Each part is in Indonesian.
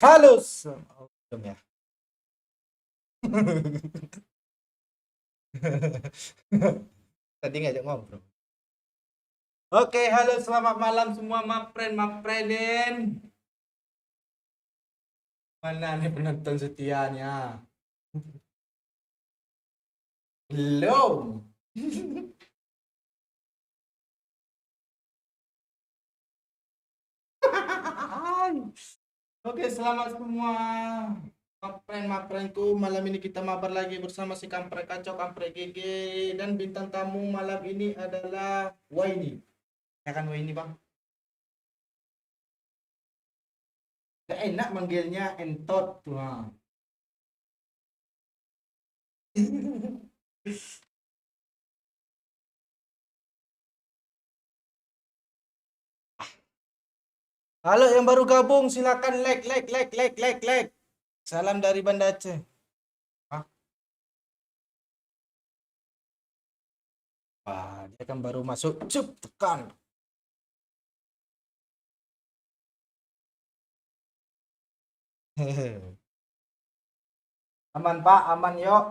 Halo, oh, belum ya. Tadi ngajak ngobrol. Oke, halo, selamat malam semua, mapren. Mana nih penonton setianya? Belum. Oke, selamat semua. Maprenku, malam ini kita mabar lagi bersama si Kampret Kacau, Kampret GG. Dan bintang tamu malam ini adalah Waini. Ya kan Waini, Bang? Gak enak manggilnya entot tuh. Halo yang baru gabung, silakan like. Salam dari Banda Aceh. Hah? Wah, dia kan baru masuk. Cup, tekan. Hehe. Aman Pak, aman yuk.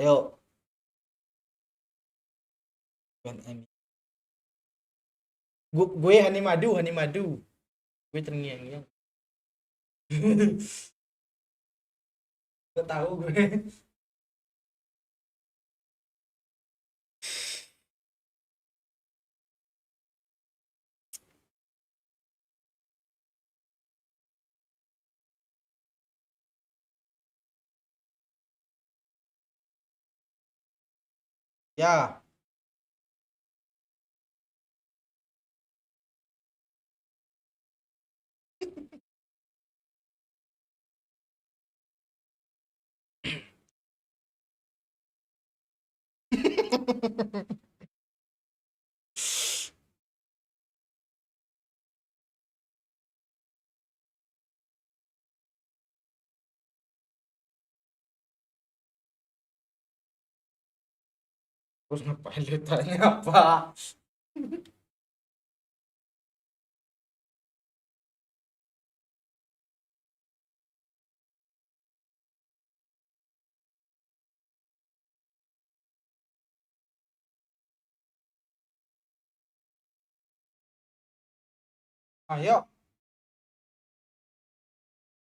Ayo. PNM. Gue Hani Madu. Gue terngiang-ngiang. Gue tahu gue. Ya. Terus ngapain lu tanya apa? Ayo,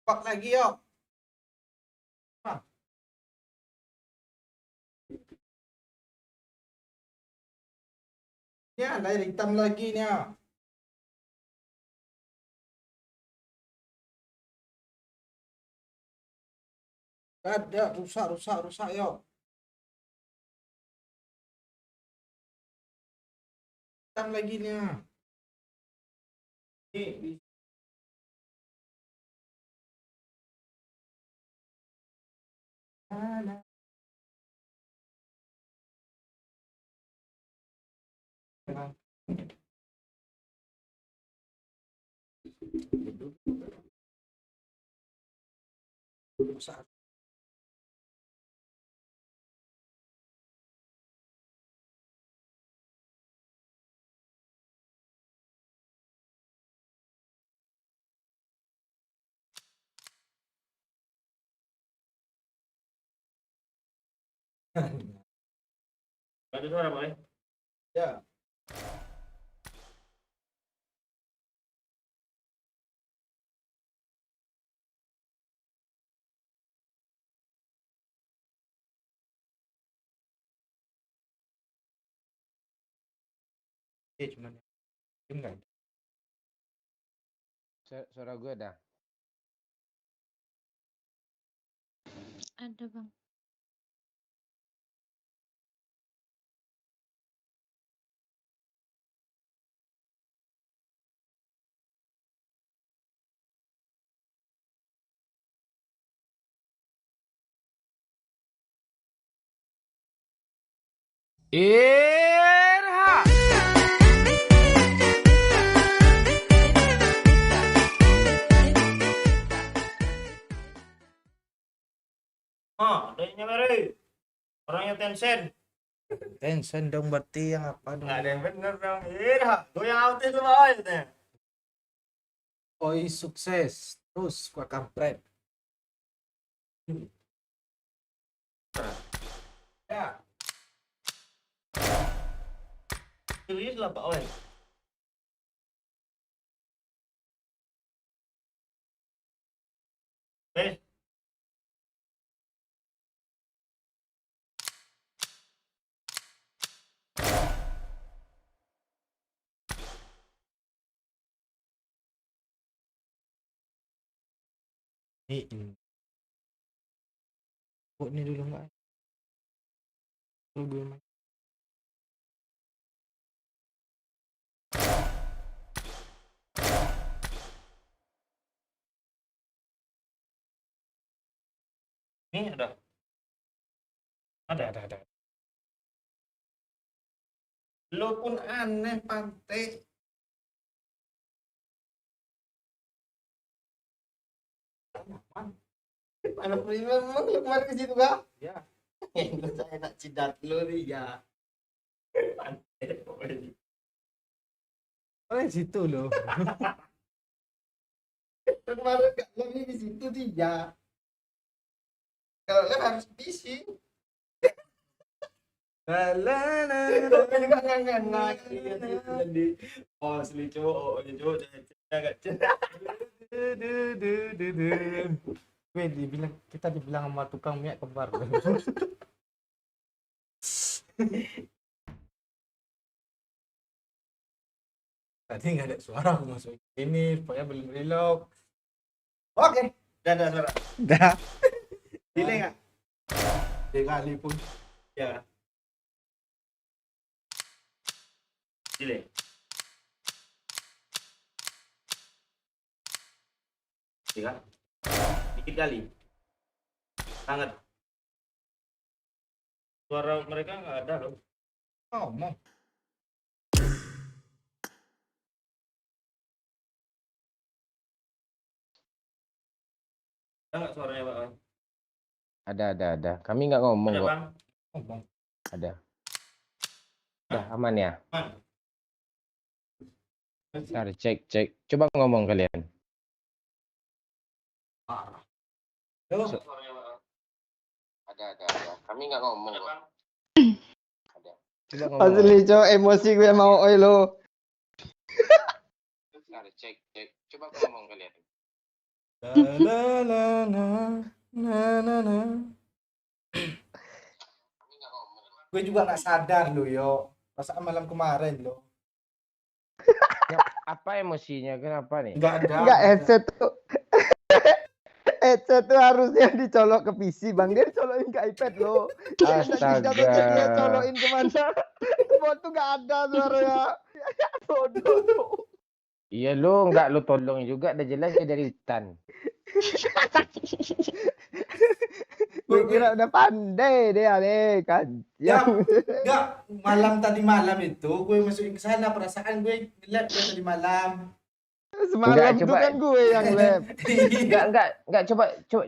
pak lagi yuk. Ah, ya, layar hitam lagi nih. Ada, rusak yuk. Hitam lagi nih. Ini bisa. Rusak. Ada suara, Boy. Ya, cuman enggak. Suara gue dah. Ada bang. Irha. Adanya Mary. Orangnya Tencent. Tencent dong berarti yang apa dong? Nggak ada yang bener dong. Iya, goyang autis lu mau ya. Oi sukses. Terus gua kampret. Ya. Serius lah Pak Oi. Eh, Ini. Kok ini dulu enggak? Gue main. ini ada. Ada. Lo pun aneh pantai. Anak memang lu kemarin ke situ kah? Ya. Itu saya nak cidat lu nih ya. Oh, di situ loh. Kemarin gak lebih di situ dia. Kalau lu harus PC. Tapi juga nggak enak. Jadi asli cowok, agak cerah. Kita dibilang sama tukang minyak kembar. Tadi nggak ada suara, aku masuk ini supaya belum reload. Oke, udah ada suara. Dah. Delay nggak? Sekali pun. Ya. Delay. Iya. Dikit kali. Sangat. Suara mereka nggak ada loh. Ngomong. Ada nggak suaranya Pak? Ada. Kami nggak ngomong Ada kok. Bang? Ngomong. Ada. Udah aman ya? Bang. Bentar, cek. Coba ngomong kalian. Yo. Suaranya Pak? Ada. Kami nggak ngomong Ada kok. Bang? Ada. Coba ngomong. Asli cok, emosi gue mau oi lo. Bentar, cek. Coba ngomong kalian. Na. Kami nggak ngomong. Gue juga nggak sadar lo yo. Perasaan malam kemarin lo. Apa emosinya? Kenapa nih? Nggak ada. Enggak headset tuh. Headset tuh harusnya dicolok ke PC bang, dia colokin ke iPad lo. Astaga. Dia colokin kemana? Bot tuh nggak ada suaranya. Bodoh. Iya lu nggak lu tolong juga. Udah jelas dia dari hutan. Gue kira udah pandai dia deh kan. Ya, enggak. Malam itu gue masukin ke sana, perasaan gue lihat dia tadi malam. Semalam Enggak, tuh coba. kan gue yang lab. Enggak.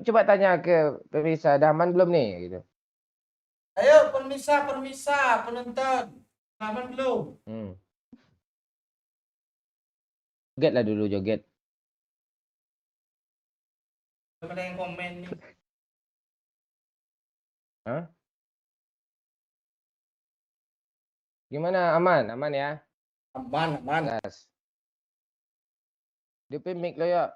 Coba tanya ke pemirsa. Dah aman belum nih? Gitu. Ayo permisa penonton. Aman belum? Joget lah dulu, joget. Belum ada yang komen nih. Hah? Gimana? Aman ya? Aman. Gas. DP mic lo ya.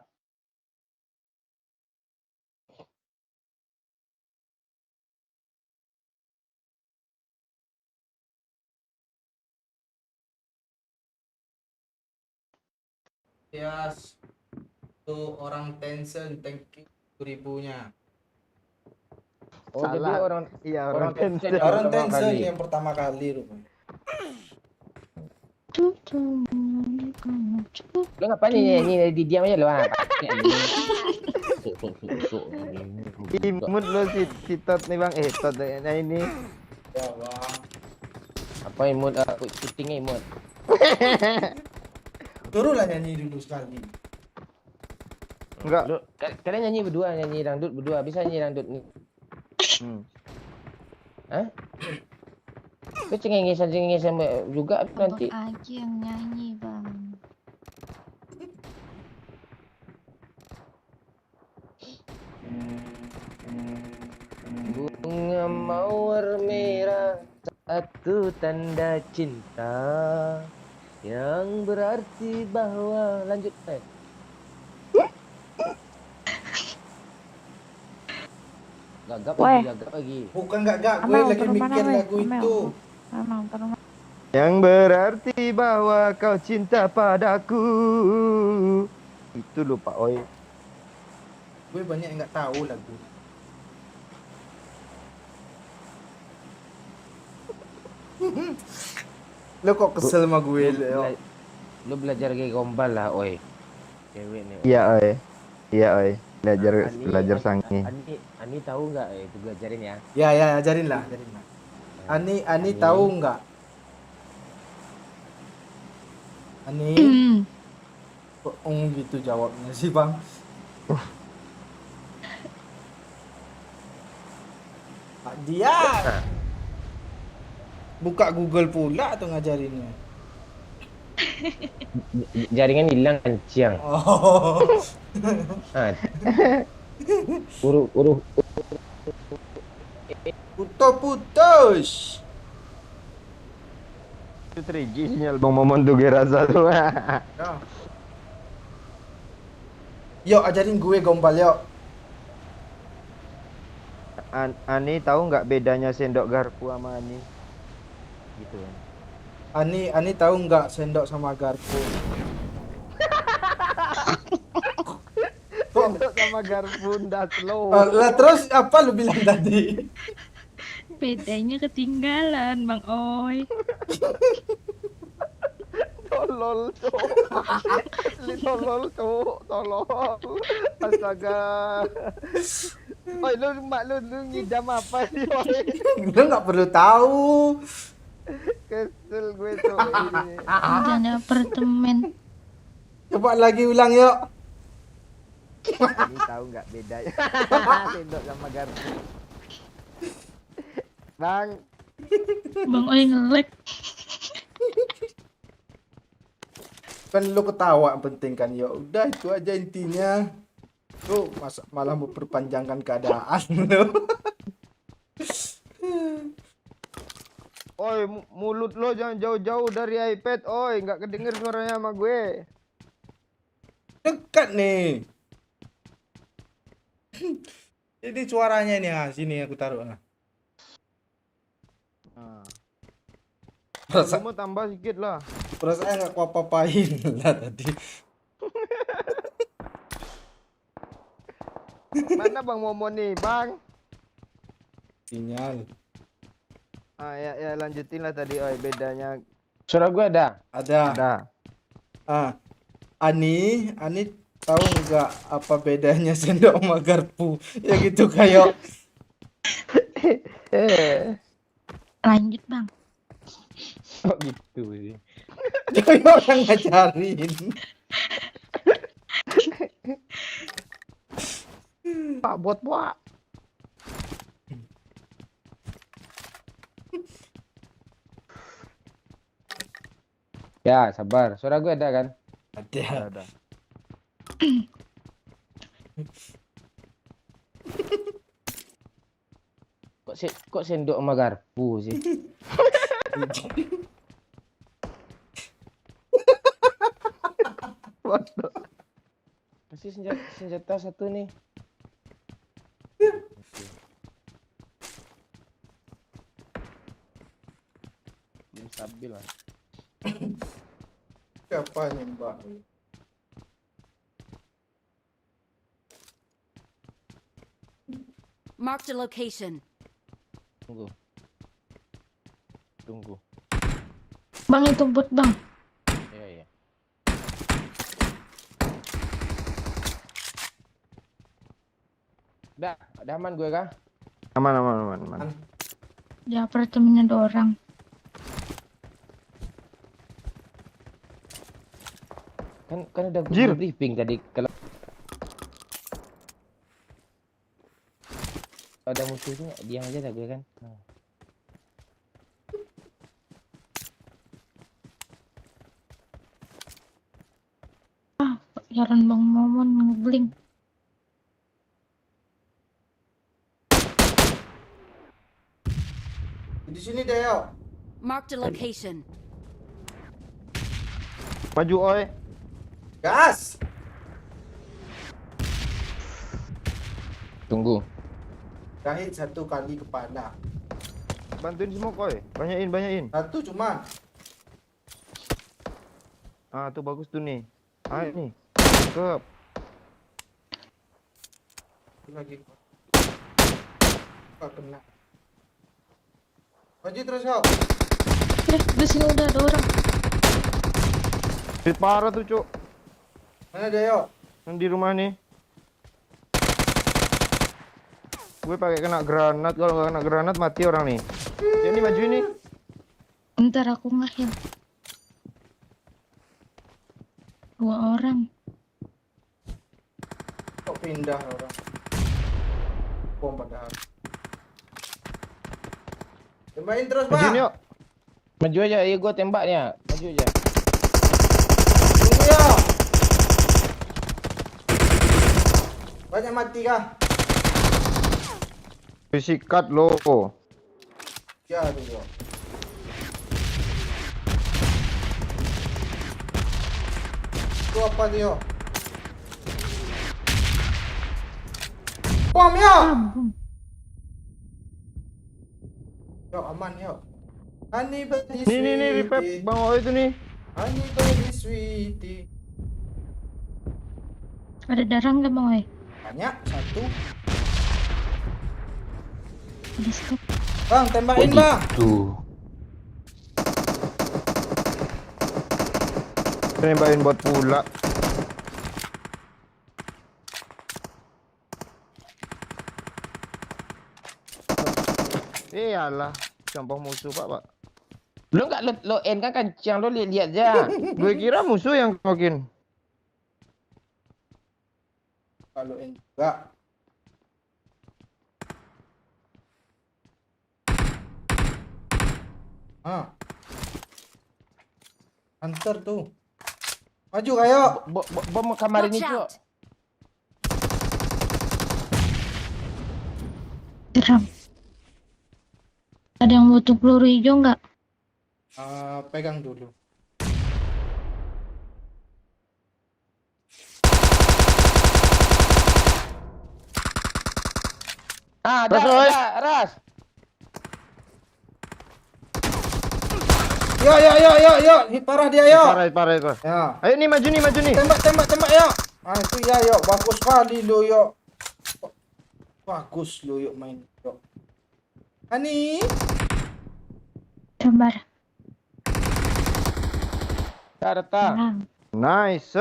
Yes. Tuh orang Tencent, thank you 1000-nya. Oh, jadi Salah. orang Iya orang Tencent Tencent. yang Orang pertama Tencent kali. yang pertama kali rupanya. Lo ngapain nyanyi diam aja lo. Imut lo si Tot nih bang. Tot nah ini. Ya bang. Apa imut? Aku syutingnya imut. Turunlah nyanyi dulu sekali. Enggak. Kalian nyanyi berdua, nyanyi dangdut berdua. Bisa nyanyi dangdut nih. Hah? Kau cengengesan juga Abang nanti. Aji yang nyanyi, Bang. Bunga mawar merah, satu tanda cinta yang berarti bahwa lanjut. Gagap Weh. lagi, gagap lagi. Bukan gak, gue Amel, lagi turun mana, mikir weh? lagu Amel. itu. Amel, turun mana? Yang berarti bahwa kau cinta padaku. Itu lupa, oi. Gue banyak yang nggak tahu lagu. Lo kok kesel sama gue, Leo? Lu belajar gaya gombal lah, oi. Cewek nih. Iya, oi. Iya, oi. Belajar Ani, sangi. Ani tahu nggak? Itu gue ajarin ya. Ya, ajarin lah. Ani tahu nggak? Ani, kok gitu jawabnya sih, Bang? Pak dia buka Google pula atau ngajarinnya? Jaringan hilang kencang. Oh, Ah. Uruh putus. Itu 3G sinyal Bang Momon tuh rasa tuh. Ya. Yuk ajarin gue gombal yuk. Ani tahu nggak bedanya sendok garpu sama Ani? Gitu kan. Ani tahu nggak sendok sama garpu? Kok Sendok sama garpu ndak slow. lah terus apa lu bilang tadi? Bedanya ketinggalan, Bang Oi. Tolol tuh. Asli tolol tuh, tolol. Astaga. Oi, lu ngidam apa sih, oi? Lu nggak perlu tahu. Kesel gue tuh ini. Di apartemen. Coba lagi ulang yuk. Ini tahu nggak bedanya sendok sama garpu? Bang, Bang Oi nge-lag. Kan lu ketawa penting kan ya udah itu aja intinya. Lu malah memperpanjangkan keadaan lu. oi mulut lo jangan jauh-jauh dari iPad, oi nggak kedenger suaranya sama gue. Dekat nih. Ini suaranya nih, sini aku taruh. Nah. Perasaan, Kamu tambah sedikit lah. perasaan nggak aku apa-apain lah tadi. Mana Bang Momon nih, Bang? Sinyal. Ah ya lanjutin lah tadi, oi bedanya suara gue ada. Ada. ada. Ani tahu nggak apa bedanya sendok sama garpu? Ya gitu kayak. Lanjut, Bang. Kok gitu sih? Kayak orang ngajarin. Pak bot, Pak. Ya, sabar. Suara gue ada kan? Ada. Ada. Kok sendok sama garpu sih? Bodoh. Kasih senjata satu nih. Belum stabil lah. Siapa nih, Mbak? Marked a location. Tunggu. Bang itu bot, Bang. Iya. Udah aman gue kah? Aman. Di apartemen ada orang. Kan udah Jir. briefing tadi kalau Ada musuh tu diam aja dah gue kan. Jalan Bang Momon ngebling. Di sini deh yuk. Marked a location. Maju oi. Gas. Tunggu. Jahit 1 kali kepala. Bantuin semua koi. Banyakin. 1 cuma. Ah, tuh bagus tuh nih. Ah, ini. Cakep. Lagi. Kok kena. Maju terus yuk. Di sini udah ada orang. Fit parah tuh, Cuk. Mana dia yuk? Yang di rumah nih. Gue pakai kena granat, kalau nggak kena granat mati orang nih. Jadi maju ini. Bentar aku nge-heal. 2 orang. Kok pindah orang? Bom padahal. Tembakin terus, Maju Bang. ini yuk. Maju aja, ya gue tembaknya. Maju aja. Tunggu yuk. Banyak mati kah? Sikat lo. Ya, dulu. Itu apa dia? Bom yuk. Bom. Yuk, aman yuk. Honey buddy Nih, Ripep. sweetie. Bang Oi itu nih. Honey buddy sweetie. Ada darah nggak Bang Oi? Banyak, 1. Ada stok. Bang, tembakin bang. Nembakin buat pula. Iyalah, gampang musuh Pak. Lo nggak lo end kan kancang lo lihat aja. Gue kira musuh yang makin. Kalau enggak. Ah. Hunter tuh. Maju kayo. Bom kamar ini Watch Cuk. out. Geram. Ada yang butuh peluru hijau nggak? Pegang dulu. Ah, Ras, Oi. Ras. Yo. Hit parah dia yo. Parah. Ya. Ayo nih maju nih. Tembak yo. Ah itu ya yo. Bagus sekali lo yo. Bagus lo yo main yo. Hani. Sabar. Datang. Tenang. Nice.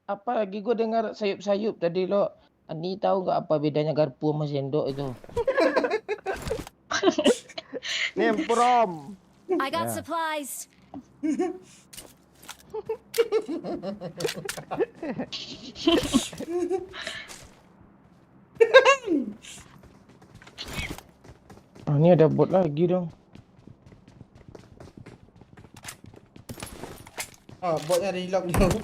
Apa lagi gue dengar sayup-sayup tadi lo. Ani tahu nggak apa bedanya garpu sama sendok itu? Nih prom. I got Yeah. supplies. Oh, ini ada bot lagi dong. Botnya relock dulu.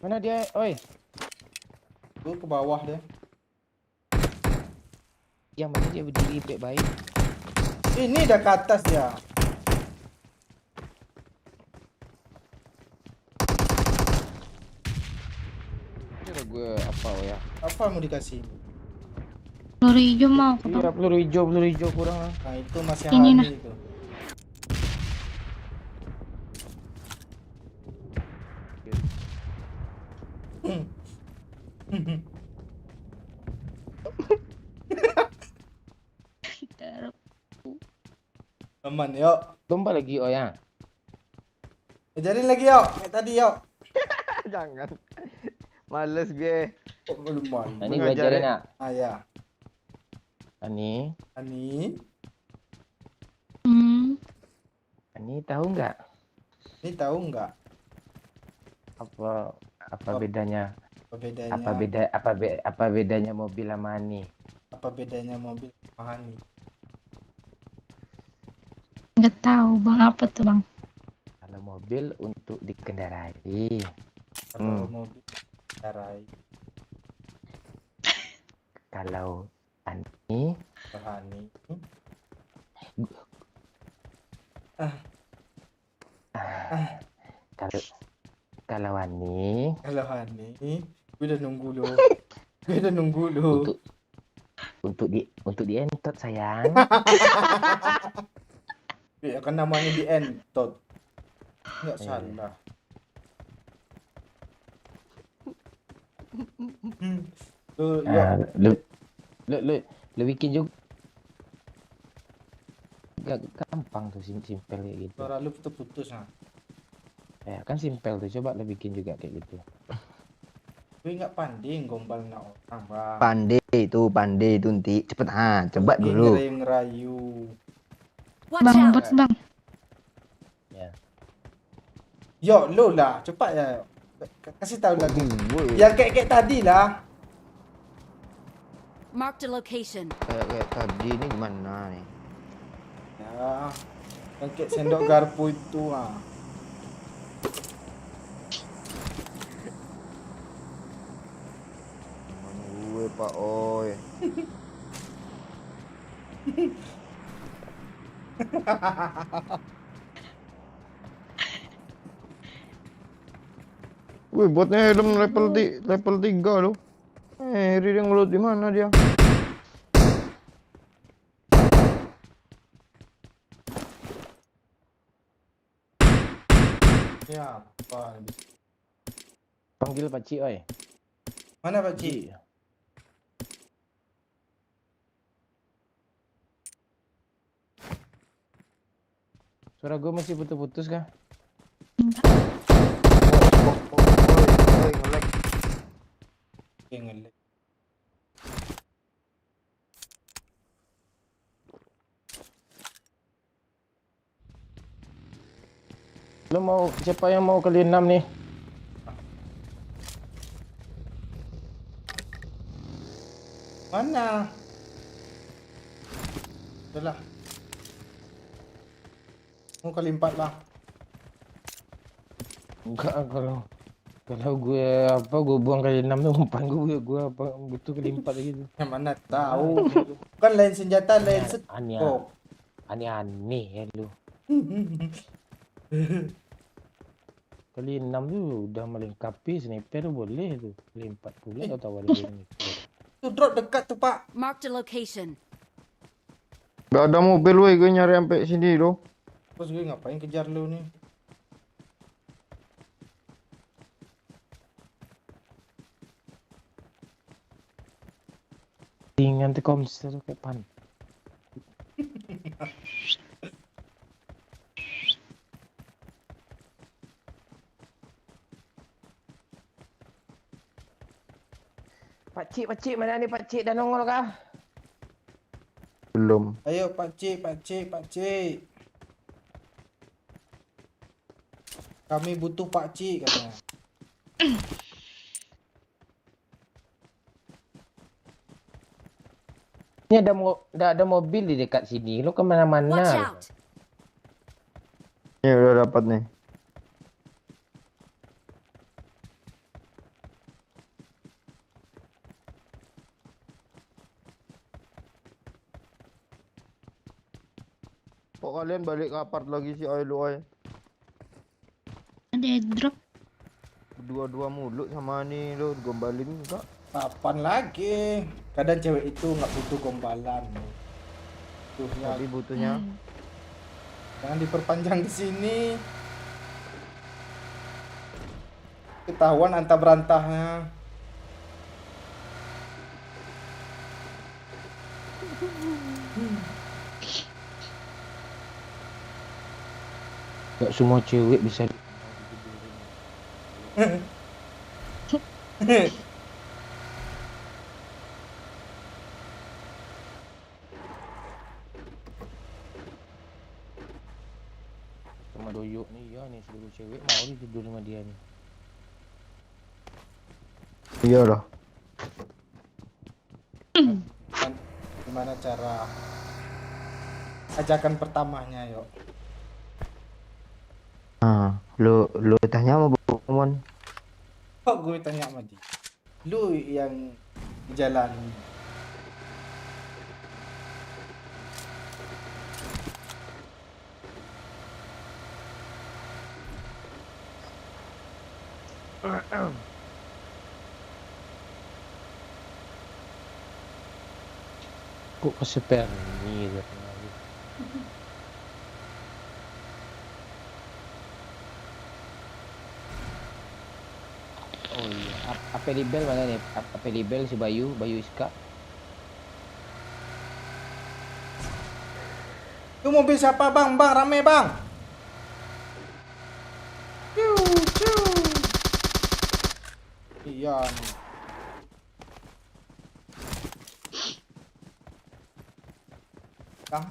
Mana dia? Oi, Gue ke bawah deh. yang mana dia berdiri baik-baik? Ini dah ke atas dia. Kira gue apa ya? Apa mau dikasih? Peluru hijau mau ke Iya, Bang? peluru hijau kurang lah. Nah itu masih Ini, Hani nah. itu. Aman yuk. Lomba lagi oh ya. Ajarin lagi yuk. Kayak tadi yuk. Jangan. Males gue. Kok belum main? Ini gue ajarin nak. Ya. Ani Hmm. tahu nggak? Ini tahu nggak? Apa apa Apa- bedanya? Apa bedanya? Apa bedanya mobil sama Ani? Apa bedanya mobil sama Hani? Nggak tahu bang, apa tuh bang? Kalau mobil untuk dikendarai. Kalau mobil kendarai, Kalau Ani kalau Hani kalau kalau Ani kalau Hani gue udah nunggu lo. Gue udah nunggu lo. untuk dientot sayang. Ya kan namanya di entot. Nggak Iya. salah. Lu Ah, lu bikin juga gampang tuh simpel kayak gitu. suara lu putus-putus nah. Ya kan simpel tuh, coba lu bikin juga kayak gitu. Gue nggak pandai gombal na orang bang. Pandai itu nanti cepet coba Lagi dulu. ngerayu. Watch Bang, out! bot bang. Yo lo lah cepat ya. Kasih tahu lagi. Gue Yang kayak tadi lah. Marked a location. kayak tadi ini gimana nih? Ya. Yang kayak sendok garpu itu ah. Gue Pak Oi. Wih, botnya helm level 3 loh. Dia ngelut di mana dia? Ya apa? Panggil Pak Cik, oi. Mana Pak Cik? Suara gue masih putus-putus kah? Oi, nge-lag. Oke, ngelek. Lu mau siapa yang mau kali 6 nih? Mana? Udahlah. Mau kali 4 lah. Enggak, kalau gue buang kali 6 tuh umpan gue apa butuh kali 4 gitu. Yang mana tahu. Kan lain senjata, lain Aneh, skop. aneh ya lu. Kali 6 tuh udah melengkapi sniper boleh tuh. Kali 4 pula kau tahu ada sniper. Tuh drop dekat tuh Pak. Marked a location. Gak ada mobil woi, gue nyari sampai sini loh. Terus gue ngapain kejar lu nih? Tinggal komser kayak pan. Pak Cik, mana nih Pak Cik dan nongol kah? Belum. Ayo Pak Cik. Kami butuh Pak Cik katanya. Ini ada mobil di dekat sini. Lu Watch kemana-mana? out! Ini udah dapat nih. Kok kalian balik ke apart lagi sih, oi lu oi? Ada airdrop. Dua-dua mulut sama nih lo gombalin enggak? Kapan lagi? Kadang cewek itu nggak butuh gombalan. Tuh ya, Tadi butuhnya. jangan diperpanjang di sini. Ketahuan antah berantahnya. Gak semua cewek bisa. Sama doyok nih ya nih, seluruh cewek mau tidur sama dia nih. Iya loh. Gimana cara ajakan pertamanya, yuk? Ah, lu tanya sama Bumon. Kok gue tanya sama dia? Lu yang jalan. Kok keseper ini gitu. Oh iya, apa libel mana nih? Apa libel si Bayu Iska? Itu mobil siapa, Bang? Bang, rame, Bang. Ciu, ciu. Iya nih. Bang.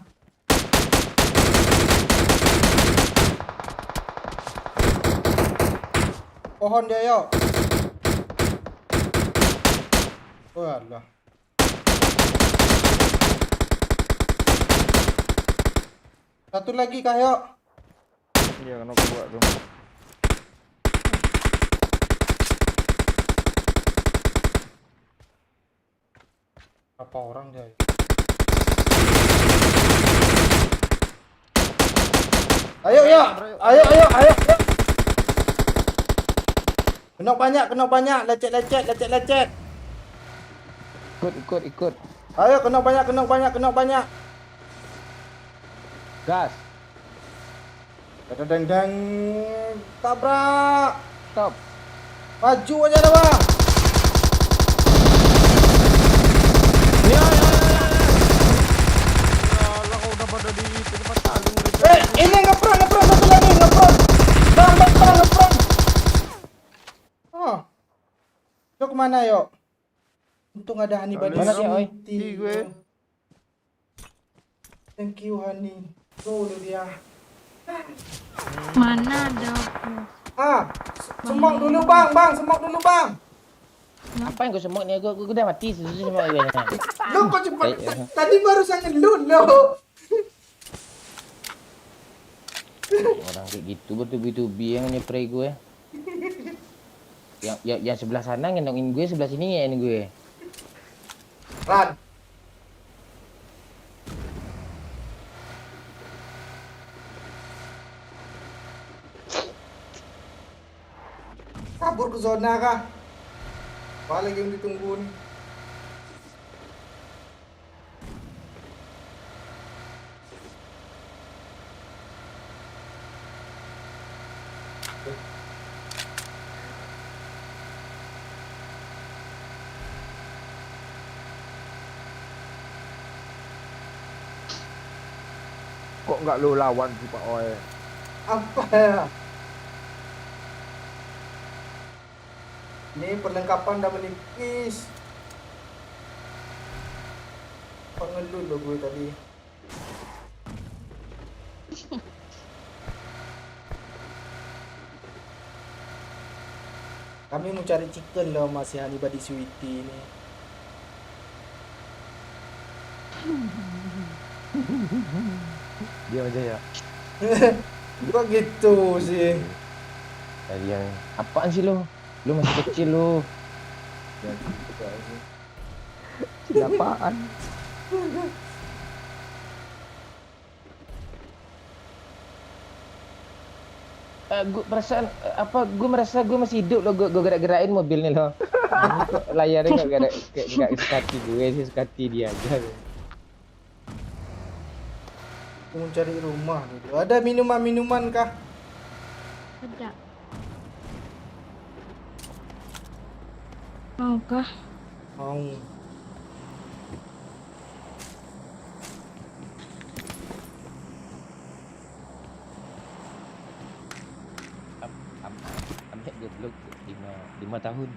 Pohon dia, yuk. Oh Allah. Satu lagi kah, yuk? Iya, kena buat tuh. Berapa orang dia? Ayo, yuk. Ayo. Kena banyak. Lecet. Ikut. Ayo, kena banyak. Gas. Deng, tabrak. Stop. Maju aja dah, Bang. Allah, kau udah pada di tempat saling. Ini ngeprong satu lagi, ngeprong. Bang, ngeprong. Oh. Yuk kemana, yuk? Untung ada Hani Badi Mana dia, oi? City. Gue. Thank you, Hani. Tuh dia. Mana ada aku? Semok dulu, Bang. Semok dulu, Bang. Apa yang kau semut ni? Aku udah mati susu semua gue. Lu kok cepat? Iya. Tadi baru saya ngelun lo. Orang kayak gitu bertubi-tubi yang nyepray gue. Yang sebelah sana ngendongin gue, sebelah sini ngein gue. Ran. Kabur ke zona kah? Apa lagi yang ditunggu nih? Kok nggak lu lawan sih Pak Oi? Apa ya? Ini perlengkapan udah menipis. Kok ngelut lo gue tadi? Kami mau cari chicken loh masih Hani Badi Sweetie ini. Diam aja ya. Kok gitu sih? Tadi yang Apaan sih lo? Lu masih kecil lo. Apaan? Gue perasaan gue merasa gue masih hidup lo. Gue gerak-gerakin mobil nih lo. Ini kok layarnya nggak sekati gue sih, sekati dia aja. Aku mau cari rumah dulu. Ada minuman kah? Ada. Maukah? Mau. Ambil goblok 5 tahun.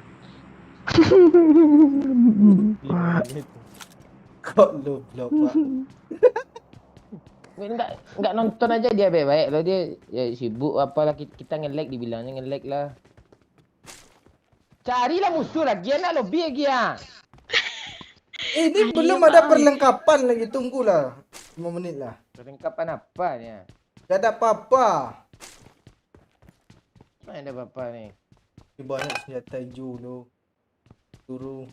Kok lu blok, Pak? Enggak nonton aja dia baik-baik lo, dia ya, sibuk apalah, kita nge-lag dibilangnya nge-lag lah. Carilah musuh lagi, anak lobby lagi ya. Ini Ayo, belum ada Pak. perlengkapan lagi. Tunggulah 5 menit lah. Perlengkapan apa nih? Gak ada apa-apa. Mana ada apa nih? Ini banyak senjata hijau lo. Suruh.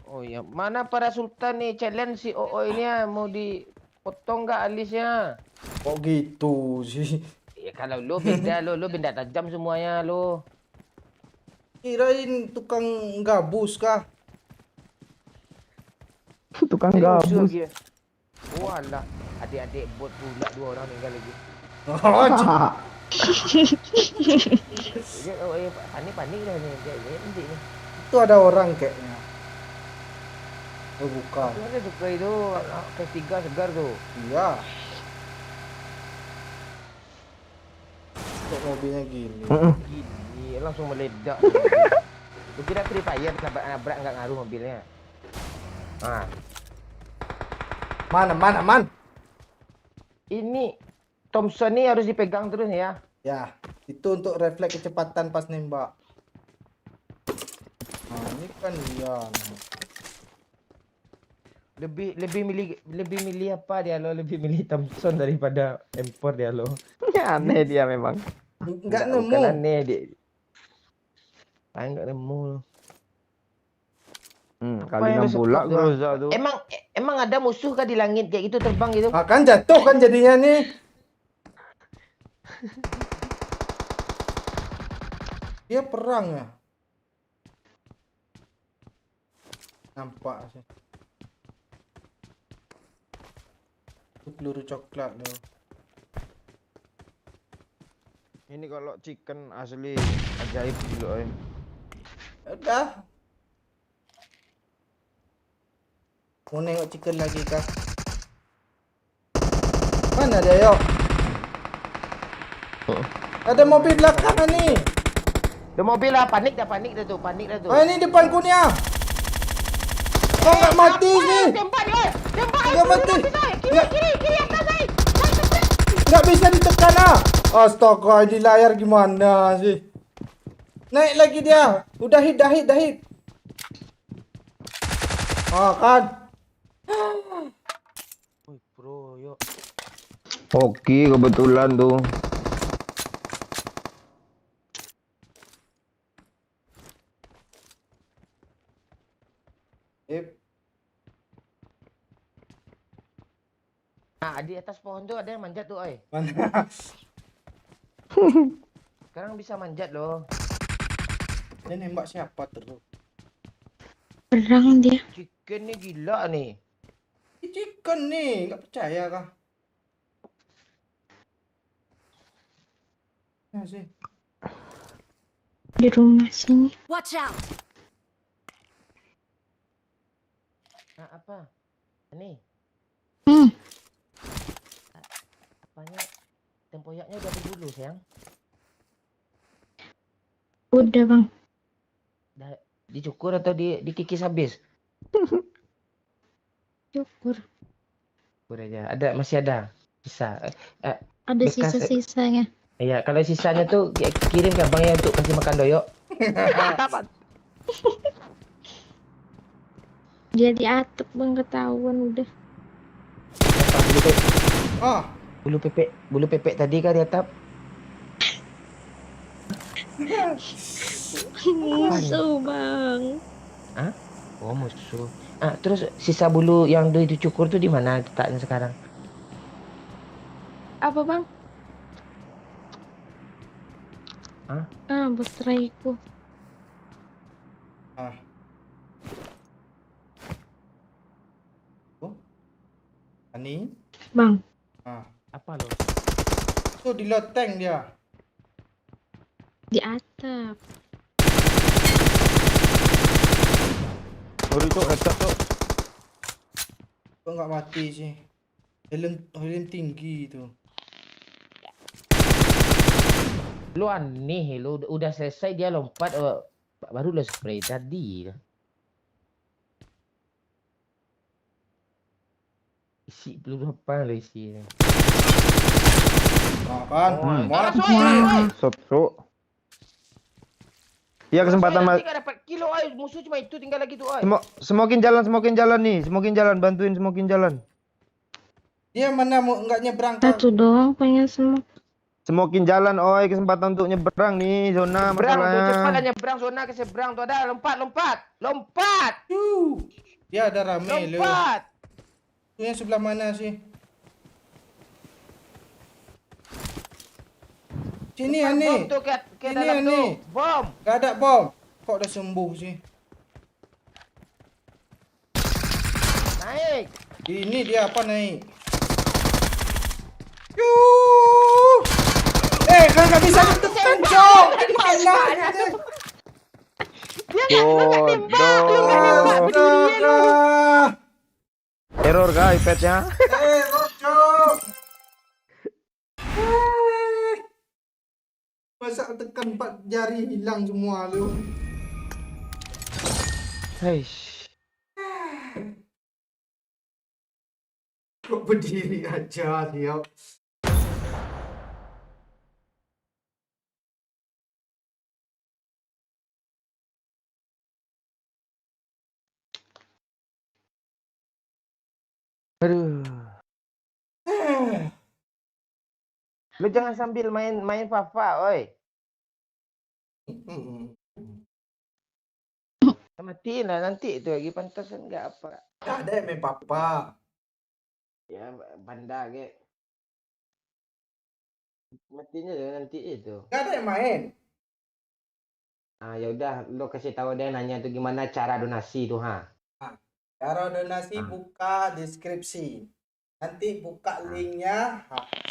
Oh ya, mana para sultan nih? Challenge si OO ini ya, mau dipotong nggak alisnya? Kok gitu sih? Ya kalau lo benda lo benda tajam semuanya lo. Kirain tukang gabus kah? Tukang Jadi musuh gabus. lagi ya. Oh alah, adik-adik bot pula 2 orang tinggal lagi. Oh, Dia panik dah ni. Dia nanti ni. itu ada orang kayaknya. Oh bukan. Dia suka itu P3 segar tu. Iya. Kok mobilnya gini? Gini langsung meledak. Lu kira Free Fire nabrak enggak ngaruh mobilnya. Ah, Man. ini Thompson ni harus dipegang terus ya. Ya, itu untuk refleks kecepatan pas nembak. Nah, ini kan iya. Lebih milih apa dia lo? Lebih milih Thompson daripada M4 dia lo. Aneh dia memang. Enggak Bukan nemu. aneh dia. Enggak nemu. Apa Kali yang 6 lu pula support tu? Groza tuh. Emang ada musuh kah di langit kayak gitu terbang gitu? Ah, kan jatuh kan jadinya nih. Dia perang ya. Nampak sih. Itu peluru coklat loh. Ini kalau chicken asli ajaib dulu eh. Udah. Mau nengok chicken lagi kah? Mana dia yuk? Ada mobil belakang nih. Ada mobil lah, panik dah tu. Ah, ini depanku ni ah. Kau nggak mati sih. Tembak dia. Nggak mati. Kiri atas saya. Nggak bisa ditekan ah. Astaga, ini layar gimana sih? Naik lagi dia. Udah hit. Ah kan. Woi, bro, yuk. Oke, kebetulan tuh. Nah, di atas pohon tuh ada yang manjat tuh, oi. Mana? Sekarang bisa manjat loh. Dia nembak siapa terus? Perang dia. Chicken ni gila nih. Ini chicken nih, nggak percaya kah? Ya sih. Di rumah sini. Watch out! Nah, apa? Ini. Apanya? Tempoyaknya udah berbulu, sayang. Udah bang. Dah dicukur atau dikikis habis? Syukur. Cukur aja. Masih ada sisa. Ada Bekas- sisa-sisanya. Iya, kalau sisanya tuh kirim ke abangnya untuk kasih makan doyok. Dia diatap bang, ketahuan udah. Ah, Bulu pepek tadi kan di atap. Musuh bang. Oh, musuh. Terus sisa bulu yang dicukur tuh di mana letaknya sekarang? Apa bang? Hah? Bateraiku. ah. Oh, ani? Bang, Ah, Apa lo? tuh di loteng dia. di atap. Sorry tuh, headshot tuh. Kok nggak mati sih? Helm tinggi itu. Lu aneh, lu udah selesai dia lompat baru lo spray tadi. Isi peluru apa lo isi? Ah kan? Oh, Mati. Shot. Iya kesempatan Saya mas. nanti nggak dapat kill, oi. Musuh cuma itu tinggal lagi tuh, oi. Smokin jalan nih, smokin jalan, bantuin smokin jalan. Dia mana mau nggak nyebrang ke Satu doang pengen semua. Smokin jalan, oi, kesempatan untuk nyeberang nih, zona Nyebrang, tuh cepat lah masalahnya. nyebrang zona ke seberang tuh ada. Lompat. dia ada rame lo. Lompat. Ini sebelah mana sih? Sini ya Bom nih. tuh ke Ini dalam nih. tuh. Bom. Gak ada bom. Kok udah sembuh sih? Naik. Ini dia apa naik? Yuh! Kan nggak bisa ditekan, Cok. Mana? Astaga. Error kah iPadnya? Cok. Masa tekan 4 jari hilang semua lu. Eish. Kok berdiri aja dia? Aduh. Lu jangan sambil main Fafa, oi. Matiin lah nanti itu lagi pantasan enggak apa. Gak ada yang main papa. Ya banda ke. Matinya ya nanti itu. Gak ada yang main. Ah ya udah lu kasih tahu dia nanya tuh gimana cara donasi tuh ha. Cara donasi buka deskripsi. Nanti buka linknya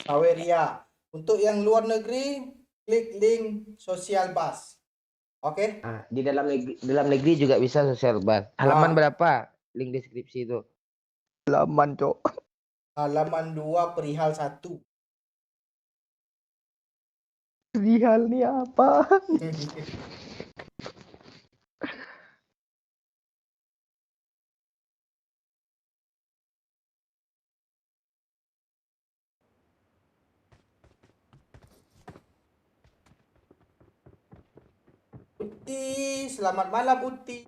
Saweria. Untuk yang luar negeri klik link Social Bus. Oke? Ah, di dalam negeri juga bisa sosial bar. Halaman berapa? Link deskripsi itu. Laman, Cok. Halaman 2 perihal 1. Perihal nih apa? Uti, selamat malam Uti.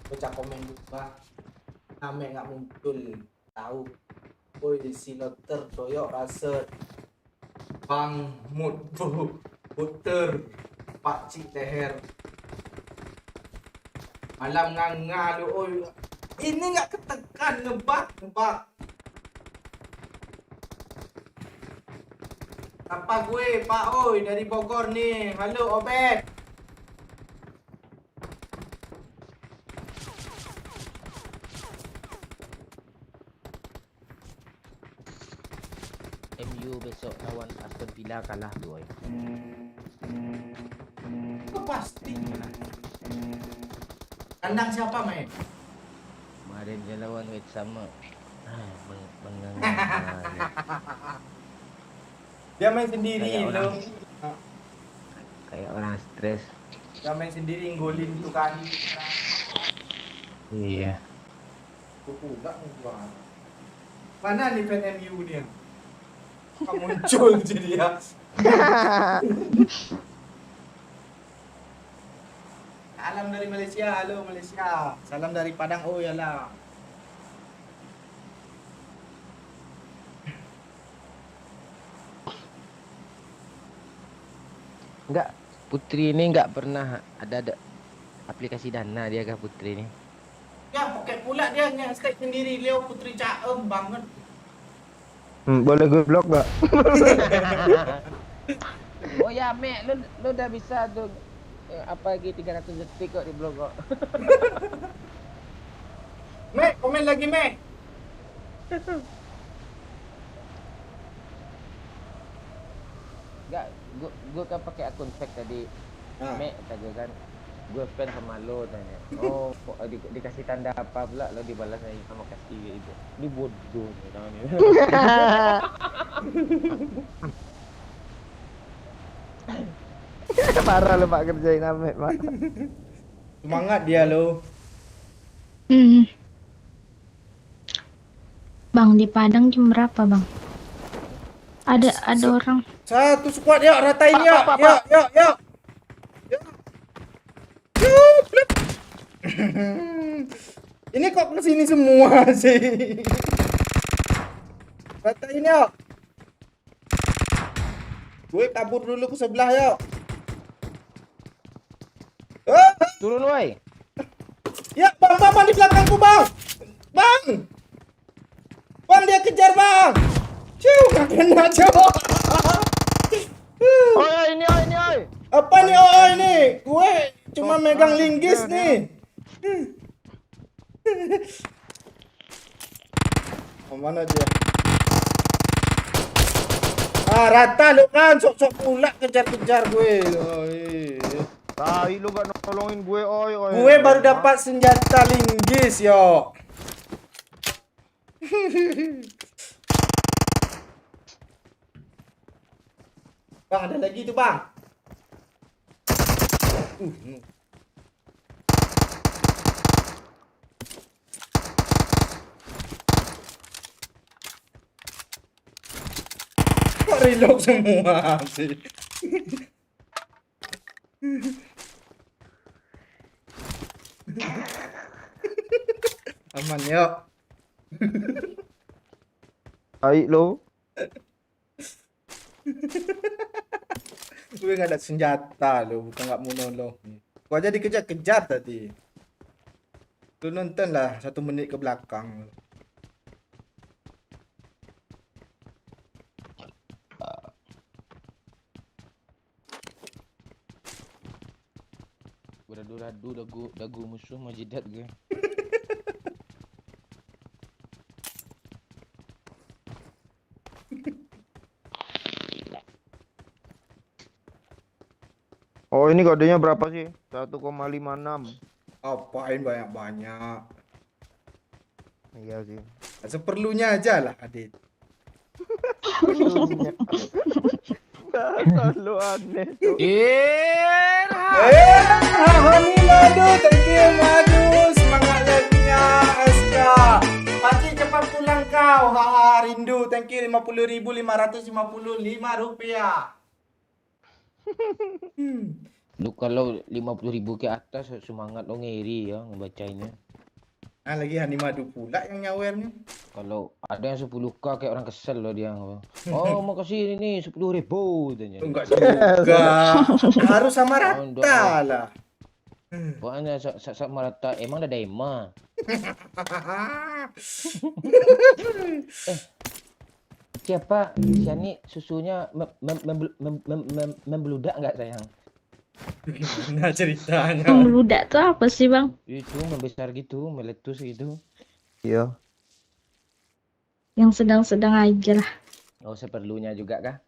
Baca komen juga. Ame nggak muncul. Tahu. Oi, si Lotter doyok rasa. Bang Mutu puter Pak Cik leher. Malam nganga lu oi. Ini nggak ketekan ngebak. Apa gue Pak Oi dari Bogor nih. Halo Obed. MU besok lawan Aston Villa kalah 2. Itu pasti. Kandang siapa main? Kemarin dia lawan West Ham. Dia main sendiri Kayak lo. orang. Kayak orang stres. Dia main sendiri golin tuh kan. Iya. Kuku enggak mau. Mana nih fan MU dia? Kamu muncul jadi dia. Salam dari Malaysia, halo Malaysia. Salam dari Padang, oh yalah. Enggak, Putri ini enggak pernah ada aplikasi Dana dia kah Putri ini? Ya, poket pula dia yang stake sendiri, Leo Putri Caem banget. Boleh gue blok gak? Oh ya, Mek, lu udah bisa tuh apa lagi 300 detik kok di blog kok. Mek, komen lagi Mek. Enggak, gua kan pakai akun fake tadi. Mek kata kan. Gue fan sama lo tanya. Oh, kok dikasih tanda apa pula lo dibalas lagi sama kasih itu. Ini bodoh namanya. Parah lu Pak kerjain Ame, Pak. Semangat dia lo. Bang, di Padang jam berapa, Bang? Ada orang. Satu squad yuk, ratain yuk. Pak. Yuk. Yuk. Ini kok kesini semua sih? Ratain yuk. Gue kabur dulu ke sebelah yuk. Turun woi. Ya, bang, di belakangku, bang. Bang, dia kejar, bang. Nggak kena, cowok. Oi, ini oi. Apa nih, ini? Gue cuma megang linggis nih. Mana dia? Rata lu kan, sok-sok pula kejar-kejar gue. Tai lu gak nolongin gue, oi. Gue baru dapat senjata linggis, yo. Bang, ada lagi tuh, bang. Kok reload semua sih? Aman yuk. Tai lu. Gue gak ada senjata lo, bukan gak mau nolong. Gue aja dikejar-kejar tadi. Lu nonton lah 1 menit ke belakang. Beradu-radu dagu musuh mau jidat gue. Oh, ini kodenya berapa sih? 1,56. Apain banyak-banyak. Iya sih. Seperlunya aja lah, Adit. Selalu aneh. Madu, thank you Madu, semangat lagunya SK. Pakcik cepat pulang kau, rindu, thank you 50.555 rupiah. Lu kalau 50.000 ke atas semangat lo ngiri ya ngebacanya. Lagi Hani Madu pula yang nyawernya. Kalau ada yang 10k kayak orang kesel loh dia. Oh, mau kasih ini 10.000 katanya. Enggak juga. Harus sama rata lah. Pokoknya sama rata emang ada Ema. Siapa? Siani susunya membeludak enggak sayang? Gimana ceritanya? Membeludak tuh apa sih, Bang? Itu membesar gitu, meletus gitu. Iya. Yang sedang-sedang aja lah. Oh, seperlunya juga kah?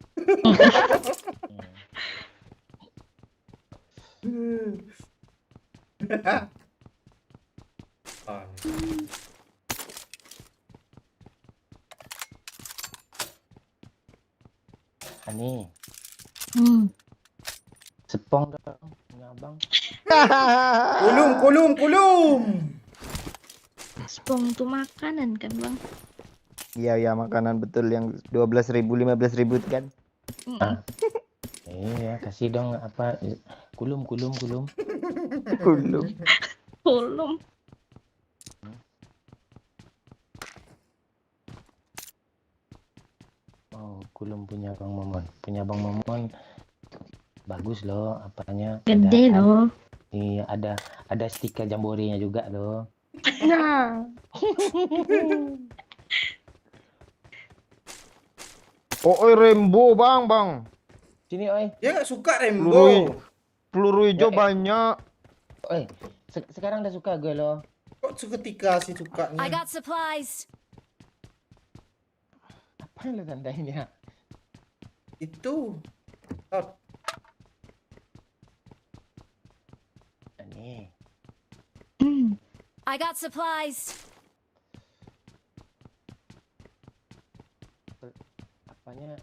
Ani, sepong dong, punya abang. Kulum. Spong tuh makanan kan, Bang? Iya, makanan betul yang 12.000, 15.000 itu kan. Iya, kasih dong apa kulum. Kulum. Belum. Oh, kulum punya Bang Momon. Punya Bang Momon bagus loh apanya. Gede loh. Iya, ada stiker jamborinya juga loh. Nah. Oh, Rembo, Bang. Sini, oi. Dia gak suka Rembo. Peluru hijau banyak. Oi, sekarang udah suka gue loh. Kok seketika sih I sukanya? got supplies. Apa yang lo tandainnya? Itu. Oh, Ini. I got supplies. Apanya?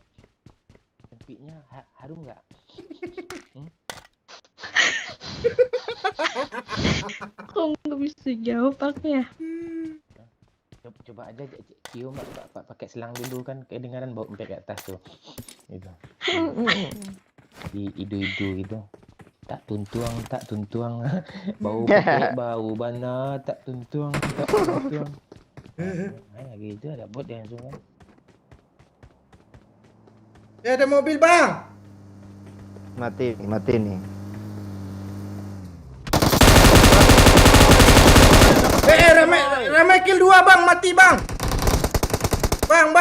Tempiknya harum nggak? Kok nggak bisa jawab aku ya? Coba aja cium pakai selang dulu kan kedengaran bau sampai ke atas tuh. gitu. Di idu-idu gitu. Tak tuntuang. Bau petik, bau bana, tak tuntuang. Gitu ada bot dia langsung kan. Ada mobil bang. Mati nih. Ramai kill 2 bang, mati bang. Bang.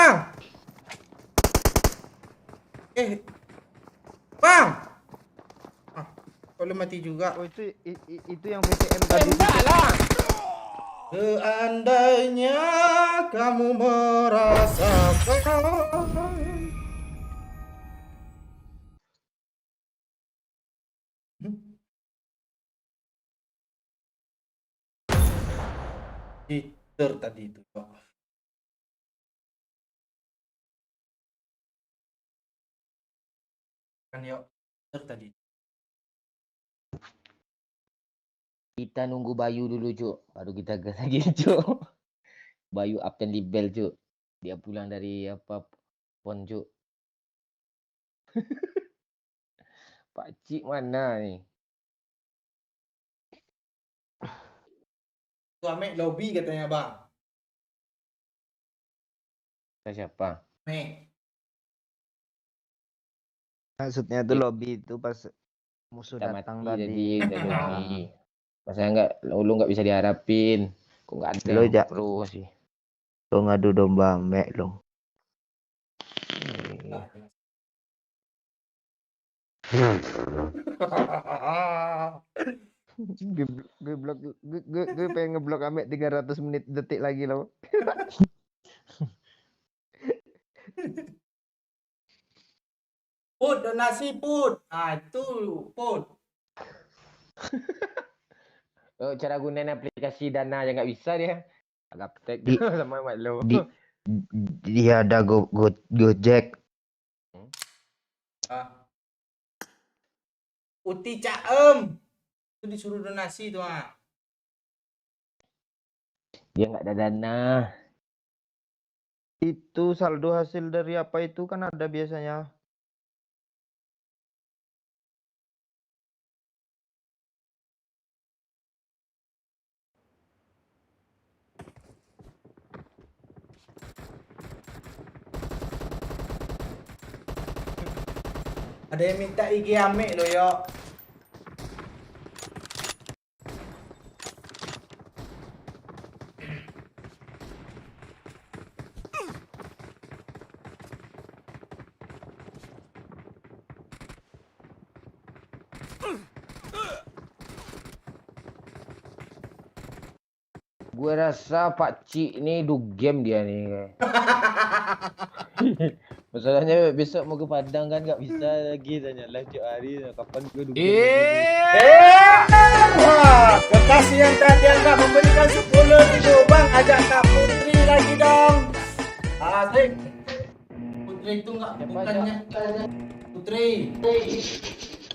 Bang. Kalau mati juga. Oh itu yang VTM tadi. Seandainya kamu merasakan. Cheater tadi itu. Kan yuk, cheater tadi. Kita nunggu Bayu dulu, Cuk. Baru kita gas lagi, Cuk. Bayu up and libel, Cuk. Dia pulang dari pon, Cuk. Pak Cik mana ni? Tu Amek lobby katanya bang. Siapa? Mek. Maksudnya tuh lobby itu pas musuh Kita datang mati tadi. kita lobby. Masa lu nggak bisa diharapin. Kok nggak ada Lo yang pro sih. Lo ngadu domba Mek lo. Gue pengen ngeblok Amek 300 menit detik lagi lo. Put donasi put. Itu put. Oh, cara gunain aplikasi Dana yang nggak bisa dia. Agak tek sama Mak lo. Dia ada Gojek. Uti Caem. Itu disuruh donasi tuh Dia nggak ada dana. Itu saldo hasil dari apa itu kan ada biasanya. Ada yang minta IG Amek lo yo. Gue rasa Pak Cik ni do game dia ni. Masalahnya besok mau ke Padang kan nggak bisa lagi tanya live tiap hari. Kapan gue do game? Kekasih yang tadi enggak memberikan 10.000 bang, ajak Kak Putri lagi dong. Asik. Putri itu enggak bukannya Putri.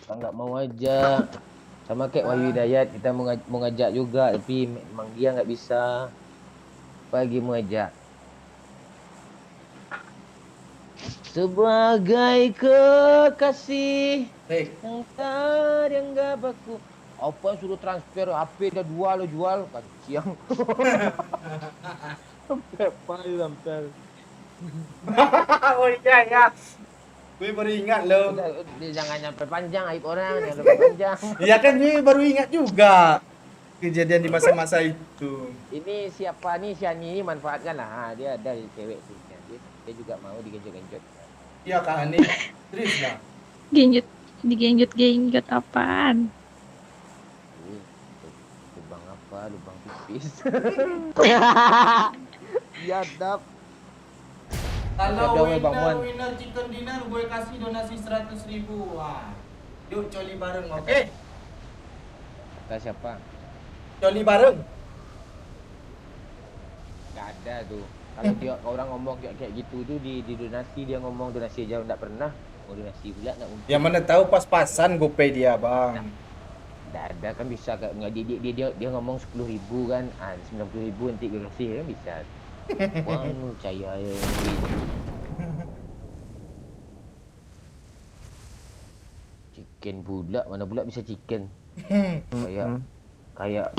Kan nggak mau aja. Sama kayak Wahyu Hidayat kita mau ngajak juga tapi memang dia nggak bisa. Pagi mau ajak. Sebagai kekasih yang teringgap aku. Apa suruh transfer HP dah 2 lo jual kan siang. Berapa transfer? Oh iya ya. Gue baru ingat lo. Dia jangan nyampe panjang aib orang, jangan sampai panjang. Iya kan gue baru ingat juga kejadian di masa-masa itu. Ini siapa nih Shani ini manfaatkan lah. Dia ada cewek sih. Dia juga mau digenjot-genjot. Iya kan nih. Terus lah. Digenjot apaan? Lubang apa? Lubang pipis. Biadab. Kalau Ada winner chicken dinner gue kasih donasi 100.000. Wah. Yuk coli bareng, oke? Kata siapa? Coli bareng. Gak ada tuh. Kalau dia orang ngomong kayak gitu tuh di donasi dia ngomong donasi aja enggak pernah. Mau donasi pula enggak mungkin. Yang mana tahu pas-pasan GoPay dia, Bang. Enggak ada kan bisa enggak dia ngomong 10.000 kan. 90.000 nanti gue kasih kan bisa. Wah, percaya ya. Chicken pula, mana pula bisa chicken? Kayak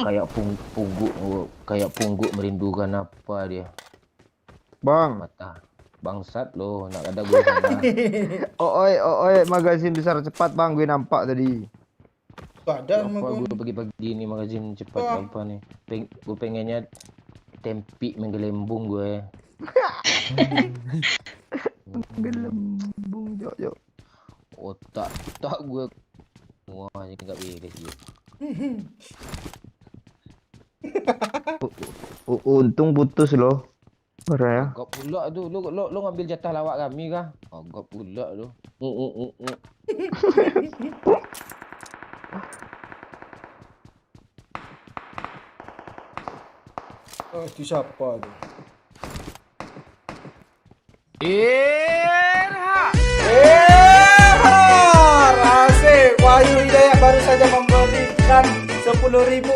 pungguk merindukan apa dia? Bang. Mata. Bangsat lo, nak ada gue sana. Oi, magazin besar cepat bang, gue nampak tadi. Gak ada sama Apa gue. gue pagi-pagi ini magazin cepat Wah. apa nih? Gue pengennya tempi menggelembung gue. Gelembung, yuk. Otak gue. Wah, ini nggak beres dia. Untung putus loh. Parah ya. Agak pula tu, lo ngambil jatah lawak kami kah? Agak pula tu. Oh, itu siapa tu? Asik. Wahyu Hidayat baru saja memberikan 10.000.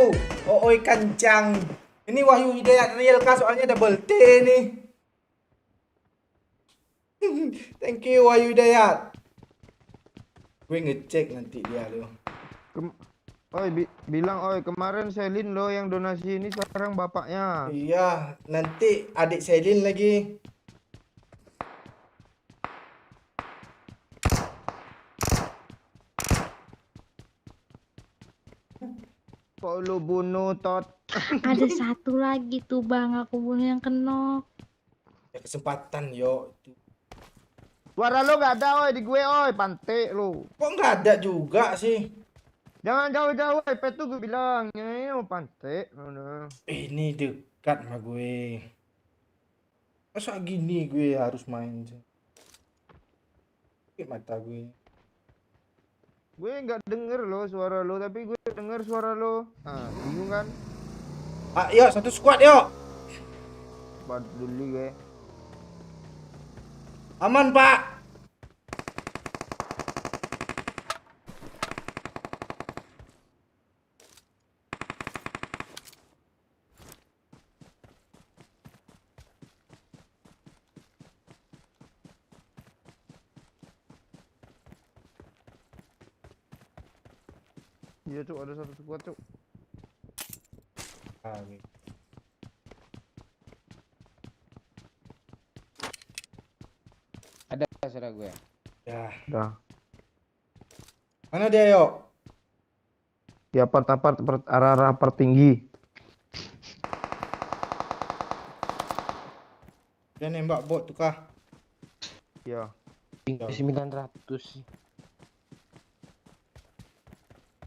Oi kencang. Ini Wahyu Hidayat real kah? Soalnya double T nih. Thank you Wahyu Hidayat. Gue ngecek nanti dia lu. Bilang kemarin Selin lo yang donasi ini sekarang bapaknya. Iya, nanti adik Selin lagi. Kok lu bunuh Tot? Ada satu lagi tuh bang, aku bunuh yang kenok. Ya kesempatan yo. Suara lo gak ada di gue pantek lo. Kok nggak ada juga sih? Jangan jauh-jauh itu gue bilang. Ini mau pantek. Ini dekat sama gue. Masa gini gue harus main sih? Mata gue. Gue nggak denger lo suara lo, tapi gue denger suara lo. Bingung kan? Yuk satu squad yuk. Buat dulu gue. Aman Pak. Iya cuk, ada satu squad cuk. Ada saudara gue. Ya. Dah. Mana dia yuk? Di apart arah pertinggi. Dia nembak bot tuh kah? Iya. 900.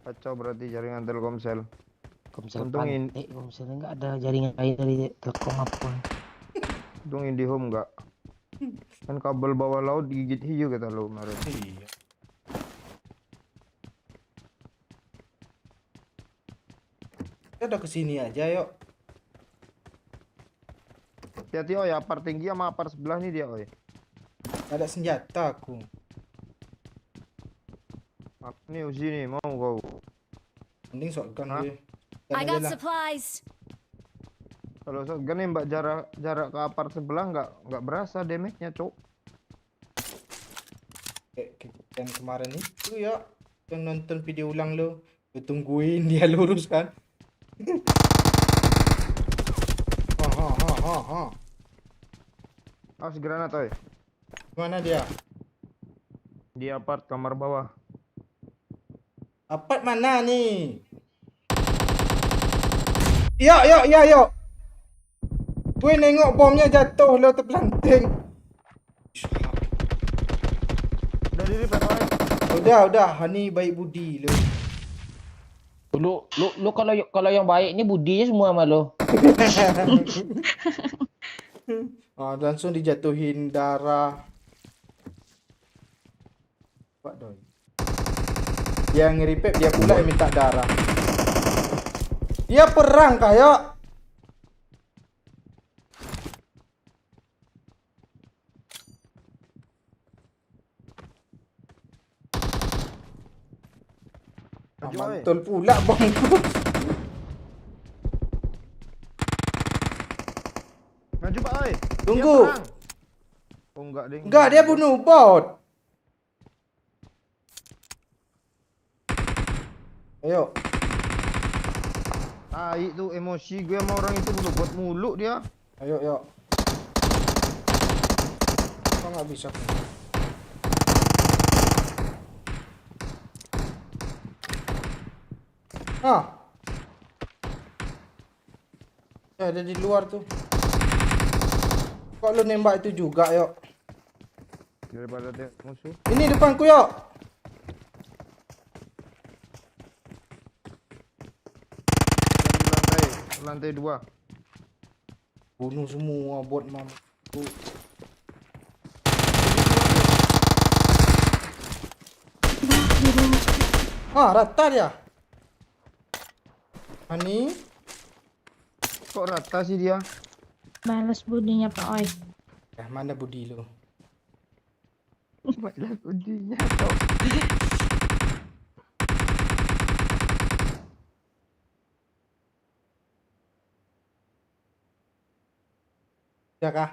Kacau berarti jaringan Telkomsel. Komsel Untung pantai, Komsel enggak ada jaringan lain dari Telkom apa. Untung IndiHome enggak. Kan kabel bawah laut digigit hiu kata lo kemarin. Iya. Kita udah kesini aja yuk. Hati-hati apart tinggi sama apart sebelah nih dia Gak ada senjata aku. Aku nih Uzi nih mau kau. Mending shotgun Hah? gue. I Jangan got lah. supplies. Kalau shotgun nembak jarak ke apart sebelah nggak berasa damage-nya, Cuk. Kayak yang kemarin itu ya. Yang nonton video ulang lo. Gue tungguin dia lurus kan. Awas granat Mana dia? di apart kamar bawah. Apart mana nih? Yuk. Gue nengok bomnya jatuh lo terpelanting. Udah diri Pak. Udah. Hani baik budi lo. Lu kalau yang baik ini budinya semua sama lo. Langsung dijatuhin darah. Pak doi. Dia ngeripet, dia pula yang minta darah. Dia perang kayak. Maju, Mantul pula bangku. Maju Pak Tunggu. Dia perang. Oh enggak deh. Enggak, dia bunuh bot. Ayo. Tai tuh emosi gue sama orang itu buat mulu dia. Ayo, yuk. Kok nggak bisa? Ah. Ya, ada di luar tuh. Kok lu nembak itu juga, yuk? Daripada dia musuh. Ini depanku, yuk. Lantai 2. Bunuh semua bot mam. Ah, rata dia. Ani, Kok rata sih dia? Balas budinya Pak Oi. mana Budi lu? Baiklah kuncinya kau. Ya kah?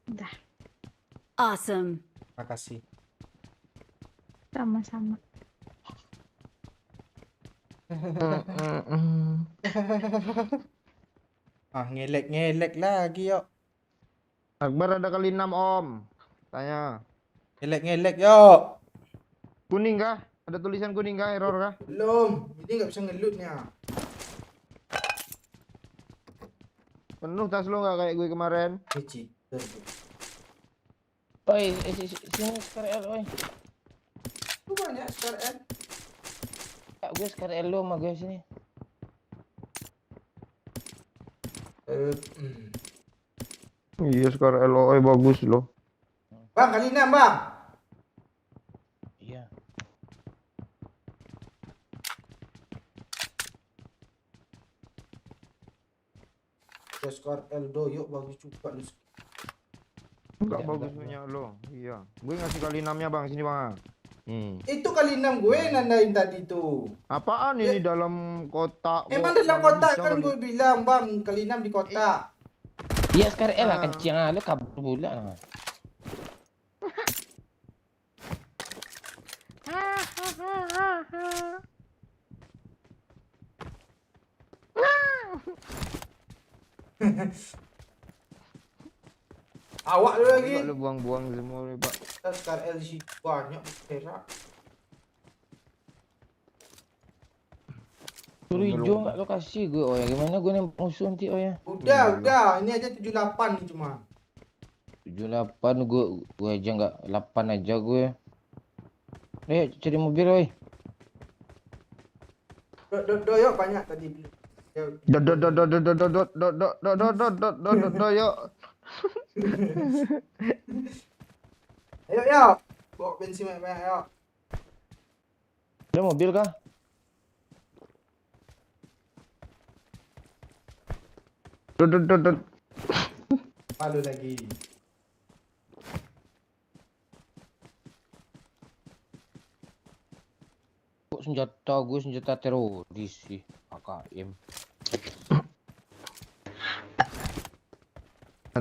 Udah, Awesome. Makasih. sama-sama. Ah, ngelek lagi, yuk. Akbar ada kali 6 om. Tanya. Ngelek, yuk. Kuning kah? Ada tulisan kuning kah? Error kah? Belum. Ini nggak bisa ngelutnya. Penuh tas lo nggak kayak gue kemarin? Ini cheater. Oi, sini sekarang oi. Itu banyak SRN. Kak gue sekarang lo sama gue sini. Iya sekarang LOE bagus loh. Bang, kali 6, Bang. Iya. Ya, skor Eldo, yuk bagus juga lu. Enggak Enggak, bagus enggak. punya lo. Iya. Gue ngasih kali 6-nya bang. Sini bang. Itu kali 6 gue nandain tadi tuh. Apaan ini dalam kotak? Emang kok? dalam Mana kotak bisa kan kali- gue bilang, Bang, kali 6 di kotak. Iya sekarang lah Ah. kencing lo kabur pula lah. Awak lu lagi. Enggak lu buang-buang semua nih pak. Skor L di situ banyak perak. Suruh hijau nggak lo kasih gue oh ya gimana gue nembak musuh nanti oh ya. Udah, ini aja 78 nih cuma. 78 gue aja nggak 8 aja gue. Cari mobil oi. Do yuk banyak tadi. Yuk. Yuk. Ayo, yuk. Bawa bensin banyak, yuk. Ada mobil kah? Malu lagi. Kok senjata gue senjata teroris sih AKM.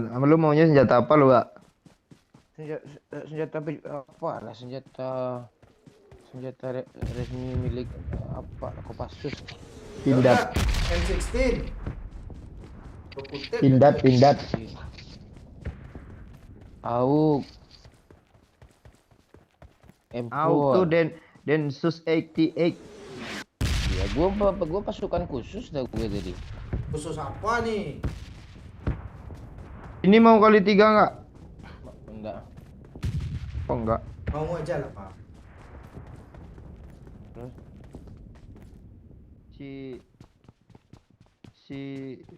Lu maunya senjata apa lu pak? Senjata apa lah senjata resmi milik apa Kopassus. Pindad. M16. Pindad. AUG M4. Auto Densus 88. Ya gua pasukan khusus dah gue tadi. Khusus apa nih? Ini mau kali 3 nggak? Enggak. Oh enggak. Mau aja lah, Pak. Terus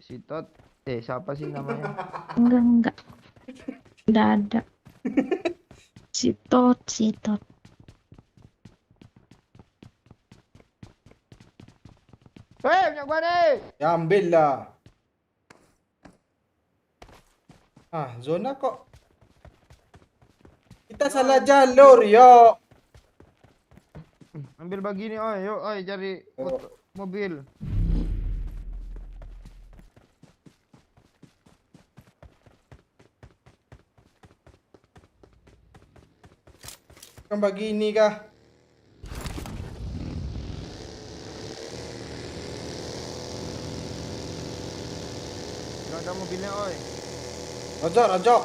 si Tot siapa sih namanya? Enggak. Udah ada. Si Tot. Hei, minyak gua nih. Ya ambil lah. Ah, zona kok. Kita salah jalur, yo. Ambil bagi nih, oi, yuk, oi, cari mobil. Kan bagi ini kah? mobilnya, oi. Rojok, rojok.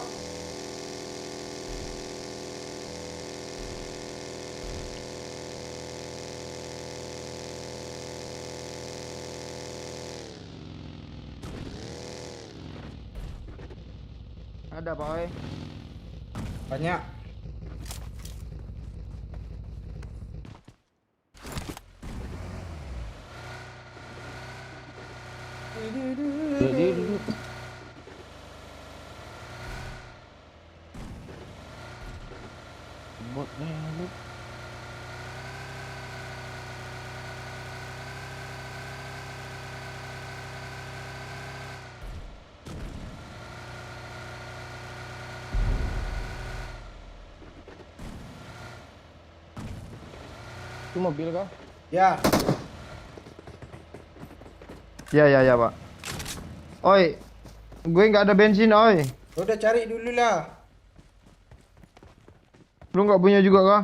Ada Pak, oi. Banyak. Dia dulu. Bot nih, bot. Itu mobil kah? Ya. Ya, Pak. Oi, gue nggak ada bensin, oi. Udah cari dulu lah. Lu nggak punya juga kah?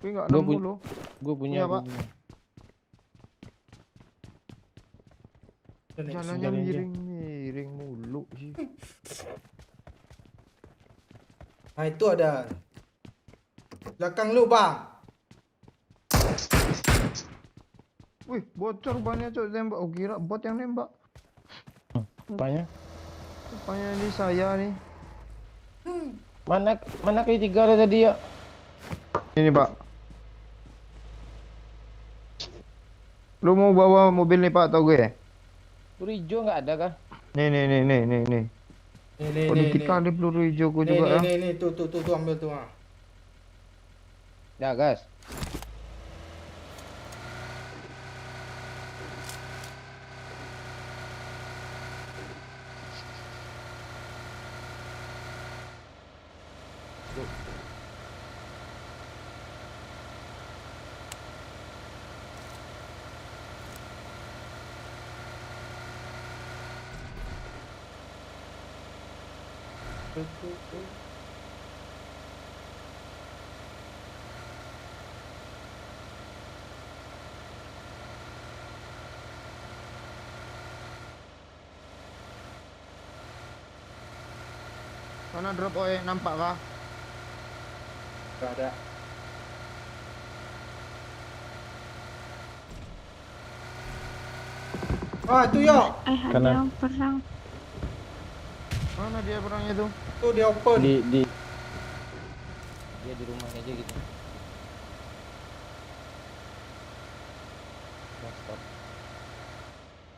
Gue nggak Gua nemu pu- lu. Gue punya, Iya, gua Pak. punya. Jalannya Jalan aja. miring mulu sih. Nah itu ada. Belakang lu bang. Wih, bocor bannya cok tembak. Oh kira bot yang nembak. Apanya? Rupanya ini saya nih. Mana kayak tiga ada tadi ya? Ini Pak. Lu mau bawa mobil nih Pak atau gue? Peluru hijau nggak ada kah? Nih. Nih Oh dikit kali peluru hijauku juga ya. nih, tuh ambil tuh. Ah. Ya gas. Mana drop oi nampak kah? Gak ada. Ah itu ya. Ada Kanan. yang perang. Mana dia perangnya tuh? Tuh dia open. Dia di rumahnya aja gitu. Nah, stop.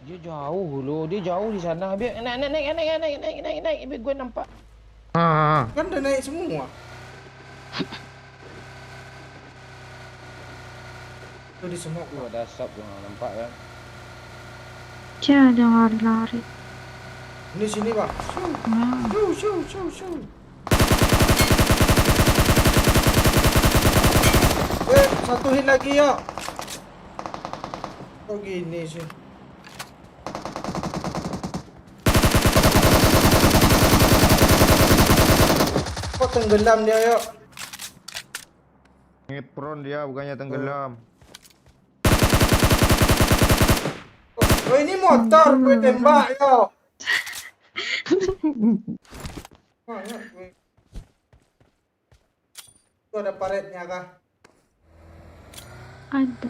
Dia jauh loh, dia jauh di sana. Biar naik, biar gue nampak. Kan udah naik semua. Tuh di semua. Tuh ada asap gue nggak nampak kan. Jangan ada lari. Ini sini bang. Nah, Shoo. Satu hit lagi ya. Kok gini sih? Kok tenggelam dia yuk? Ngepron dia bukannya tenggelam. Oh ini motor gue tembak yuk. Itu ada paretnya kah? ada.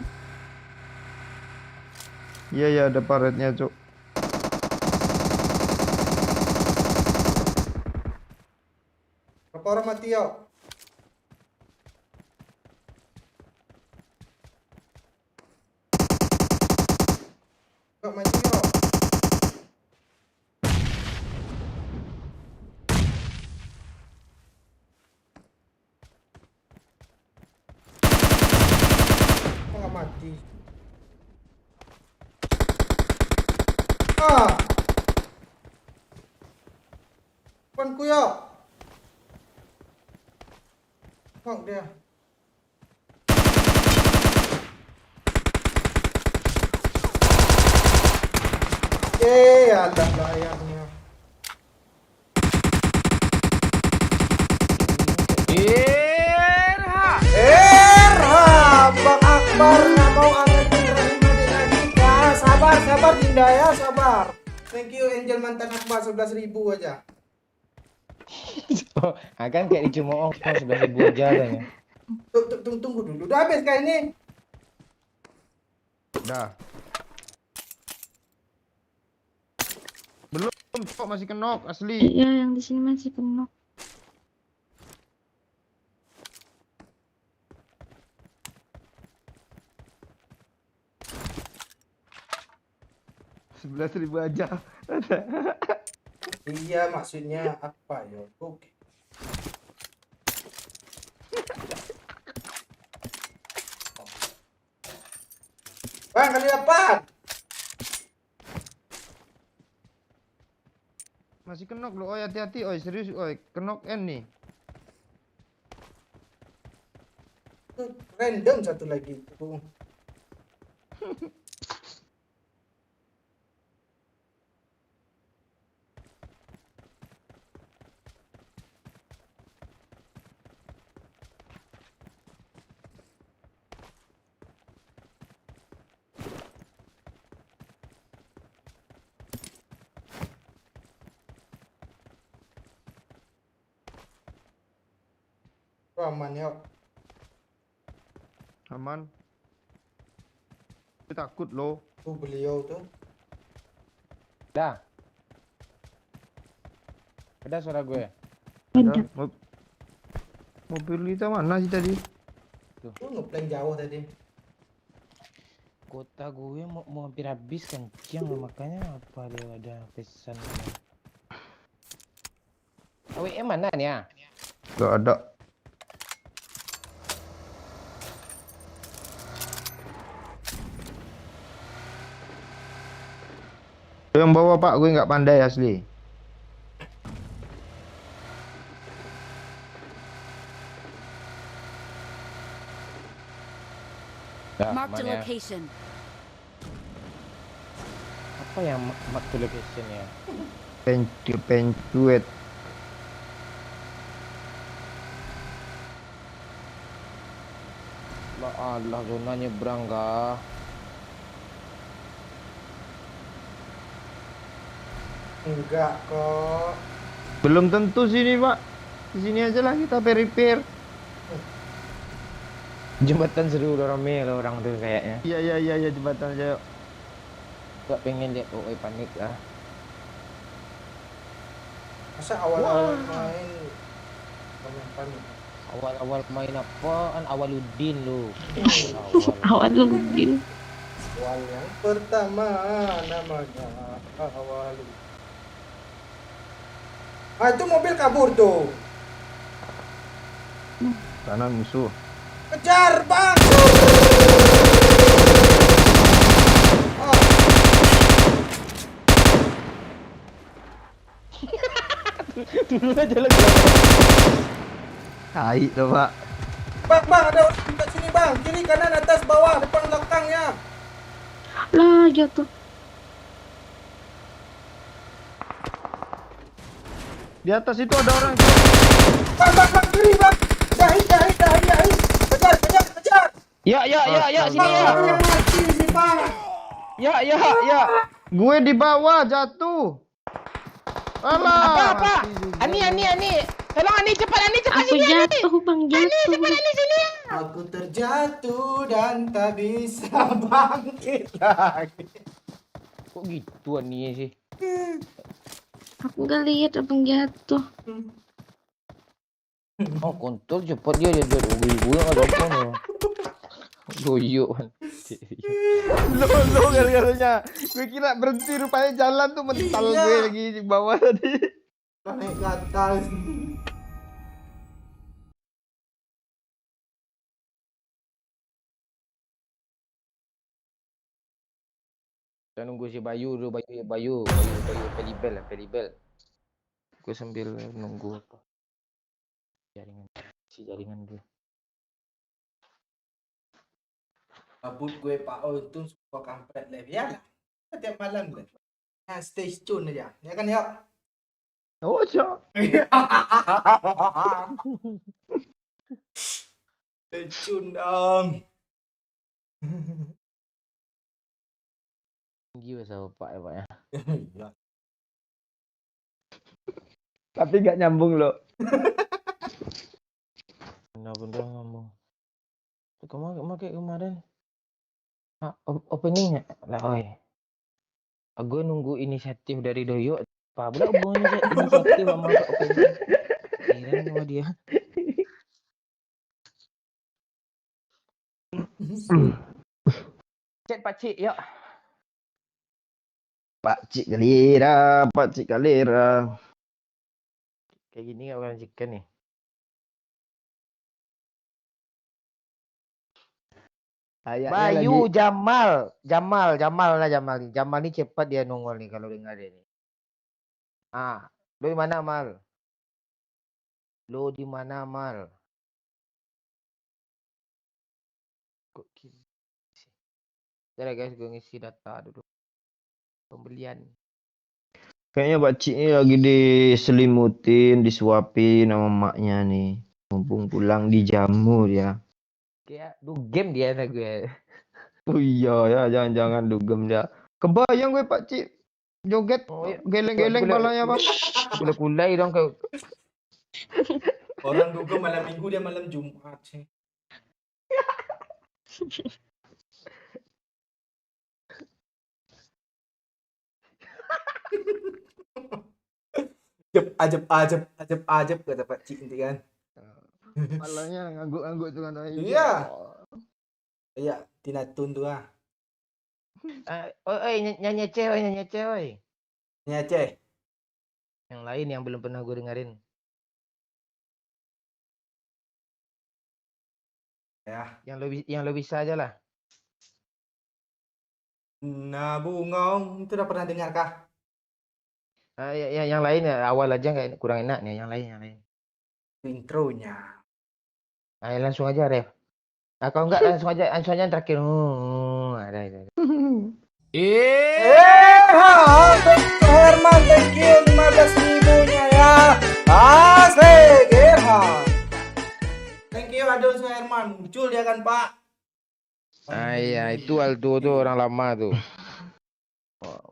Iya ada paretnya cok. Berapa orang mati yuk? Gak mati yuk. Kok gak mati? Ah! Depanku yuk. Kok dia? Ada layarnya. Bang Akbar nggak mau angkat lagi. Sabar Dinda ya, sabar. Thank you Angel mantan Akbar 11.000 aja. Kan kayak dicemooh 11.000 aja katanya. Tunggu dulu. Udah habis kali ini. Dah. Belum, kok masih kenok asli. Iya, yang di sini masih penuh. $11.000 aja. Iya, maksudnya apa ya? Oke. Bang, kali dapat. Masih kenok lo, oi hati-hati, oi serius, oi kenok N nih. Tuh, random satu lagi tuh. Aman ya. Aman. Gue takut lo. Tuh beliau tuh. Dah. Ada suara gue. Ada. Mobil kita mana sih tadi? Tuh ngeplank jauh tadi. Kota gue mau hampir habis kencang, makanya apa dia ada pesan. AWM mana nih ya? Gak ada. Yang bawa pak, gue nggak pandai asli. Dah, Marked a aman ya. location. Apa yang mark to location ya? Pencuet. Allah, zona nyebrang kah? Enggak kok. Belum tentu sini pak. Di sini aja lah kita repair. Jembatan seru udah rame lah orang tuh kayaknya. Iya jembatan aja. Yuk. Gak pengen lihat OE panik lah. Masa awal-awal main panik. Awal-awal main apaan? Awaludin lu. Awal Ludin. Awal yang pertama namanya awal. Ah itu mobil kabur tuh. Kanan musuh. Kejar bang. Oh, Dulu aja lagi. Tai tuh pak. bang ada orang dekat sini bang. Kiri kanan atas bawah depan belakangnya. Lah, jatuh. Di atas itu ada orang. Bang kiri bang. Jahit. Kejar. Ya, sini Bang ya. aku yang mati sih bang. Ya. Gue di bawah jatuh. Alah. Apa? mati juga. Ani. Tolong Ani cepat Aku sini. jatuh, Bang, jatuh. Sini. Aku terjatuh dan tak bisa bangkit lagi. Kok gitu Ani sih? Aku gak lihat abang jatuh. Oh, kontrol cepat dia gue enggak ada apa loh. Doyok. Lo gara-garanya. Gue kira berhenti rupanya jalan tuh mental Iya. gue lagi di bawah tadi. Naik ke atas. Kita nunggu si Bayu dulu, Bayu Pelibel. Gue sambil nunggu apa? Jaringan dulu. Kabut gue Pak Untung suka kampret lah. Biarlah. Setiap malam gue. Nah, stay tune aja. Ya kan ya? Oh, cok. Stay tune dong. Tinggi bahasa Pak ya Pak ya. Ya. Tapi gak nyambung lo. Bener-bener ngomong. Kayak kemarin. Openingnya lah, oi. Gue nunggu inisiatif dari Doyo. Apa pula hubungannya inisiatif sama opening? Heran sama dia. Cek Pakcik, yuk. Pakcik kalira. Kayak gini gak bakalan chicken nih. Kayaknya Bayu, lagi Jamal nih cepat dia nongol nih kalau dengar dia nih. Lo di mana Mal? Kok gini sih? Bentar ya guys, gue ngisi data dulu. Pembelian. Kayaknya pakcik ini lagi diselimutin, disuapin sama emaknya nih. Mumpung pulang dijamu ya. Kayak game dia ada gue. Oh iya ya, jangan-jangan dugem dia. Kebayang gue pakcik joget Oh, iya. geleng-geleng balanya bang. Kulai dong kayak Orang duga malam minggu, dia malam Jumat sih. Ajab kata Pak Cik nanti kan. Balanya ngangguk-ngangguk tuh kan. Iya. Iya, Tinatun tuh ah. nyanyi cewek. Ini Aceh. Yang lain yang belum pernah gue dengerin. Ya. Yang lo bisa aja lah. Nah, Bungong, itu udah pernah dengar kah? Yang lain ya awal aja kayak kurang enak nih, yang lain. Intronya. Langsung aja Ref. Kalau enggak langsung aja yang terakhir. Ada. Herman, thank you 15.000-nya ya. Asik, Herman. Thank you Adolf Herman, muncul dia kan Pak. Iya, itu Aldo tuh orang lama tuh.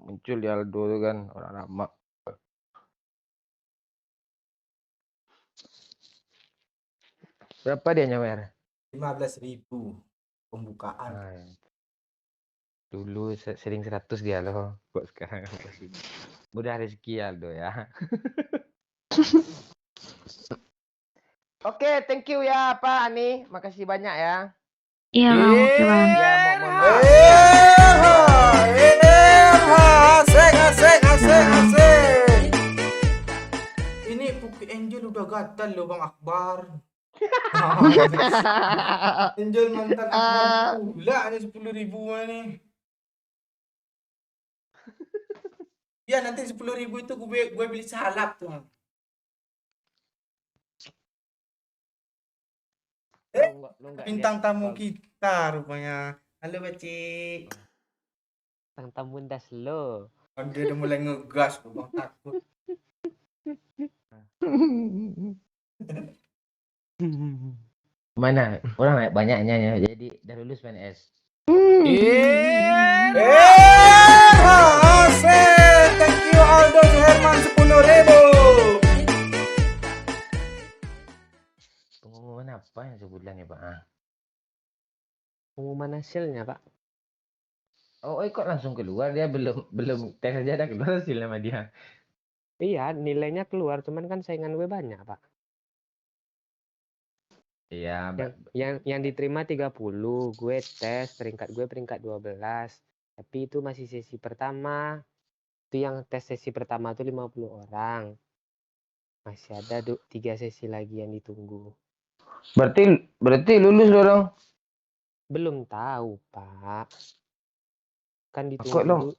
Muncul di Aldo tuh kan orang lama. Berapa dia nyawer? 15.000 pembukaan. Dulu sering 100 dia loh. Kok sekarang mudah rezeki Aldo ya. Oke, thank you ya Pak Ani. Makasih banyak ya. Iya bang, oke bang. Ya, mohon maaf. Asik. Ini Puki Angel udah gatal loh Bang Akbar. Angel mantan Akbar pula ada 10.000 nih. Ya nanti 10.000 itu gue beli salap tuh. Bintang tamu kita rupanya. Halo Bacik. Bintang tamu das lo. Dia udah mulai ngegas Bang, takut. Mana? Orang banyaknya ya. Jadi udah lulus PNS. Asik. Thank you Aldo Herman 10.000. Pengumuman apa yang sebulan ya Pak? Pengumuman hasilnya Pak. Kok langsung keluar dia belum tes aja ada keluar hasilnya sama dia. Iya, nilainya keluar, cuman kan saingan gue banyak Pak. Iya, Yang diterima 30, gue tes, peringkat gue peringkat 12. Tapi itu masih sesi pertama. Itu yang tes sesi pertama tuh 50 orang. Masih ada 3 sesi lagi yang ditunggu. Berarti lulus dong. Belum tahu, Pak. Kan Kok ditunggu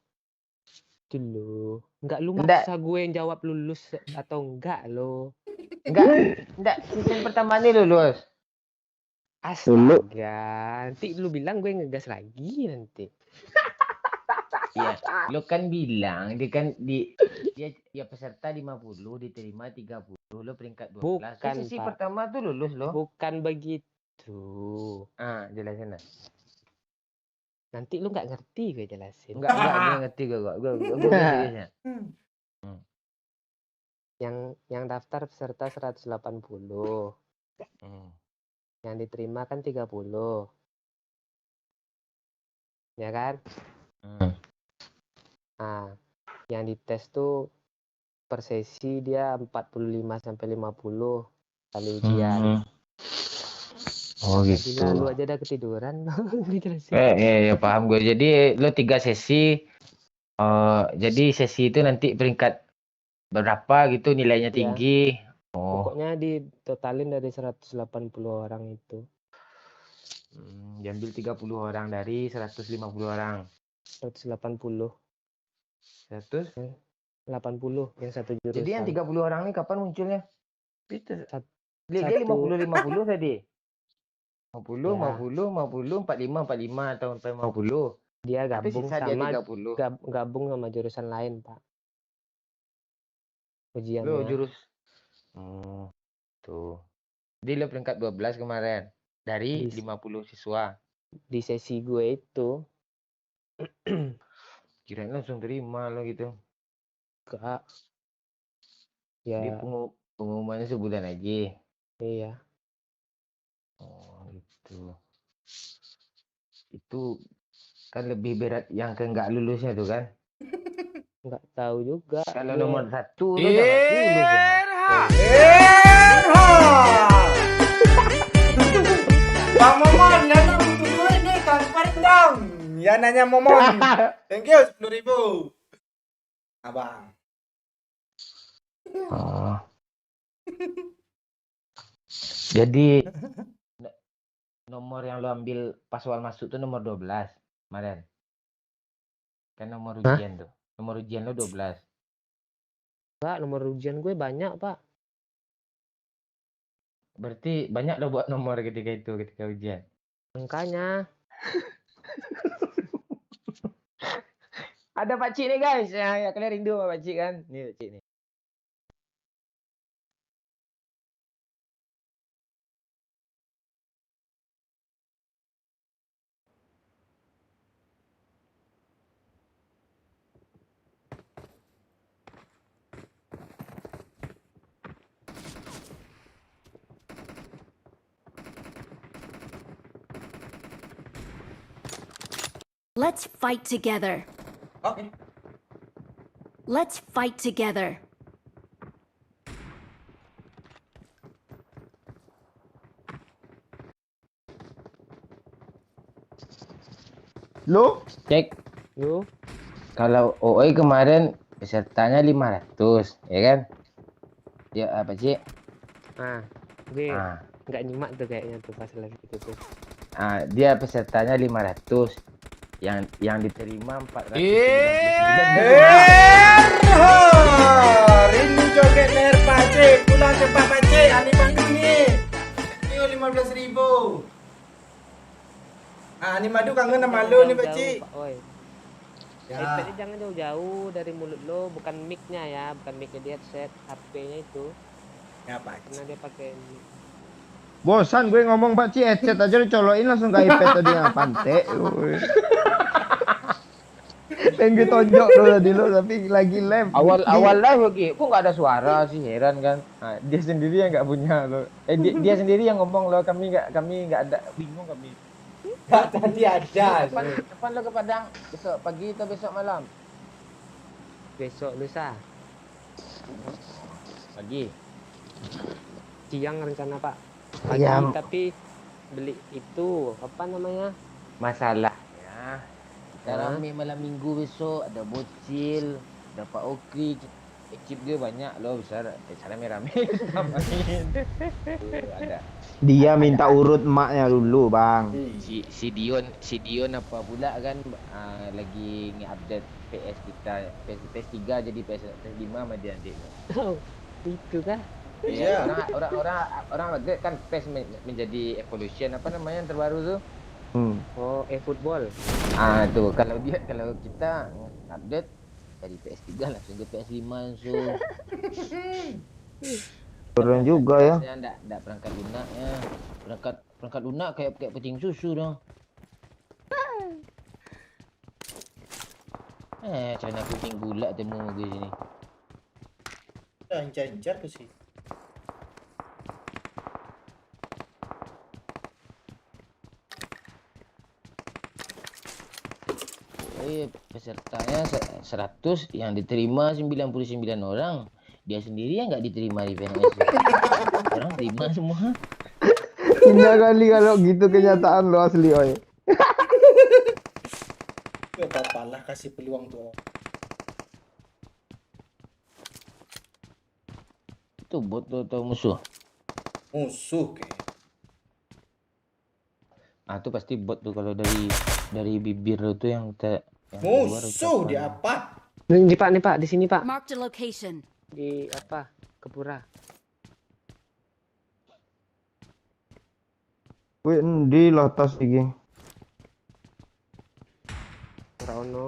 dulu. Enggak lu maksa gue yang jawab lulus atau enggak lo. Enggak, season pertama ini lulus. Astaga, nanti lu bilang gue ngegas lagi nanti. Iya, lu kan bilang dia peserta 50, diterima 30, lu peringkat 12. Bukan, sesi Pak. pertama tuh lulus lo. Bukan begitu. Jelasin lah. Nanti lu nggak ngerti gue jelasin. Enggak, gue ngerti gue seriusnya. Yang daftar peserta 180. Yang diterima kan 30. Ya kan? Nah, yang dites tuh per sesi dia 45 sampai 50 kali ujian. Oh Gila, lu gitu. aja udah ketiduran. Dijelasin. Ya paham gue. Jadi lo 3 sesi. Jadi sesi itu nanti peringkat berapa gitu nilainya Ya, tinggi. Oh, pokoknya ditotalin dari 180 orang itu. diambil 30 orang dari 150 orang. 180. 100. 80 yang satu Jadi yang jurusan. 30 orang ini kapan munculnya? Itu Sat- dia satu 50 tadi. 50, ya, 50, 50, 45, 45 atau sampai 50. dia Tapi gabung sisa dia sama 30. gabung sama jurusan lain, Pak. Lo Ujiannya jurus. Tuh. Jadi lo peringkat 12 kemarin dari di 50 siswa. di sesi gue itu Kirain langsung terima lo gitu. Kak. Jadi Ya, pengumumannya sebulan lagi. iya. Oh gitu. Itu kan lebih berat yang ke nggak lulusnya tuh kan. Nggak tahu juga. Kalau Gue nomor 1 lo dapat lulus ya. Bang Momon, nanya dulu ini transferin dong. Ya nanya Momon. Thank you 10.000. Abang. Oh. Jadi nomor yang lo ambil pas awal masuk tuh nomor 12 kemarin. Kan nomor Hah? ujian tuh. Nomor ujian lo 12. Pak, nomor ujian gue banyak, Pak. Berarti banyak lo buat nomor ketika ujian. Angkanya Ada Pak Cik nih guys. Ya kalian rindu sama Pak Cik kan? Nih Pak Cik nih. Let's fight together. Oke. Let's fight together. Lo? Cek. lu Kalau OE kemarin pesertanya 500, ya kan? Ya apa sih? gue Ah, nggak nyimak tuh kayaknya tuh pas live itu tuh. dia pesertanya 500. Yang diterima 499. Rindu joget leher Pakcik. Pulang cepat Pakcik. Ani Madu nih. Thank you 15.000. Ani Madu kangen sama lu nih Pakcik. Pak Oi. Ya. Headsetnya jangan jauh-jauh dari mulut lo, bukan mic-nya ya, bukan mic-nya di headset, HP-nya itu. Ya Karena Pakcik. dia pakai mic. Bosan gue ngomong Pak Ci, headset aja dicolokin langsung ke iPad tadi yang pantek. Pengen gue tonjok lo tadi lo tapi lagi live. Awal live lagi, kok nggak ada suara sih, heran kan? Nah, dia sendiri yang nggak punya lo. Dia sendiri yang ngomong lo, kami nggak ada, bingung kami. Gak tadi ada. Kapan lo ke Padang? Besok pagi atau besok malam? Besok lusa, Pagi. siang rencana Pak. Pagi Ya. tapi beli itu apa namanya? Masalahnya, Hah? rame malam minggu besok, ada bocil, ada Pak Okri, chip dia banyak lo, besar, rame-rame kita main. Ada. Dia minta urut emaknya dulu bang. Si Dion apa pula kan lagi nge-update PS kita, PS3 jadi PS5 sama dia nanti. Oh, itu kah? Iya, orang upgrade kan PES menjadi Evolution apa namanya yang terbaru tuh. Oh, e-football. Tuh kalau kita update dari PS3 langsung ke PS5 langsung. Keren juga ya. Enggak perangkat lunaknya. Perangkat lunak kayak pecing susu dong. Celana kuning bulat temu gue sini. Anjar ke sih. Pesertanya 100, yang diterima 99 orang. Dia sendiri yang nggak diterima di PNS. Orang terima semua. Indah kali kalau gitu kenyataan lo asli oi. Gak apa-apa lah, kasih peluang tuh. Itu bot tuh atau musuh? Musuh kayak. Ah, itu pasti bot tuh kalau dari bibir lo tuh yang keluar Musuh ucapan. di apa? Nih Pak, di sini Pak. Marked a location. Di apa? Kepura. Wih, di latas iki. Ora ono.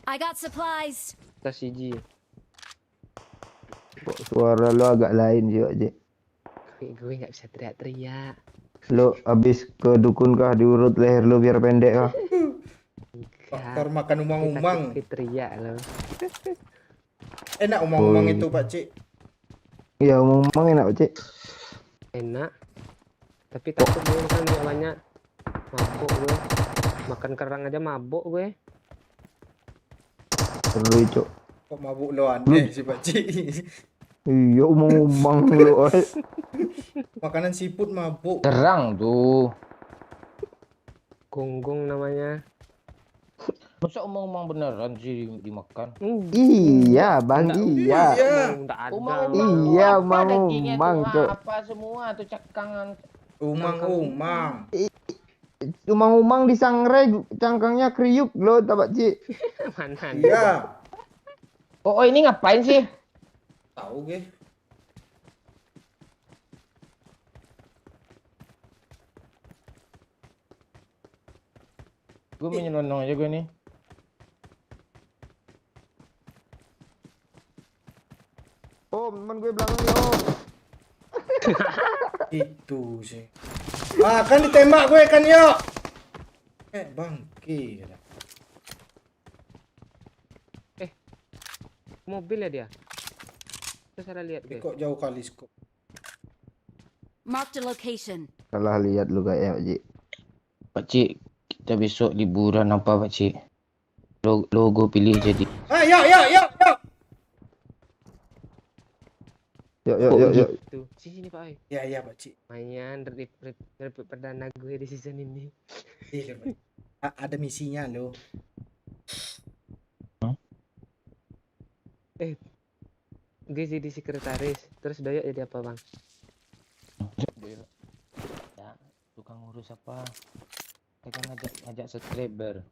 I got supplies. Tas siji. Kok suara lo agak lain juga, Cik. Gue nggak bisa teriak-teriak. Lo abis ke dukun kah diurut leher lo biar pendek kah? Faktor makan umang-umang. Teriak lo. Enak umang-umang Oh, itu Pak Cik. Iya, ngomong enak, Cik. Enak. Tapi takut gue makan banyak. Mabuk gue. Makan kerang aja mabuk gue. Seru, Cok. Kok mabuk lo aneh si Pak Cik. Iya, umang-umang lo, oi. Makanan siput mabuk. Terang tuh. Gonggong namanya. Masa omong-omong beneran sih dimakan? Iya, Bang, iya. Iya. Nggak ada. Umang-umang Iya, tuh apa dagingnya umang-umang, tuh? Cok. Apa semua tuh cekangan? Umang-umang. Umang-umang disangrai, cangkangnya kriuk lo, tak, Pak Cik. Mana ada. Iya. Oh, ini ngapain sih? Tahu ge. Gue menyelonong aja gue nih. Om, teman gue belakang nih, Om. Itu sih. Ah, kan ditembak gue kan yuk. Bangki. Mobil ya dia. Terus ada lihat gue. Kok jauh kali skop. Marked a location. Salah lihat lu kayaknya, Pak Cik. Pak Cik, kita besok liburan apa Pak Cik? Logo pilih jadi. Ah, yuk. Yuk. Tuh, sini Pak. Oi. Ya Pak Cik. Main repeat perdana gue di season ini. Iya, Pak. Ada misinya lo. Gue jadi sekretaris. Terus Doyok jadi apa bang? Ya, tukang ngurus apa? Kita kan ngajak subscriber.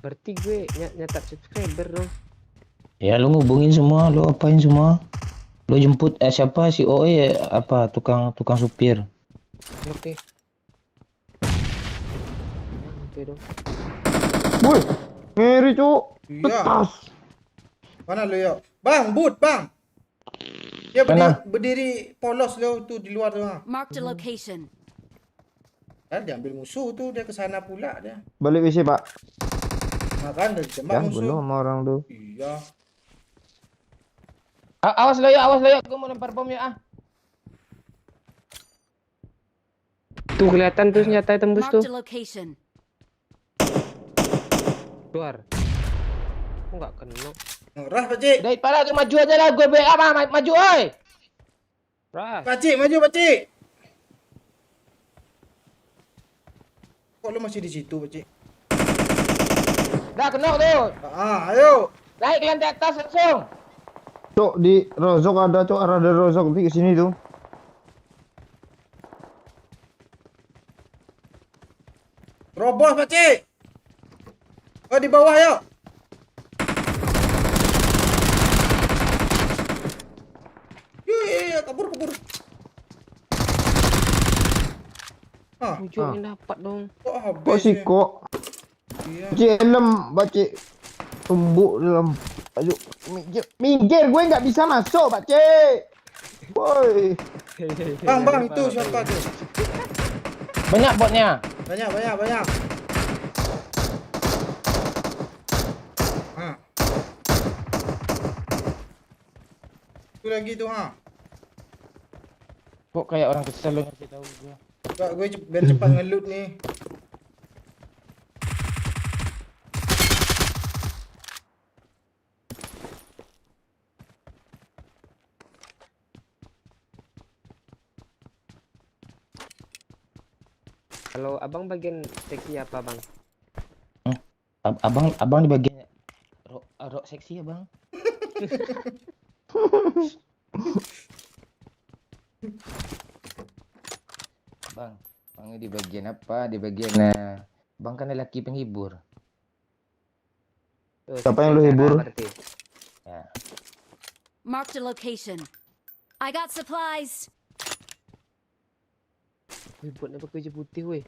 Berarti gue nyatat subscriber dong. Ya lu ngubungin semua, lu apain semua? Lu jemput siapa si OE apa tukang supir? Oke. Oke dong. Woi, ngeri, Cuk. Iya. Tas. Mana lo yuk? Bang, Bang. Ya Mana? berdiri polos lo tuh di luar tuh. Marked a location. Kan diambil musuh tuh, dia ke sana pula dia. Balik WC, Pak. Makan dari tembak Ya, musuh. bunuh sama orang tuh. Iya. Awas lo ya, gue mau lempar bom ya. Tuh kelihatan tuh senjata tembus tuh. Marked a location. Keluar. Kok nggak kena? Ngerah Pak Cik. Daripada tuh maju aja lah, gue BA maju oi. Ras. Pak Cik, maju Pak Cik. Kok lo masih di situ Pak Cik? Dah kena tuh. Ayo. Naik ke lantai atas langsung. Cok, di Rozok ada, Cok. Ada Rozok di sini tuh. Robos Pak Cik. Oh, di bawah yuk. Iya, kabur. Ujungnya dapat dong. Kok habis Kok sih, ya? kok? Iya. Cik, helm, Pak Cik. Tumbuk dalam. Ayo, minggir. Gue nggak bisa masuk, Pak Cik. Woi. Bang, itu siapa tuh? Banyak botnya. Banyak. Itu lagi tuh ha. Kok kayak orang kesel lo ngasih tahu gua. Kak gue biar cepat ngelut nih. Kalau abang bagian seksi apa bang? Abang di bagian rok seksi ya, Bang. Bang di bagian apa? Di bagian Bang kan lelaki penghibur. Tuh, Siapa yang seksi lu acara hibur? berarti. Ya. Marked a location. I got supplies. Wih, buat apa keju putih weh?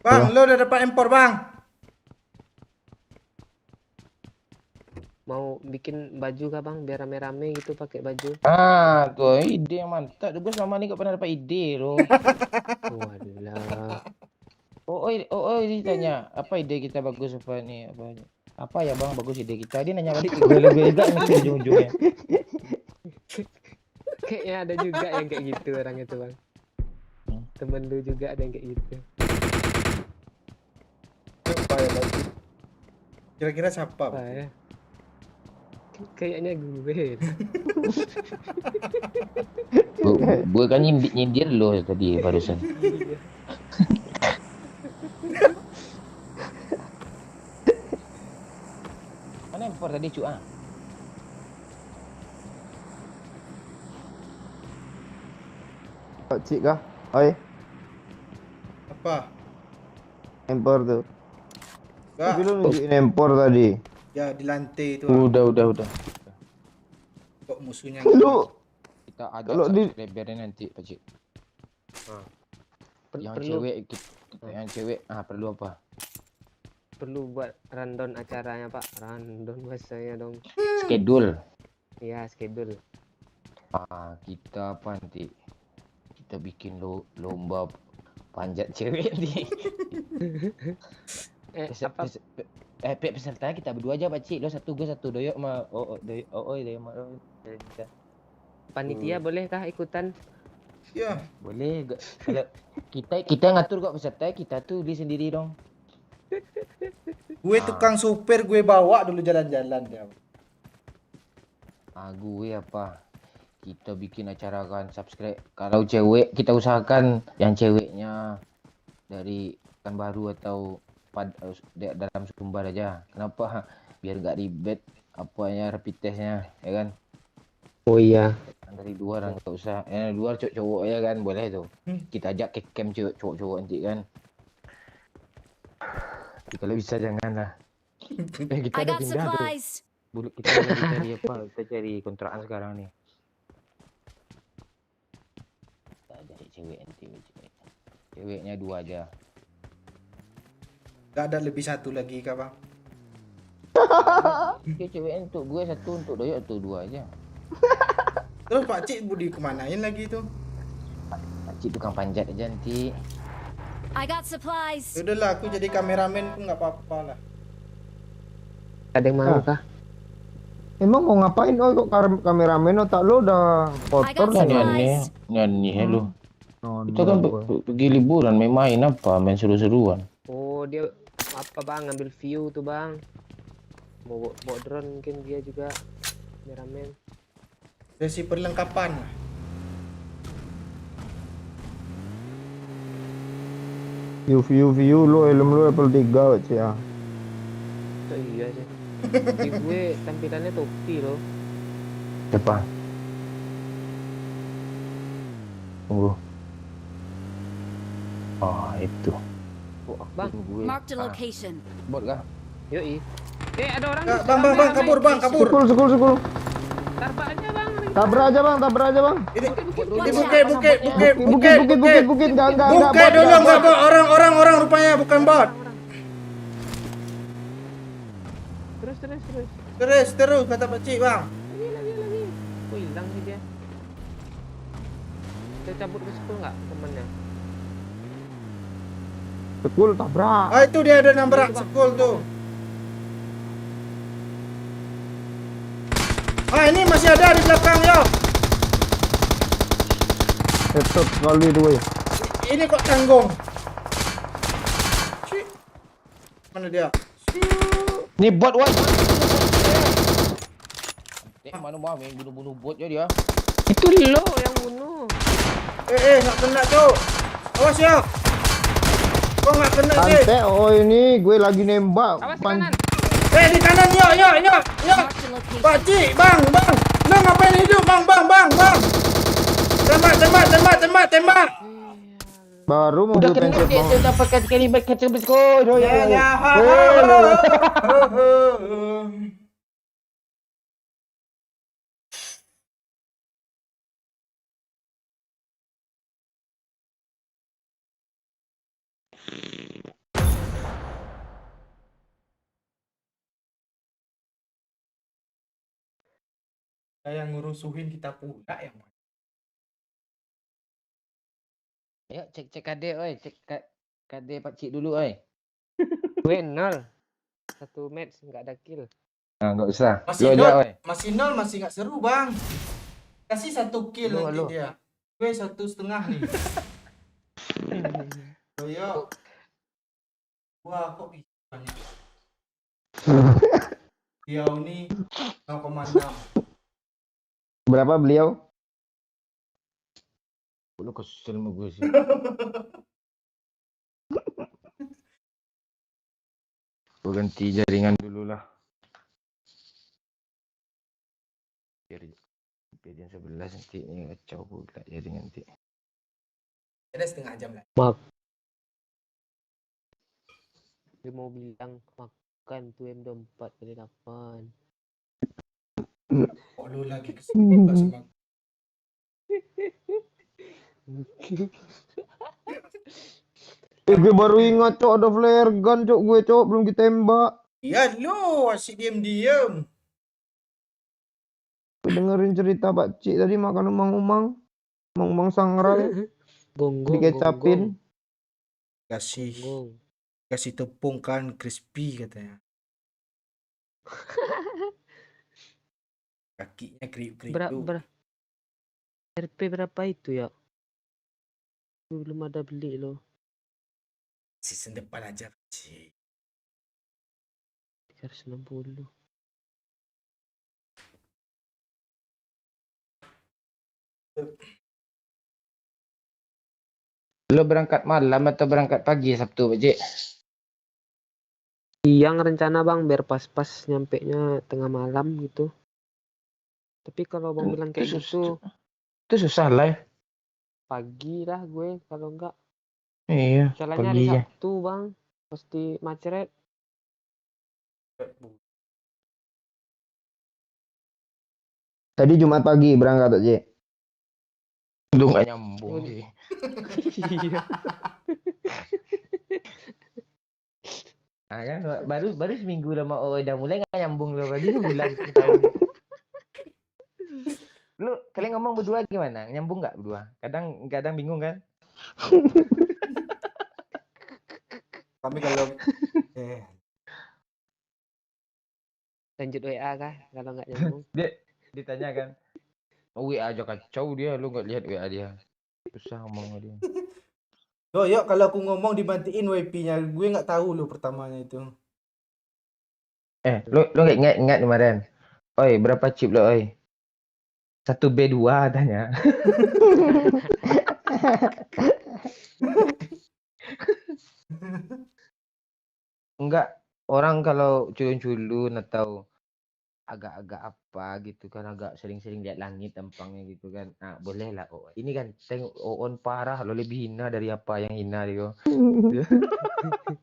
Bang, lo udah dapat impor, Bang. Mau bikin baju kah bang? Biar rame-rame gitu pakai baju. Ah, tuh ide yang mantap. Gue selama ini gak pernah dapat ide loh. Walah. Dia tanya, apa ide kita bagus apa nih? Apa ya Bang bagus ide kita? Dia nanya balik ke gue juga nanti ujung-ujungnya. Kayaknya ada juga yang kayak gitu orang itu bang. Temen lu juga ada yang kayak gitu. Siapa ya, Bang? Kira-kira siapa? Apa ya? Kayaknya gue. Gue kan nyindir lo tadi barusan. Mana impor tadi cu ah? Pak Cik kah? Oi, Apa? empor tuh. Enggak. Tapi lu nunjukin empor tadi. Ya di lantai itu. Udah. Kok musuhnya Lu Kita ajak Kalau di- subscribernya nanti Pak Cik. Yang Perlu cewek yang cewek perlu apa? perlu buat rundown acaranya pak. Rundown bahasanya dong. Schedule. Iya schedule. Kita apa nanti? Kita bikin lomba panjat cewek nih. Apa? Pesertanya kita berdua aja Pak Cik. Lo satu, gue satu. Doyok sama doyok sama Panitia bolehkah ikutan? Ya, boleh. Kalau kita ngatur kok peserta, kita tuh beli sendiri dong. gue tukang supir, gue bawa dulu jalan-jalan ya. Gue apa? Kita bikin acara kan subscribe. Kalau cewek kita usahakan yang ceweknya dari Pekanbaru atau dalam Sumbar aja. Kenapa? Biar gak ribet apanya rapid testnya, ya kan? Oh iya. Dari luar nggak usah. Luar cowok-cowok ya kan boleh tuh. Kita ajak ke camp cowok-cowok nanti kan. Kalau bisa janganlah. Kita I ada got pindah tuh. supplies. Kita lagi cari apa? Kita cari kontrakan sekarang nih. Kita cari cewek nanti. Ceweknya 2 aja. Gak ada lebih satu lagi kah, Bang? Cewek untuk gue 1, untuk Doyok tuh 2 aja. Terus Pak Cik Budi kemanain lagi tuh? Pakcik tukang panjat aja nanti. I got supplies. Yaudahlah, aku jadi kameramen pun nggak apa-apa lah. Ada yang mau kah? emang mau ngapain? Oh, kok kameramen otak lu udah I got kotor supplies. Nyanyi lu. Oh, Kita kan pergi liburan, main apa? Main seru-seruan. Oh dia apa bang? Ngambil view tuh bang. Mau bawa drone mungkin dia juga. Kameramen. Sesi perlengkapan lah. view lu helm lu level 3 Pak Cik ya. Oh iya sih. Di gue tampilannya topi loh. Siapa? Tunggu. Oh, itu. Bang, Gue. Marked a location. Bot kah? Yoi. Ada orang. Nggak, bang, kabur, bang, kabur. Sekul. Tarpa aja bang. Tabrak aja bang. Ini Watch bukit, Enggak. Bukit dulu, nggak bot. Orang rupanya bukan bot. Terus kata Pak Cik, Bang. Lagi. Oh hilang sih dia. Kita cabut ke sekolah nggak temennya? Sekul tabrak. Ah, itu dia ada nabrak sekul tuh. Ah, ini masih ada di belakang, yo. Ketot sekali tuh, weh. Ini kok tanggung. Cik. Mana dia? Syuk. Ni bot what? Mana mau main bunuh-bunuh bot je dia. Itu lo yang bunuh. Nak kena cok. Awas ya. Kau nggak kena sih. Santai, oh ini gue lagi nembak. Awas kanan. Di kanan yuk. Marked a location. Pakcik, bang. Lu ngapain hidup bang. Tembak. Baru mau Udah gue kena pencet dia bang. dapatkan kalimat kata berskor. Ya. Yang ngurusuhin kita pula yang mana? Ayo cek KD oi, cek KD pak cik dulu oi. Gue 0. 1 match nggak ada kill. Ah enggak usah. Masih Lo aja nol, oi. masih nol, masih nggak seru bang. Kasih 1 kill Lo, nanti lo. dia. Gue 1,5 nih. Yo. Wah kok bisa banyak. Dia ini 0,6. Berapa beliau? Lu kesel sama gue sih. Gue ganti jaringan dulu lah. Biar jam 11 nanti ini kacau pula jaringan nanti. Ada setengah jam lah. Dia mau bilang makan tuh M24 dari 8. Kok lu lagi kesini sama Gue baru ingat cok ada flare gun cok gue cok belum ditembak. iya lu asik diam. Gue dengerin cerita Pak Cik tadi makan umang-umang sangrai Gonggong. dikecapin. Kasih tepung kan crispy katanya. Kakinya kriuk-kriuk. RP berapa itu ya? Belum ada beli loh. Season depan aja sih. 360. Lo berangkat malam atau berangkat pagi Sabtu, Pak Cik? Siang rencana bang biar pas-pas nyampe nya tengah malam gitu. Tapi kalau bang bilang kayak gitu Itu susah lah ya. pagi lah gue kalau enggak. Iya, Soalnya hari pagi ya. Sabtu bang pasti macet. Tadi Jumat pagi berangkat Pak Cik. Lu nggak nyambung sih. Iya. Ah kan baru seminggu udah mulai nggak nyambung lo tadi bulan tahun. Lu kalian ngomong berdua gimana? Nyambung nggak berdua? Kadang bingung kan? Kami kalau Lanjut WA kah kalau nggak nyambung. Dia ditanya kan, oh, WA aja kacau dia, lu nggak lihat WA dia. Susah ngomong sama dia. Yuk kalau aku ngomong dimatiin WP-nya, gue nggak tahu lo pertamanya itu. Lu nggak ingat kemarin? Oi, berapa chip lo, oi? 1B2 tanya. Enggak, orang kalau culun-culun atau agak-agak apa gitu kan, agak sering-sering lihat langit tampangnya gitu kan. Nah, boleh lah. Oh, ini kan tengok on parah lo lebih hina dari apa yang hina dia.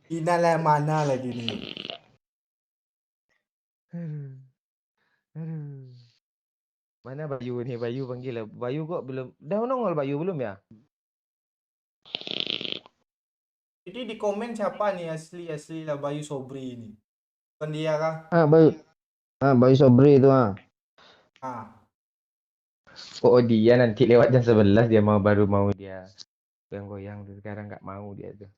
Hina lah mana lagi nih? Mana Bayu nih? Bayu panggil lah. Bayu kok belum. Dah nongol Bayu belum ya? Jadi di komen siapa nih asli lah Bayu Sobri ini? Bukan dia kah? Bayu Sobri itu ah. Oh, dia nanti lewat jam 11 dia baru mau dia goyang-goyang tuh. Sekarang nggak mau dia tuh.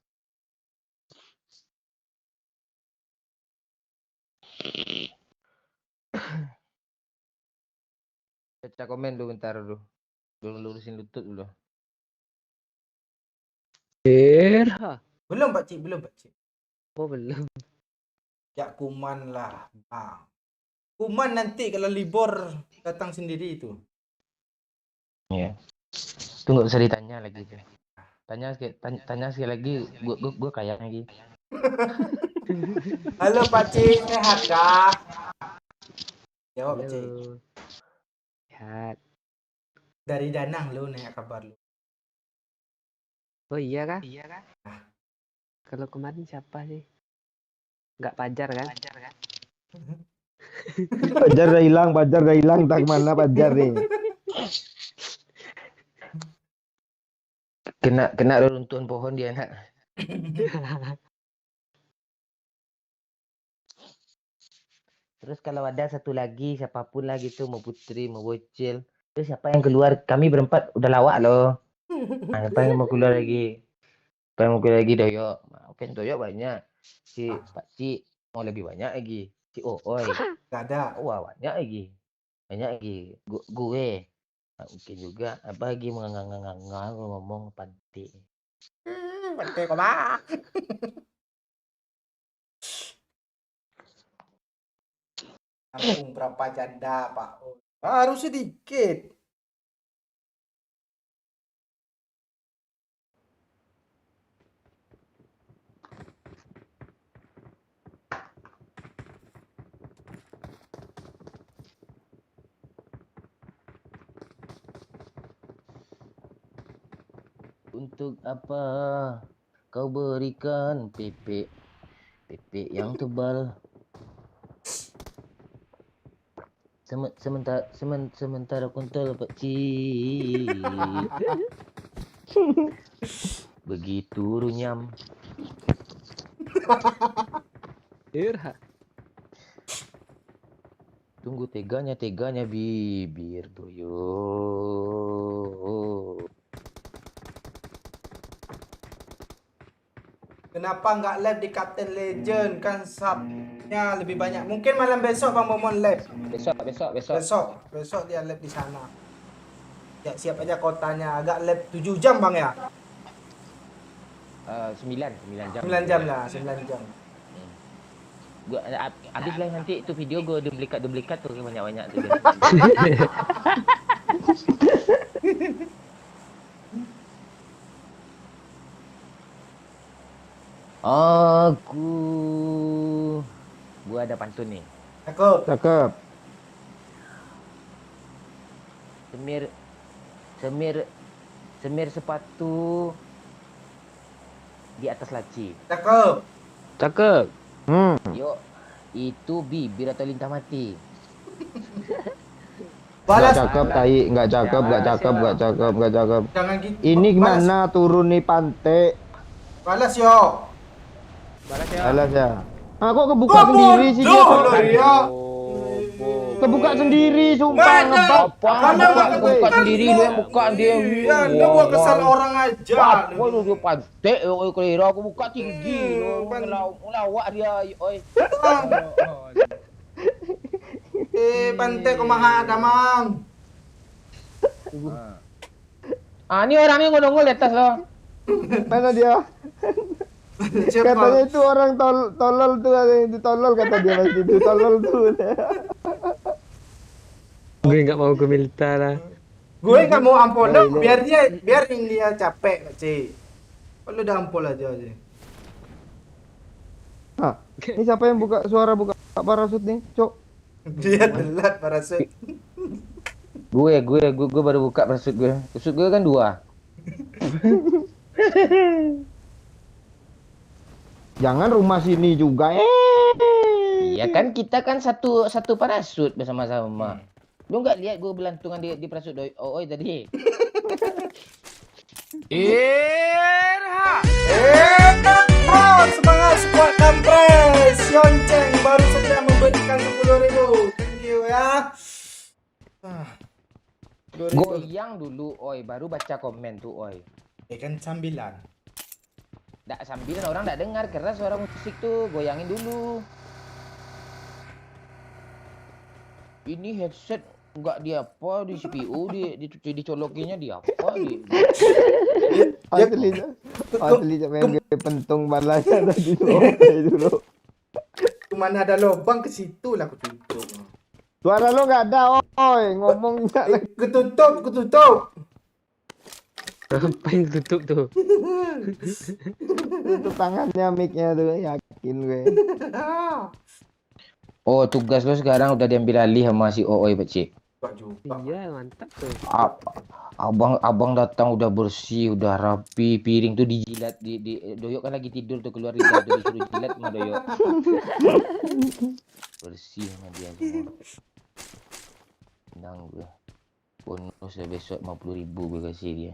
Baca komen dulu bentar dulu. Belum lurusin lutut dulu. Belum Pak Cik, belum Pak Cik. Oh belum. Ya Kuman lah, Bang. Kuman nanti kalau libur datang sendiri itu. Iya. Tunggu usah ditanya lagi tuh. Tanya sekali lagi, gua kaya lagi. Halo Pak Cik, sehat kah? Jawab Pak Cik. Halo. Sehat. Dari Danang lu nanya kabar lu. Oh iya kah? Kalau kemarin siapa sih? Nggak Pajar kan? Pajar dah hilang, tak mana Pajar nih. Kena reruntuhan pohon dia nak. Terus kalau ada satu lagi siapapun lah gitu, mau Putri, mau Bocil, terus siapa yang keluar? Kami berempat udah lawak loh. Nah, siapa yang mau keluar lagi? Siapa yang mau keluar lagi Doyok? Nah, oke Doyok banyak. Si Pak Cik mau lebih banyak lagi. Si Oi, Gak ada. wah banyak lagi. Banyak lagi. Gue. Nah, mungkin juga apa lagi mengangang-angang ngomong panti. Pantai kok Bang. Kampung berapa janda Pak? Baru sedikit. Untuk apa kau berikan pipik yang tebal? Sementara kontol Pak Cik begitu runyam. Tunggu teganya bibir Doyok. Kenapa nggak live di Captain Legend? Kan subnya lebih banyak. Mungkin malam besok Bang Momon live. Besok dia live di sana. Ya siap aja kotanya. Agak live 7 jam Bang ya? 9 jam. 9 jam lah, 9 jam. Gua habis lah nanti itu video gua duplikat tuh banyak tuh. Gua ada pantun nih. Cakep. Semir sepatu di atas laci. Cakep. Yuk, itu bibir atau lintah mati? Balas. Nggak cakep. Jangan gitu. Ini Balas. gimana turun nih pantai? Balas yo. Alas ya. Ah kok kebuka sendiri sih dia? Ya. Kebuka sendiri, sumpah Mana? ngebak. Mana Buka sendiri lu yang buka dia. Iya, lu gua kesal orang aja. Wah, lu pantai, kira aku buka tinggi. Melawak dia, oi. Pantai kumaha ada mang. Ini orangnya ngolong di atas loh. Mana dia? Katanya itu orang tolol tuh, ada yang ditolol kata dia pasti itu tolol tuh. Gue nggak mau ke Milta lah. Gue nggak mau ampun lo, biarin dia capek, Cik. Lu udah ampun aja. Hah, ini siapa yang buka parasut nih, Cok? Dia telat parasut. Gue baru buka parasut gue. Parasut gue kan 2. Jangan rumah sini juga. Iya kan kita kan satu parasut bersama-sama. Lu nggak lihat gue belantungan di parasut Oi tadi? Semangat support Kampres. Yonceng baru saja memberikan 10.000. Thank you ya. Goyang dulu Oi, baru baca komen tuh Oi. Kan sambilan. Nggak sambilan orang nggak dengar karena suara musik tuh, goyangin dulu. Ini headset Enggak di apa di CPU dicolokinya di apa di Asli main game pentung balanya tadi tuh. Dulu. Mana ada lubang ke situ lah aku tutup. Suara lu nggak ada, oi. Ngomongnya lagi. Kututup. Apa yang tutup tuh? Tutup tangannya mic-nya tuh, yakin gue. Oh, tugas lo sekarang udah diambil alih sama si Ooi, Pak Cik. Enggak juga. Iya, mantap tuh. Abang datang udah bersih, udah rapi, piring tuh dijilat di Doyok kan lagi tidur tuh keluar lidah tuh disuruh jilat sama Doyok. Bersih sama dia semua. Senang gue. Bonus ya besok 50.000 gue kasih dia.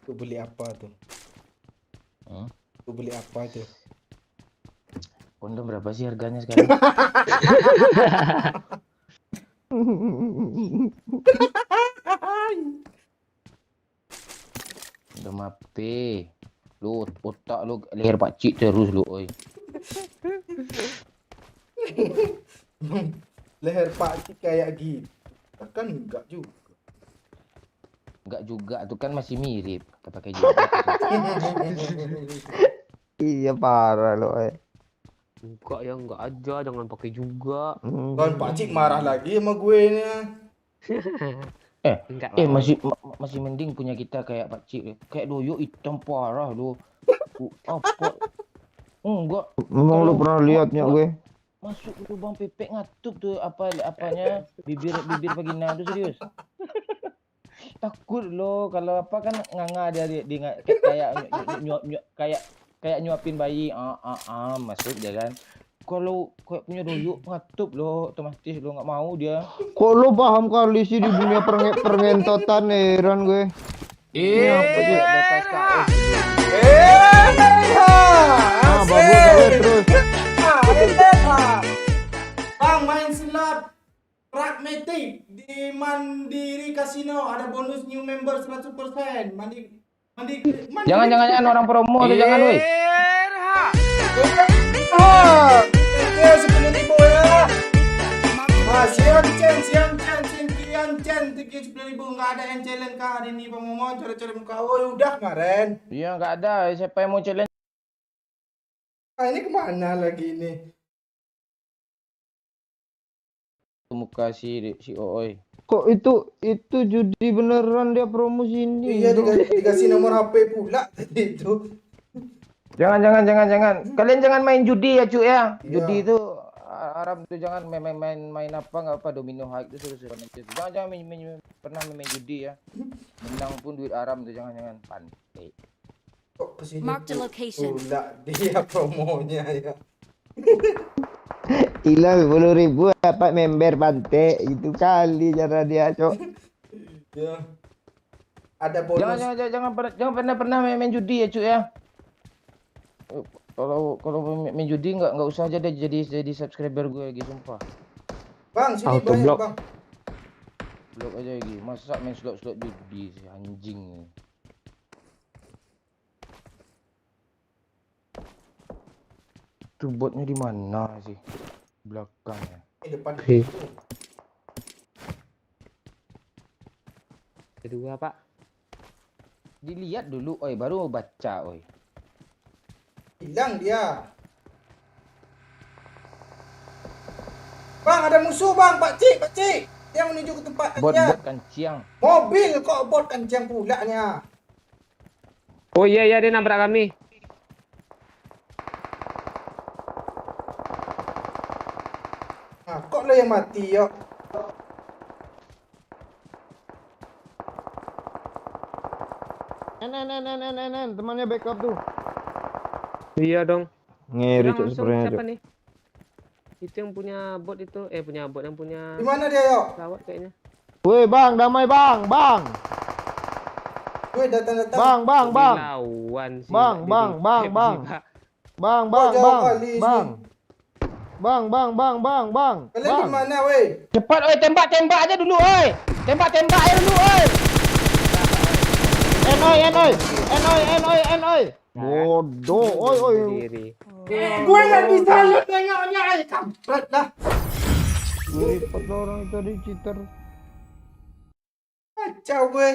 Tuh beli apa tuh? Tuh beli apa tuh? Kondom berapa sih harganya sekarang? Udah mape. Lu otak lu leher Pak Cik terus lu, oi. Leher Pak Cik kayak gitu. Kan enggak juga. Enggak juga, tuh kan masih mirip. Pakai juga. Iya parah lo, oi. Enggak ya, enggak aja, jangan pakai juga. Kan Pak Cik marah lagi sama gue ini. Enggak lah. masih mending punya kita kayak Pak Cik. Kayak Doyok hitam parah lu. Apa? Enggak. Memang lu pernah lihatnya gue. Masuk ke lubang pepek ngatup tuh apanya bibir vagina tuh serius. Takut lo kalau apa kan nganga dia kayak nyuapin bayi masuk dia kan. Kalau kayak punya Doyok ngatup lo otomatis lo nggak mau dia. Kok lu paham kali sih di dunia pergentotan, heran gue. Apa tuh lepas KS. Bagus terus. Bang main slot pragmatic di Mandiri Casino ada bonus new member 100%. Mandi. Jangan orang promo tuh jangan woi. Oke, 10.000 ya. Sian Chen, 10.000 nggak ada yang challenge kah hari ini pemohon cara-cara muka. Oh udah kemarin. Iya nggak ada siapa yang mau challenge. Ini kemana lagi ini? Muka si Ooi. Kok itu judi beneran dia promosi ini? Iya dikasih nomor HP pula tadi itu. Jangan. Kalian jangan main judi ya, cuy ya. Iya. Judi itu haram tuh, jangan main apa nggak apa domino high itu suruh aja. Jangan pernah main judi ya. Menang pun duit haram tuh jangan pantai. Kok kesini Mark the location. pula dia promonya ya. Hilang 10.000 dapat member pantai itu kali cara dia, Cok. Ya. Ada bonus. Jangan pernah main judi ya, cuy ya. Kalau main judi nggak usah aja deh jadi subscriber gue lagi sumpah. Bang, sini Auto banyak, block. Bang. Blok aja lagi. Masa main slot judi si anjing. Tuh botnya di mana sih? Belakangnya. Di depan Oke. itu. Kedua, Pak. Dilihat dulu, oi, baru baca, oi. Hilang dia. Bang, ada musuh, Bang. Pak Cik. Dia menuju ke tempat Bot dia. kanciang. Mobil kok bot kencang pula nya. Oh iya dia nabrak kami. Nah, kok lo yang mati, yo? Temannya backup tuh. Iya dong. Ngeri, Sekarang Cok, langsung sebenarnya, siapa Cok. nih? Itu yang punya bot itu, punya bot yang punya Di mana dia, yo? pesawat kayaknya. Woi, Bang, damai, Bang. Gue datang-datang. Bang. Dilawan sih. Bang, Mbak bang, Didi. bang, bang. Bang. Kalian di mana, weh? Cepat, oi, tembak aja dulu, oi. Tembak aja dulu, oi. Enoi. Bodoh, oi. Berdiri. Gue yang bisa lo tengoknya, kampret lah. Gue report lo orang itu tadi cheater. Kacau gue.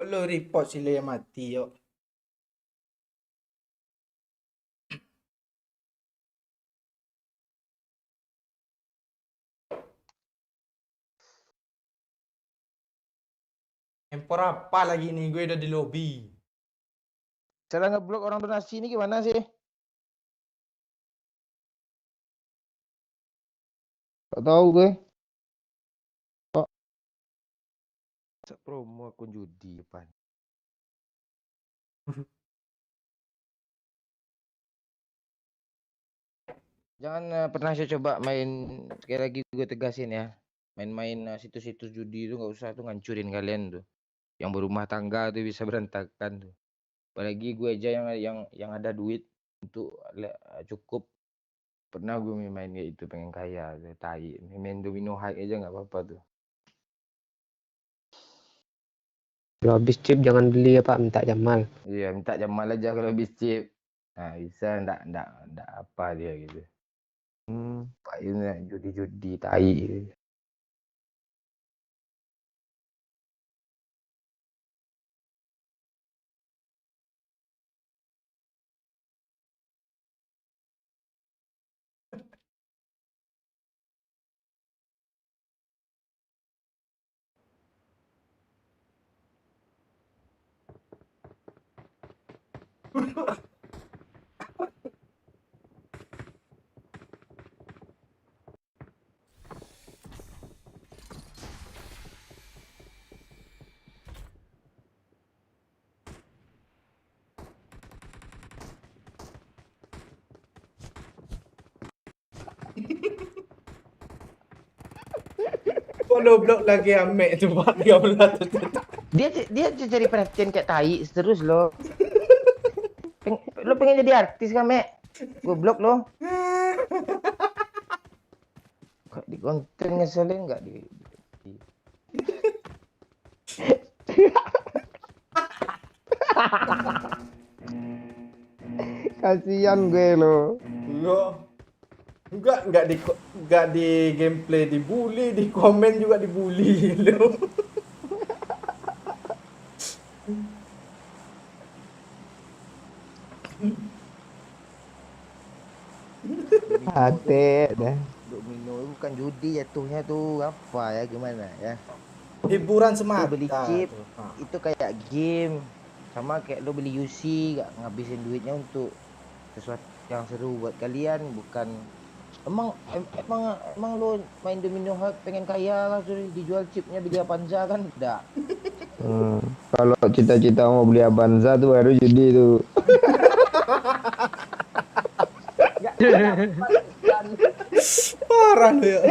Lo report sila yang mati yo. Empor apa lagi nih? Gue udah di lobby. Cara ngeblok orang donasi ini gimana sih? Gak tahu gue. Promo akun judi depan. Jangan pernah saya coba main, sekali lagi gue tegasin ya. Main-main situs-situs judi itu nggak usah tuh ngancurin kalian tuh. Yang berumah tangga tuh bisa berantakan tuh. Apalagi gue aja yang ada duit untuk cukup. Pernah gue main kayak itu pengen kaya, tuh, tai. Main domino high aja nggak apa-apa tuh. Kalau habis chip jangan beli ya Pak, minta Jamal. Iya, minta Jamal aja kalau habis chip. Nah, bisa enggak apa dia gitu. Pak ini judi-judi tai. Follow blog lagi Amek tu Pak 13 tu. Dia cari perhatian kayak tai terus lo. Lo pengen jadi artis kan, Mek? Gue blok lo. Kok di konten ngeselin nggak di. Kasihan gue lo. Enggak di gameplay dibully, di komen juga dibully lo. Hati dah. Domino bukan judi jatuhnya tuh apa ya gimana ya? Hiburan Lo semata. beli chip tuh. itu kayak game sama kayak lo beli UC gak ngabisin duitnya untuk sesuatu yang seru buat kalian bukan emang lo main domino hard pengen kaya lah suruh dijual chipnya beli Avanza kan enggak. Kalau cita-cita mau beli Avanza tuh baru judi tuh. Parah lo ya.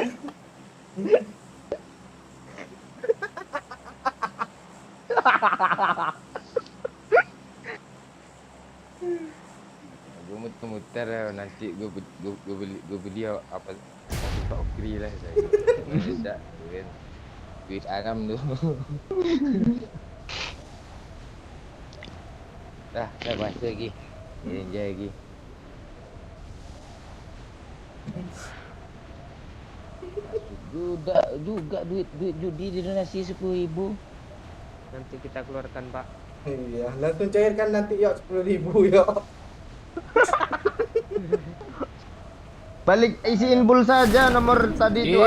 Gue muter-muter nanti gue beli apa Pak Okri lah saya. Tidak duit aram tuh. Dah bahasa lagi. Enjoy lagi. Juga duit judi didonasi 10.000. Nanti kita keluarkan Pak. Iya, langsung cairkan nanti yuk 10.000 yuk. Balik isiin pulsa aja nomor tadi tuh.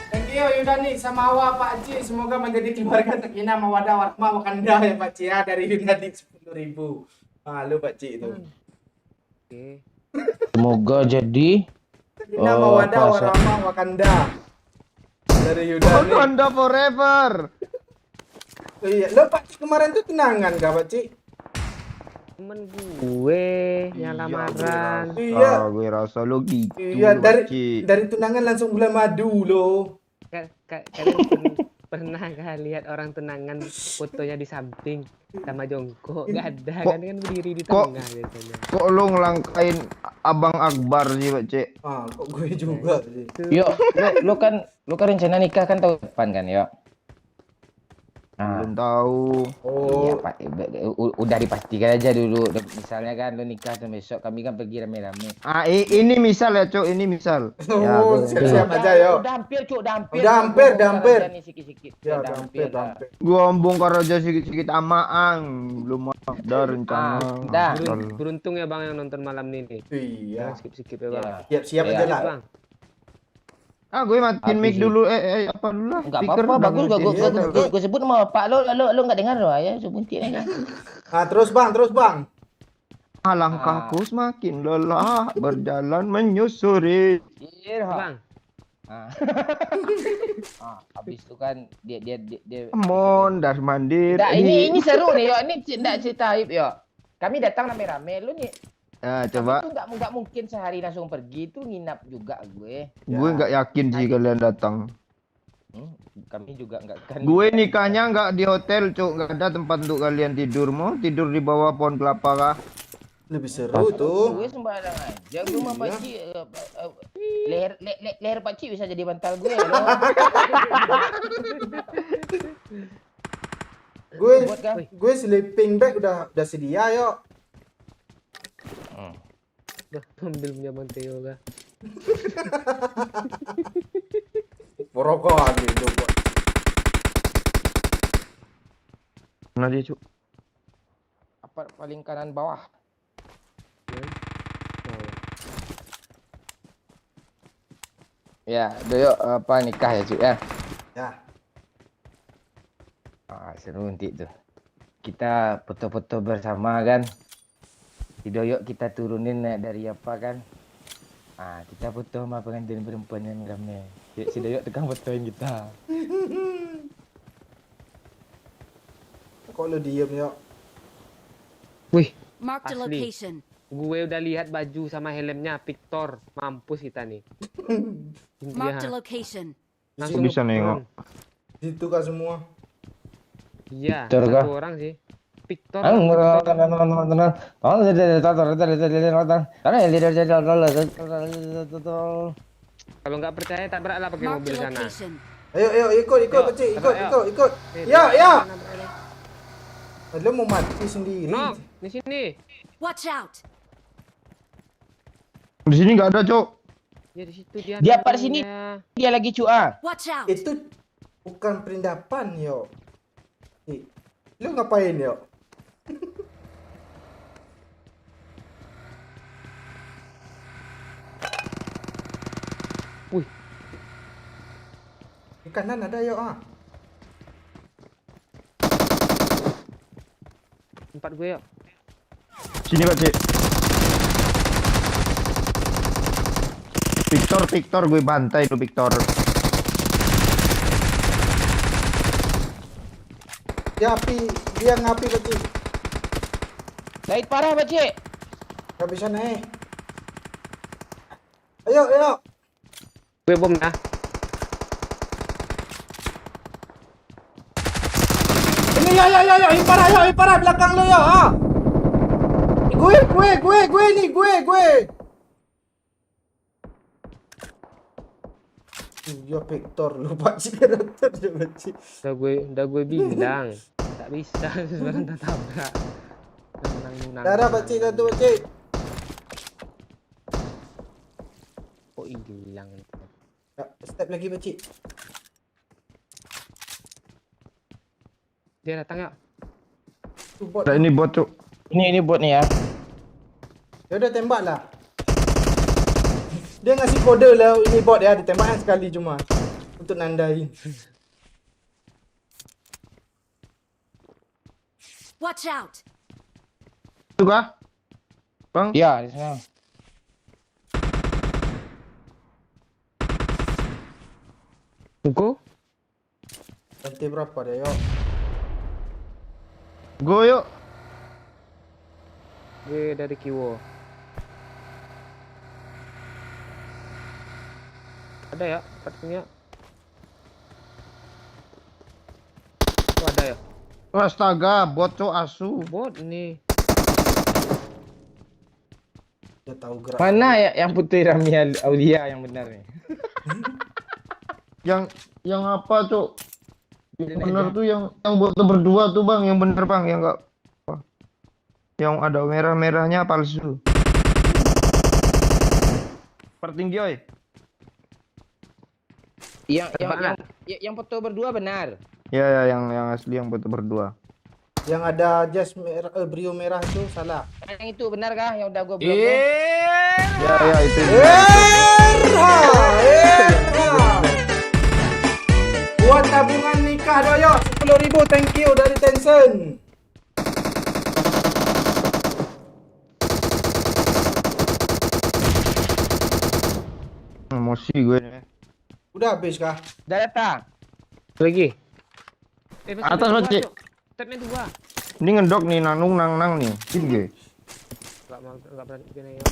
Thank you Yudani sama Awa Pak Ci, semoga menjadi keluarga terkina mawadah warahmah wakanda ya Pak Ci ya dari Yudani 10.000. Malu Pak Ci itu. Oke. Semoga jadi Terkina mawadah warahmah wakanda dari Yudani. Wakanda forever. Oh, iya, lo Pak Ci kemarin tuh tunangan gak Pak Ci? Temen gue yang lamaran. Iya. Gue rasa lo gitu. Iya, Ci. dari tunangan langsung bulan madu lo. Kalian Pernah gak lihat orang tunangan fotonya di samping sama jongkok? Gak ada Kok- kan berdiri di kok- tengah biasanya. Kok lu ngelangkain Abang Akbar sih, Pak Cik? Ah, kok gue juga sih. Yuk, lu kan rencana nikah kan tahun depan kan, yuk. Nah, Belum tahu. iya Oh, Pak, udah dipastikan aja dulu. Misalnya kan lu nikah dan besok kami kan pergi rame-rame. Ini misal ya, Cuk, ini misal. Ya, oh, gua- siap-siap aja yo. Udah hampir, Cuk, udah hampir. Udah hampir, Gua udah hampir. bongkar aja nih sikit-sikit. Ya, Udah hampir, lah. hampir. Gua bongkar aja sedikit-sedikit amaang. Belum ada rencana. dah. Beruntung ya bang yang nonton malam ini nih. Iya. Jangan skip-skip ya bang. Ya. Siap-siap Iya. aja lah. Bang. Gue matiin mic Habis dulu. Apa dulu lah? Enggak Speaker apa-apa, udah bagus matiin. gua sebut sama Pak lu enggak dengar loh ya, sebuntik aja. Ah, terus bang. Langkahku semakin lelah berjalan menyusuri. Iya, Bang. Habis itu kan dia Mondar mandir. Nah, ini seru nih, yo. Ini enggak cerita aib, yo. Kami datang rame-rame, lu nih. Nah, Tapi coba. itu nggak mungkin sehari langsung pergi, itu nginap juga gue. Gue nggak yakin sih kalian datang. Kami juga nggak kan. Gue nikahnya nggak di hotel, Cuk. Nggak ada tempat untuk kalian tidur. Mau tidur di bawah pohon kelapa kah? Lebih seru tuh. Gue sembarang aja, gue sama Pak Cik, leher Pak Cik bisa jadi bantal gue loh. Buat kah? Gue sleeping bag udah sedia yo. Udah ambil punya Bang Theo kah? Porokokan gitu. Mana dia, Cuk? Apa paling kanan bawah? Ya, doyo apa nikah ya Cuk ya? Ya. Seru nanti tuh. Kita foto-foto bersama kan. Si Doyok kita turunin dari apa kan? Kita foto sama pengantin perempuan yang rame. Si Doyok tukang fotoin kita. Kok lu diem yo? Wih, Marked a Asli. location. gue udah lihat baju sama helmnya Victor. Mampus kita nih. Marked a Iya, location. langsung bisa ngepron. nengok. Itu kah semua? Iya, Victor kah? satu orang sih. Victor. Kalau nggak percaya tabraklah pakai Marked mobil a sana. location. Ayo ikut Yuk, Cik, tabrak, yuk. ikut. Ya. Lu mau mati sendiri. No, di sini. Watch out. Di sini nggak ada, Cuk. Ya di situ dia. Dia apa di sini? namanya. Dia lagi Cuk Watch out. Itu bukan perindapan yo. Lu ngapain yo? Wih. Di kanan ada yo Tempat gue yuk. Sini, Pak Cik. Victor, gue bantai lu, Victor. Dia ngapi kecil. Lain parah Pak Cik. Gak bisa naik. Ayo. Gue bom ya. Ini ya, parah belakang lo yo. Gue nih. Iya Victor, lupa sih karakter coba sih. Udah gue bilang. Tak bisa sekarang tak tabrak. Darah Pakcik satu Pakcik. Kok hilang? Ya, step lagi Pakcik. Dia datang ya. Tuh bot. Nah, ini bot, Cuk. Ini bot nih ya. Ya udah tembak lah. Dia ngasih kode lah ini bot ya, ditembakkan sekali cuma untuk nandain. Watch out. Itu kah? Bang? Iya, di sana. Tunggu. Nanti berapa dia yo? Go yuk. Gue dari Kiwo. Ada ya, tempatnya. Oh, ada ya. Astaga, bot cok asu. Bot ini. Udah tahu gerak. Mana ya yang Putri Ramia Aulia yang benar nih? Yang apa cok? Yang bener tuh yang bot tuh berdua tuh bang, yang bener bang, yang enggak yang ada merah-merahnya palsu. Pertinggi oi. Yang foto berdua benar. Ya yang asli yang bot berdua. Yang ada jas merah, brio merah itu salah. Yang itu benar kah? Yang udah gua blok? Ya itu. Erha. Buat tabungan nikah doyo 10.000, thank you dari Tencent. Emosi gue nih. Udah habis kah? Udah datang. Lagi. Atas, Pak, Cik. Tapnya 2. Ini ngedok nih nanung nang nih. Ini Enggak berani bikin ayo.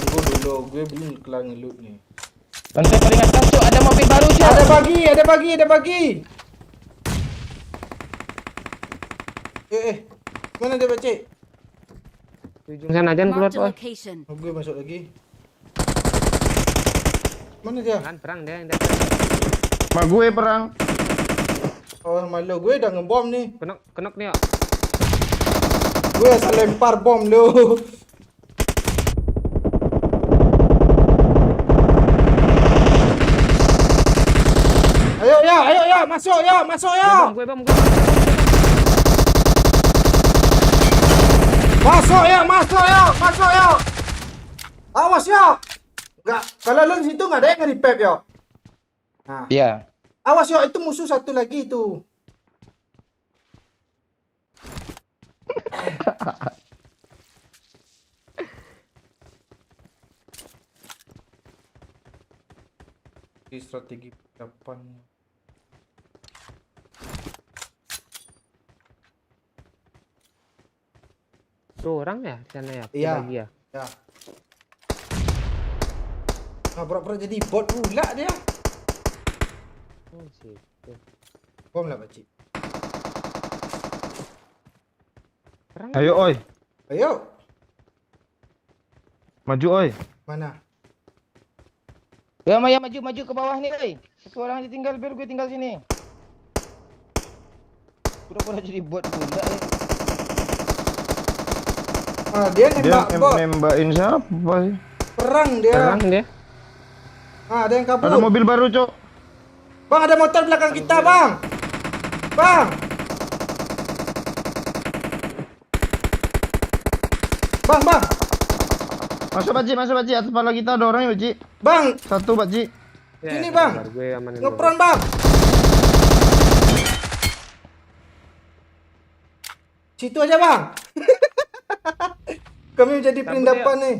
Tunggu dulu, gue belum kelar ngelut nih. Lantai paling atas cok, ada mobil baru cok. Ada bagi. Mana dia Pakcik? Di ujung sana aja keluar, Marked a Pak. location. Oh, gue masuk lagi. Mana dia? Kan perang dia yang Mak gue perang. Oh, malu gue udah ngebom nih. kenok nih, ya. Gue asal lempar bom lu. Ayo ya, masuk ya. Gue bom. Masuk ya. Awas ya. Enggak, kalau lu di situ enggak ada yang nge-repair ya. Nah, Iya. awas ya, itu musuh satu lagi itu. Di strategi depan. Tuh orang ya di sana ya. Iya. Bagi ya. Ya. Nah, pura-pura jadi bot pula dia. Oh, situ. Bom lah, Pakcik. Perang. Ayo oi. Ayo. Maju oi. Mana? Ya Maya maju ke bawah nih, oi. Satu orang aja tinggal biar gue tinggal sini. Pura-pura jadi bot pula ya. Ah, dia nembak bot. Nembakin siapa sih? Perang dia. Perang dia. Ah, ada yang kabur. Ada mobil baru cok. Bang, ada motor belakang kita, Bang. Bang. Bang. Masuk Pak Cik. Atas kepala kita ada orangnya Pak Cik. Bang, Satu Pak Cik. Ya, Sini, Bang. sabar, gue amanin dulu. ngepron, Bang. Situ aja, Bang. Kami jadi Cabut penindapan nih.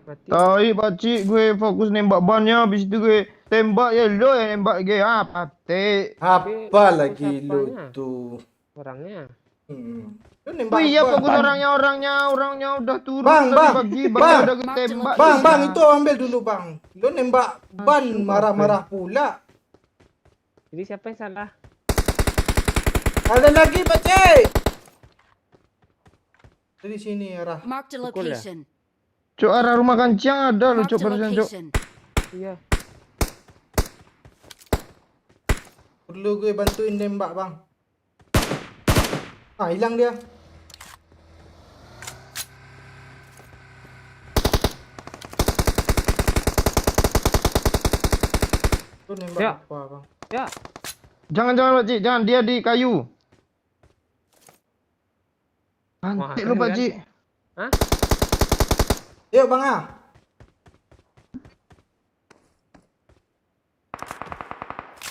Mati. Tai Pak Cik, gue fokus nembak bannya, habis itu gue tembak ya lo yang nembak gue. Ah, patik. Apa lagi lu siapanya? tuh? Orangnya. Lu nembak Oh iya, apa? fokus orangnya udah turun Bang, tadi bang, pagi, bang. udah gue tembak. Bang, itu ambil dulu, Bang. Lu nembak ban marah-marah pula. Jadi siapa yang salah? Ada lagi, Pakcik. Dari sini arah. Marked a Pukul ya? location. Cok, arah rumah kancing ada lo Marked cok a barusan cok. location. Iya. Perlu gue bantuin nembak, Bang. Ah, hilang dia. Lu nembak Ya. apa, Bang? Ya. Jangan Pak Cik, jangan, dia di kayu. Pantik lu keren Pak kan? Cik. Hah? Yuk, Bang ah.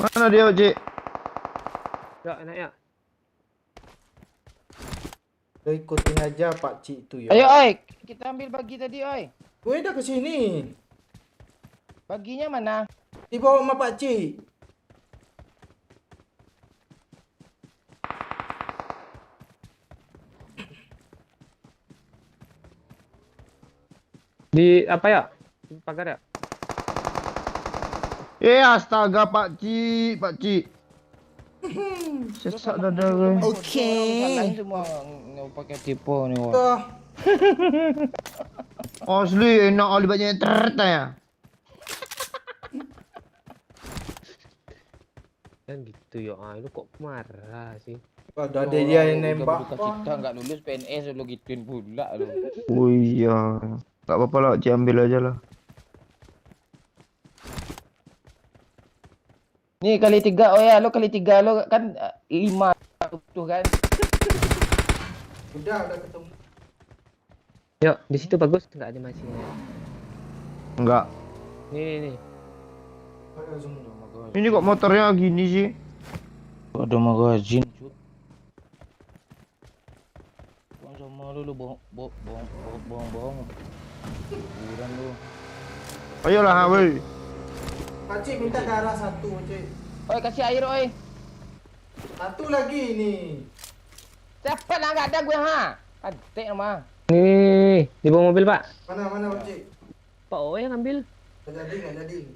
Mana dia Pak Cik? Ya, enak ya. Udah ikutin aja Pak Cik itu ya. Ayo oi, kita ambil bagi tadi oi. Gue udah kesini. Baginya mana? Dibawa sama Pak Cik. Di apa ya? Di pagar ya? Astaga Pak Cik. Sesak dada gue. Oke. Salahin semua nggak pakai tipe nih. Wak. Tuh. Asli enak kali banyak yang ya. Kan gitu ya. Lu kok marah sih? Ada dia yang Udah nembak. berduka cita nggak lulus PNS lu gituin pula lu. Oh iya. Gak apa-apa lah, Cik ambil aja lah. Nih kali 3 oh ya lu kali 3 lu kan 5 tuh kan. Udah ketemu. Yuk, di situ bagus nggak ada masihnya. Enggak. Nih. Ini kok motornya gini sih? Ada magazin, Cuk. Bang sama lu bohong. Buran lu. Ayolah, woi. Pakcik minta darah satu, Cik. Oi kasih air oi. Satu lagi nih. Cepet lah enggak ada gue ha. Adek mah. Nih, di bawah mobil, Pak. Mana Pakcik? Pak Owe yang ambil. Nggak jadi.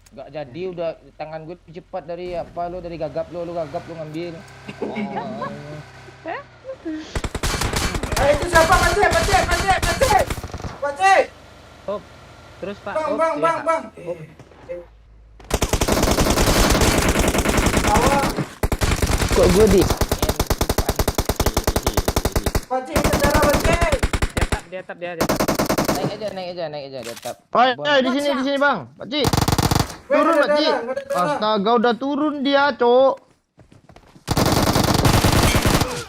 Enggak jadi udah tangan gue cepat dari apa lu dari gagap lu gagap lu ngambil. Itu siapa Pakcik? Pakcik! Oh, terus Pak. Bang. Awak, Kok gue di Pakcik minta darah Pakcik. Dia tap. naik aja tetap. Di sini Bang. Pak Cik. Turun Pak Cik. Nggak ada darah. Astaga, udah turun dia, Cok.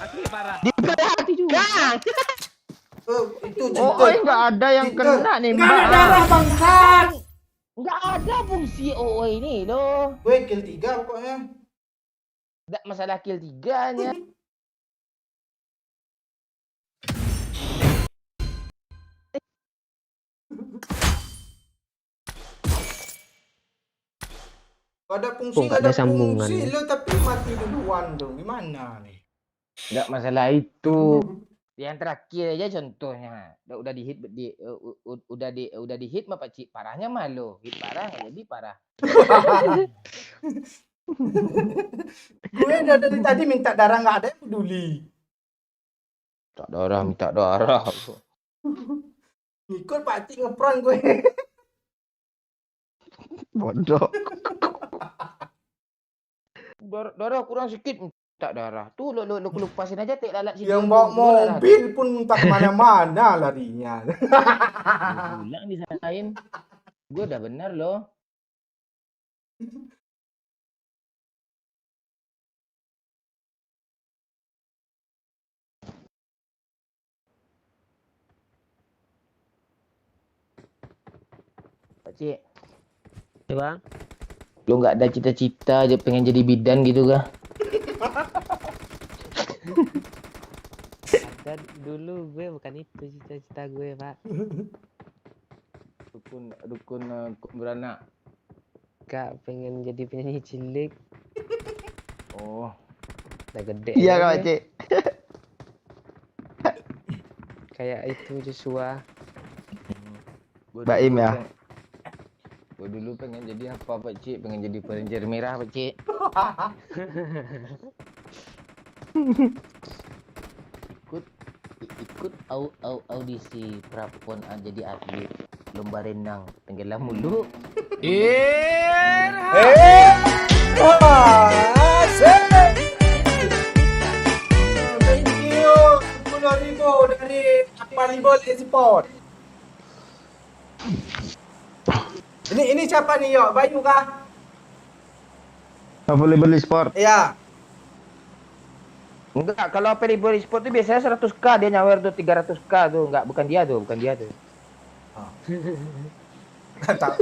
Asli parah. Di hati juga. Itu Oh, enggak ada yang kena nih, Nggak ada darah bangsat. Enggak ada fungsi OO ini loh. Gue kill 3 pokoknya. Enggak masalah kill 3-nya. Gak ada fungsi, Kok nggak ada sambungan fungsi ya? lo tapi mati duluan dong. Gimana nih? Enggak masalah itu. Yang terakhir aja contohnya. Udah di hit udah di hit mah Pak Cik. Parahnya mah lo. Hit parah nggak jadi parah. Gue dari tadi minta darah nggak ada yang peduli. Minta darah. Ikut Pak Cik ngepron gue. Bodoh. Darah kurang sedikit minta darah. Tuh lu lupasin aja tek lalat sini. Yang bawa mobil pun tak kemana-mana larinya. Pulang disalahin. Gue udah bener loh. Pak Cik, Ya, Bang. lu nggak ada cita-cita aja pengen jadi bidan gitu kah? Ada dulu gue bukan itu cita-cita gue, Pak. Dukun beranak. Kak pengen jadi penyanyi cilik. Oh, Udah gede. Iya, aja Kak gue. Cik. Kayak itu Joshua. Baim ya. Gue dulu pengen jadi apa Pak Cik? Pengen jadi Ranger merah Pak Cik. ikut audisi prapon jadi atlet lomba renang tenggelam mulu. Thank you. 10.000 dari Volleyball Esport. Ini siapa nih, Yok? Bayu kah? Boleh beli sport. Iya. Enggak, kalau Volleyball Sport tuh biasanya 100k dia nyawer tuh 300k tuh. Enggak, bukan dia tuh. Enggak tahu.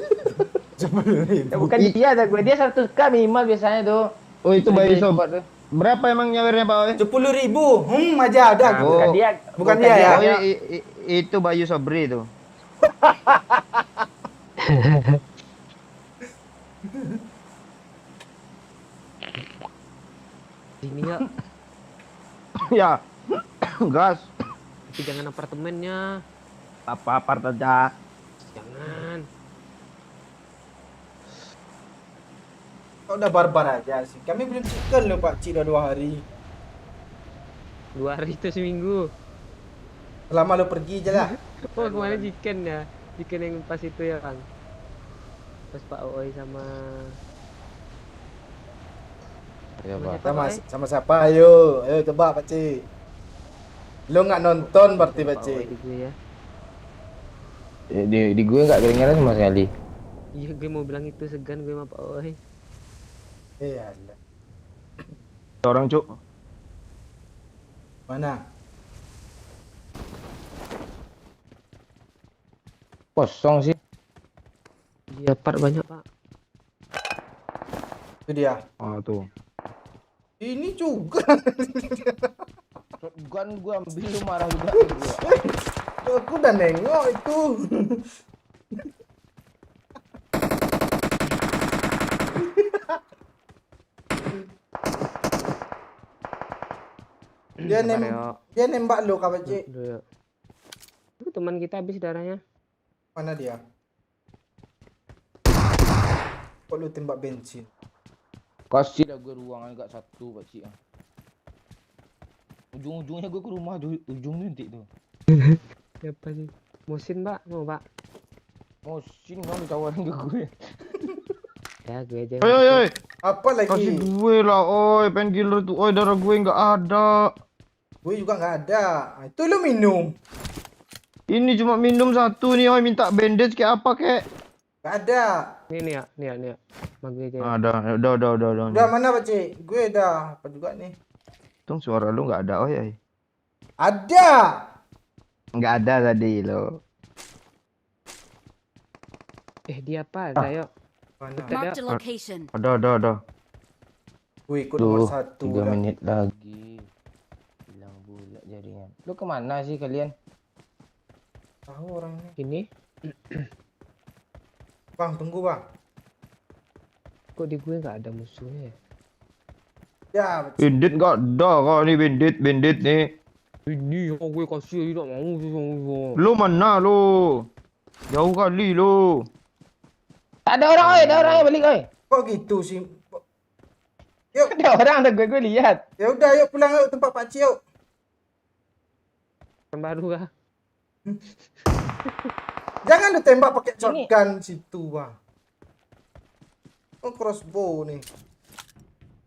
10.000. Bukan dia tuh, dia 100k minimal biasanya tuh. Oh, itu Bayu Volleyball Sob. Sport tuh. Berapa emang nyawernya, Pak Owe? 10.000. Aja ada. Nah, bukan dia. Bukan dia ya? Oh, itu Bayu Sobri itu. Sini ya. Ya. Gas. Tapi jangan apartemennya. Apa apart aja. Jangan. udah barbar aja sih. Kami belum chicken loh Pak Cik, udah 2 hari. 2 hari itu seminggu. Selama lo pergi aja lah. Oh kemarin chicken ya. Chicken yang pas itu ya Kang. Pas Pak Oi sama Ya, Pak. Sama sama siapa? Ayo tebak Pak Cik. Lo nggak nonton berarti Pak Pak Cik. Oi di gue ya. Di gue nggak kedengaran sama sekali. Iya gue mau bilang itu segan gue sama Pak Oi. Iya. Orang cuk. Mana? Kosong sih. Iya part banyak Pak. Itu dia. Ah tuh. Ini juga. Shotgun gue ambil lu marah juga. Aku udah nengok itu. Dia nembak lo Kak Pak Cik. Aduh, ya. Itu teman kita habis darahnya. Mana dia? Kok lu tembak bensin? Kasih dah gue ruangan gak satu Pak Cik. Ujung-ujungnya gue ke rumah ujung nanti tuh. Siapa sih? Musin Pak, mau Pak? Mosin kamu ditawarin ke gue. Ya gue aja. Oi. Apa Kasih lagi? gue lah, oi. Painkiller tuh, oi. Darah gue nggak ada. Gue juga nggak ada. Itu lu minum. Ini cuma minum satu nih, oi. Minta bandage kayak apa kek? Nggak ada. Nih ya. Mag gue aja. Ada, udah. Udah mana Pak Cik? Gue dah. Apa juga nih? Tung suara lu nggak ada, oi. Ada. Nggak ada tadi lo. Dia apa? Ada yuk. Mana? Marked a location. Ada. Gue ikut nomor Duh, 1 3 dah. menit lagi. Hilang bulat jaringan. Lu kemana sih kalian? Tahu orang ini. Ini Bang, tunggu bang. kok di gue nggak ada musuhnya ya? Ya, Pak Cik. Bandit nggak ada kok nih bandit nih. Ini yang gue kasih tidak mau. Lu mana lu? Jauh kali lu. Tak ada orang, oi. Ada orang yang balik, oi. Kok gitu sih? Yuk, Ada orang, ada gue lihat. ya udah yuk pulang yuk tempat Pak Cik yuk. Yang baru kah? Jangan lu tembak pakai Ini. shotgun situ bang. Oh crossbow nih.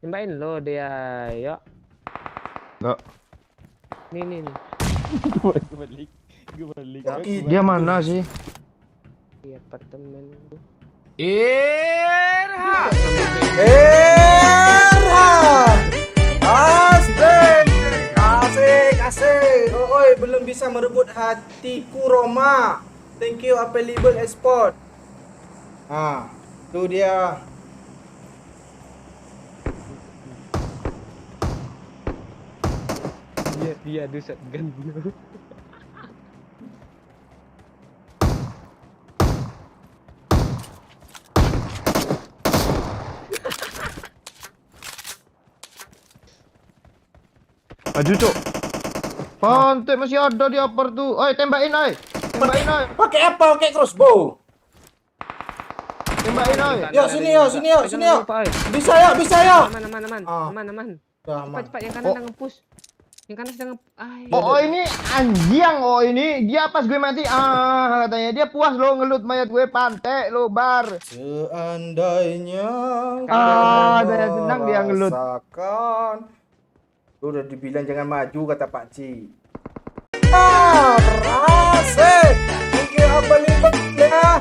Tembakin lo dia, yuk. Nggak. Nih. Gue balik. Ya, Dia mana sih? Di apartemen. Erha! Asik. Oi, belum bisa merebut hatiku Roma. Thank you Available Export. Tuh dia. Dia ada shotgun. Maju cuk. Pantai masih ada di upper tuh. Oi, tembakin oi. Pakai apa? Pakai crossbow. Tembakin oi. Yo sini yo. Bisa ya. Aman. Udah aman. Cepat yang kanan sedang nge-push. Yang kanan sedang Oh, ini anjing ini. Dia pas gue mati katanya dia puas lo ngelut mayat gue pantai lo bar. Seandainya saya senang dia ngelut. merasakan. Lu udah dibilang jangan maju kata Pak Ci. Asik. Oke, apa nih ya?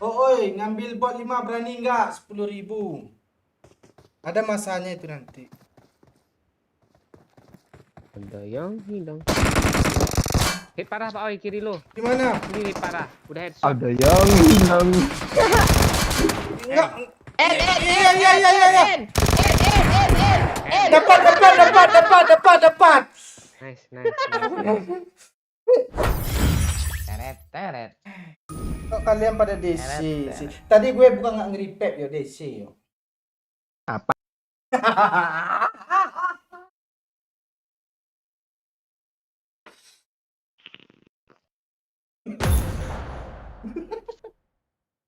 Oi, ngambil bot 5 berani enggak? 10.000. Ada masanya itu nanti. Ada yang hilang. Hit parah Pak Oi, kiri lo. Di mana? Ini hit parah. Udah headshot. Ada yang hilang. Enggak. Iya. Dapat. Nice. Teret. Kok kalian pada DC sih? Tadi gue bukan nggak nge-repap yo DC yo. Apa?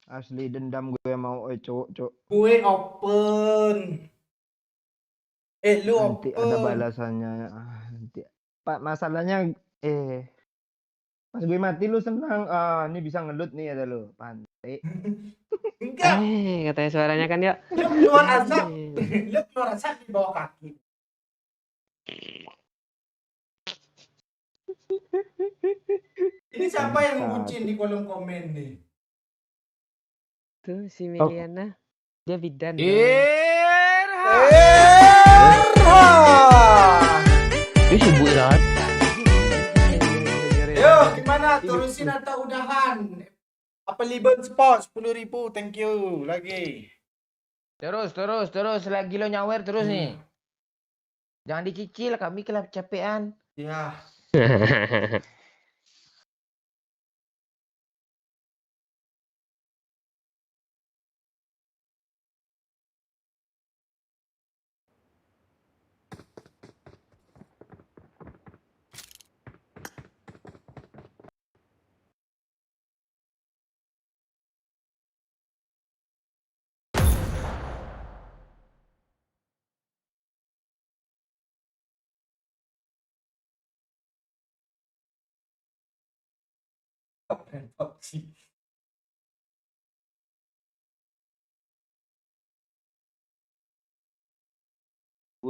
Asli dendam gue mau cok. Gue open. Lu Nanti ada open. balasannya. Nanti. Pak masalahnya pas gue mati lu senang. Ini bisa ngelut nih ada lu. Pantai. Enggak. Katanya suaranya kan ya. Lu keluar asap. Lu keluar asap di bawah kaki. Ini siapa yang ngucin di kolom komen nih? Tuh si Miliana. Dia bidan. Itu sibuk banget. Yo, gimana? Terusin atau udahan? Apa Liban Sport 10.000, thank you lagi. Terus lagi lo nyawer terus nih. Jangan dicicil, kami kecapean. Ya.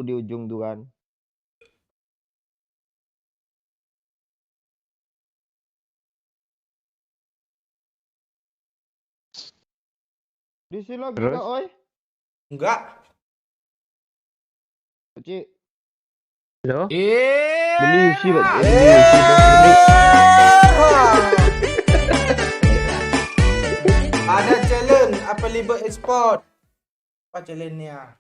Di ujung tuh kan. Di sini lagi Terus? kak, oi. Enggak. Cik. Loh? Beli isi, Pak. Ada challenge apa Liban Sport? Apa challenge-nya?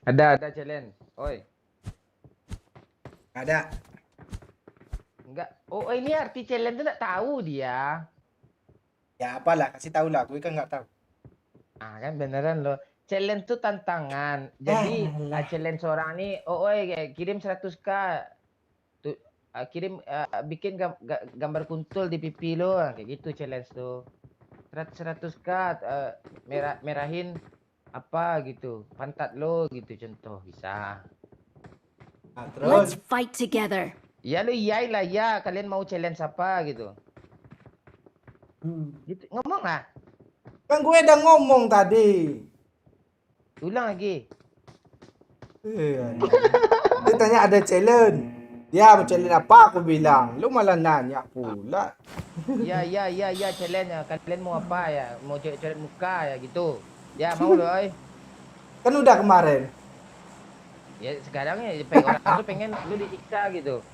Ada challenge. Oi. Ada. Enggak. Oh, ini arti challenge tuh tak tahu dia. Ya apalah, kasih tahu lah. Gue kan nggak tahu. Ah kan beneran loh. Challenge tuh tantangan. Jadi challenge seorang nih, kirim 100k. Tuh, kirim bikin gambar kuntul di pipi lo, kayak gitu challenge tuh. 100k merahin apa gitu. Pantat lo gitu contoh bisa. Nah, Let's terus fight together. Ya lo iyalah ya, kalian mau challenge apa gitu. Gitu ngomong lah. kan gue udah ngomong tadi. Ulang lagi. Dia tanya ada challenge. Dia mau challenge apa? Aku bilang. Lu malah nanya pula. Ya challenge ya. Kalian mau apa ya? Mau coret muka ya gitu. Ya mau loh. Kan udah kemarin. Ya sekarang ya orang tuh pengen lu disiksa gitu.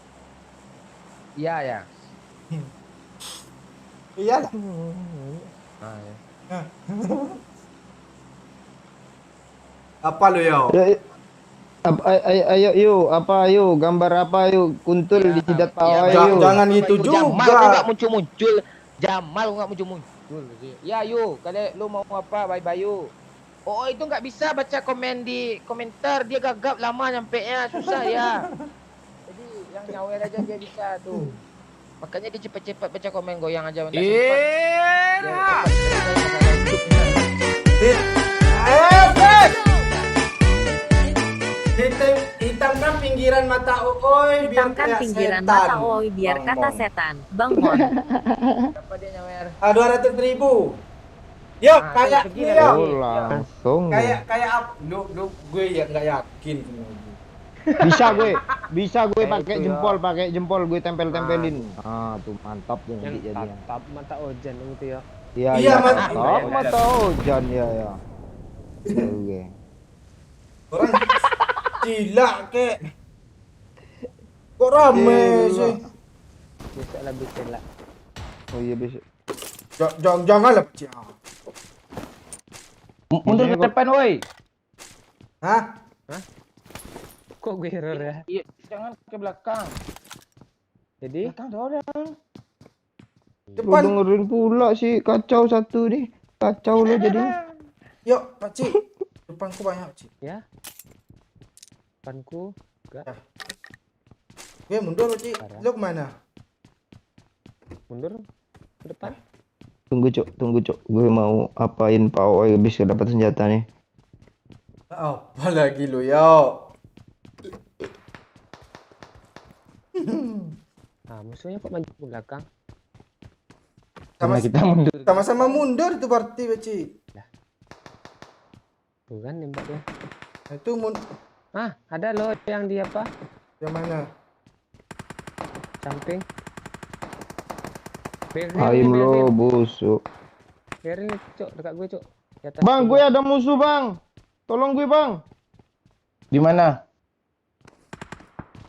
Iya ya. Iyalah. Ah, ya. Apa lu yo? Ayo, ayo, gambar apa, ayo, kuntul Ya, di jidat ya, pawa, jangan- ayo. jangan itu Jamal juga. kok nggak muncul-muncul. Jamal kok nggak muncul-muncul. Ya yuk, kalian lu mau apa? Bye yuk. Oh itu nggak bisa baca komen di komentar, dia gagap lama nyampe nya, susah ya. Jadi yang nyawer aja dia bisa tuh. Makanya dia cepet-cepet baca komen, goyang aja. Nggak sempat. Dia cepet. Hitamkan pinggiran mata Oi biar Hitamkan kayak pinggiran setan. mata Oi biar Bang kata Mon. setan. Bang Mon. Berapa dia nyawer? 200.000. Yo, Ah, kayak segini ini lagi. yo. Oh, langsung. Kayak apa? Lu gue ya nggak yakin. Bisa gue Kayak pakai itu, jempol gue tempel-tempelin. tuh mantap tuh nanti Yang jadinya. tatap mata Ojan itu ya. Iya, Iya, Mas. mantap mata hujan ya. Oke. Orang gila kek. Kok rame sih? Besok lah bikin lah. Oh iya besok. Janganlah Cik. Mundur ke depan, woi. Hah? Kok gue error ya? Iya, jangan ke belakang. Jadi Belakang ada orang. Lu Depan. dengerin pula sih, kacau satu nih. Kacau lo jadi. Yuk, Pak Cik. Depanku banyak, Cik. ya Depanku. Gue mundur Cik. Parah. Lu kemana? Mundur ke depan. Tunggu cok. Gue mau apain pau habis dapat senjata nih. Apa lagi lu yo? Ah, musuhnya kok maju ke belakang? Sama- Karena kita mundur. Sama-sama mundur itu berarti Cik. Tuh kan nembaknya. Nah, itu Ah, ada loh yang di apa? yang mana? Samping. Aim lo busuk. Biarin nih, Cok, dekat gue, Cok. Di atas Bang, tembok. gue ada musuh, Bang. Tolong gue, Bang. Di mana?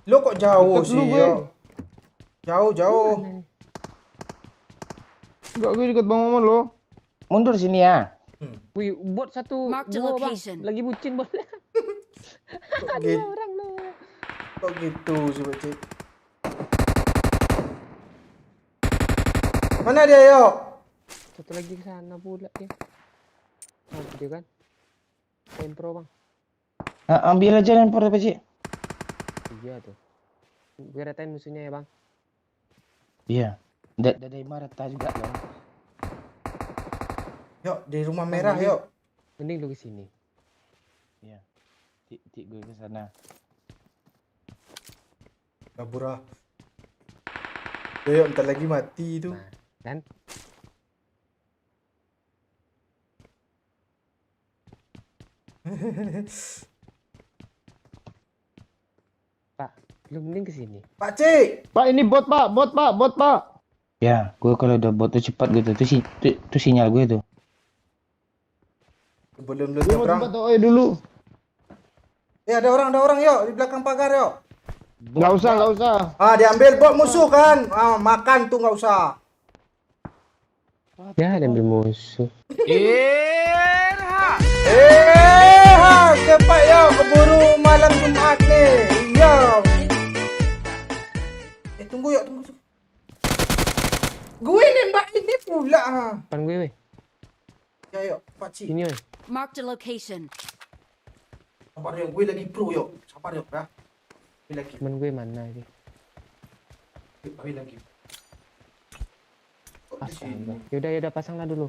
Lu kok jauh Deket sih lu, gue. yo? Jauh. Mana nih? Enggak, gue deket Bang Maman lo. Mundur sini ya. Wih, bot satu Mark the dua, Bang. location. Lagi bucin boleh. Kok Dua gitu, orang lo. kok gitu sih Cik? Mana dia yo? Satu lagi ke sana pula dia. Oh, dia kan. Pro, Bang. Ambil aja lempar apa sih? Iya tuh. Gue ratain musuhnya ya, Bang. Iya. Dari Marata juga dong. Yuk, di rumah merah yuk. Mending lu ke sini. Iya. Tik gue ke sana. Kabur ah. Yuk, bentar lagi mati itu. Nah, kan? Pak, lu mending ke sini. Pak Cik. Pak, ini bot, Pak. Bot, Pak. Ya, gue kalau udah bot tuh cepat gitu. Tuh sinyal gue tuh. Sebelum lu Gue mau nyebrang. tempat OE dulu. Ada orang yuk di belakang pagar yuk. Nggak usah. Ah, diambil bot musuh kan. Ah, makan tuh nggak usah. Ya, ada ambil musuh. Cepat yuk keburu malam Jumat nih. Yo. Tunggu. Gue nembak ini pula. Depan gue, weh. Ya yuk, Pak Cik. Sini, weh. Mark the location. Sabar yuk, gue lagi pro yuk. Sabar yuk ya. Gue lagi. Temen gue mana ini? Gue lagi. Astaga. Yaudah, pasanglah dulu.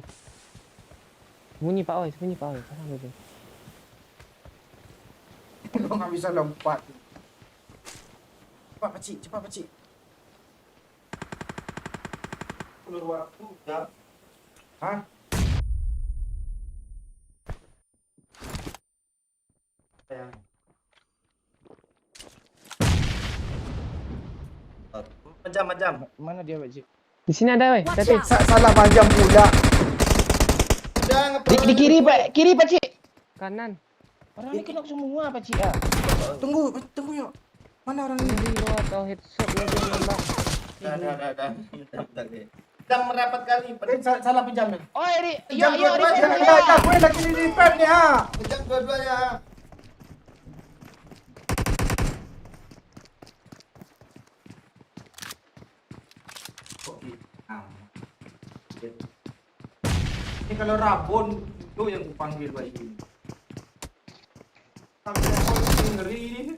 Sembunyi, Pak Oi. Pasang dulu. Lo nggak bisa lompat. Cepat Pak Cik. Keluar waktu ya. Hah? Macam-macam. Mana dia, Pak Cik? Di sini ada, weh. Watch Hati. out. Salah panjang pula. Di kiri, Pak Cik. Kanan. Orang ini kena semua, Pak Cik. Ah. Tunggu yuk. Mana orang ini? Ini lo atau headshot dia nembak. Ada. Kita merapat kali. Salah pejam ya. Oh, ini. Pejam dua-duanya. Ya, gue lagi di repair nih ha. Pejam dua-duanya. Ini kalau Rabon itu yang kupanggil Pak ini. Sampai Rabon ngeri ini.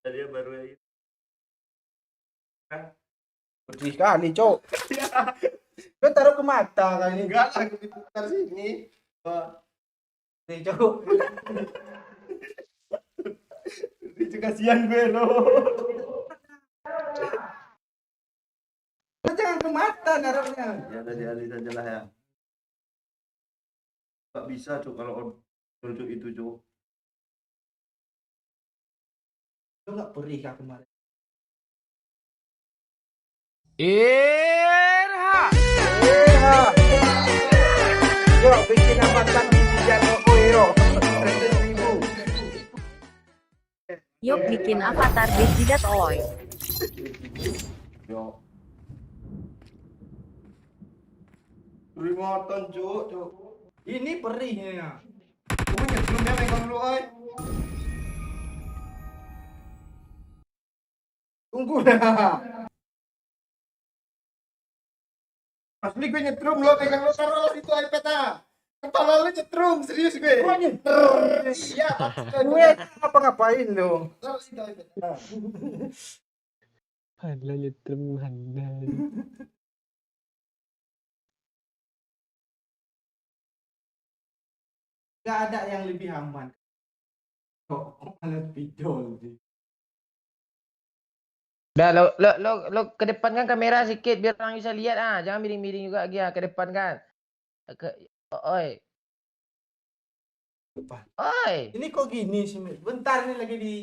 Dia baru aja. Bersih sekali, Cok. Lo taruh ke mata kali ini. Enggak, aku diputar sini. Nih, Cok. Itu kasihan gue lo. Lo jangan ke mata naruhnya. Ya tadi alih saja lah ya. Gak bisa tuh kalau untuk itu tuh. Lo nggak perih kah kemarin? Yuk, bikin avatar dijidat yuk. 100.000. Yuk bikin avatar Bejidat Oi. Yo. Remoton cuk. Ini perihnya. Gue nyetrum ya megang lu oi. Tunggu dah. Asli gue nyetrum lo megang lu taruh lah situ iPad ah. Kepala lu nyetrum, serius gue. Gua nyeter. Iya, Gue ngapa-ngapain lo? Handal nyetrum handal. Gak ada yang lebih aman. Kok malah spidol sih. Dah lo ke depan kan kamera sikit biar orang bisa lihat ah. Jangan miring-miring juga lagi ah ke depan kan. Oi. Oi. Ini kok gini sih? Bentar nih lagi di.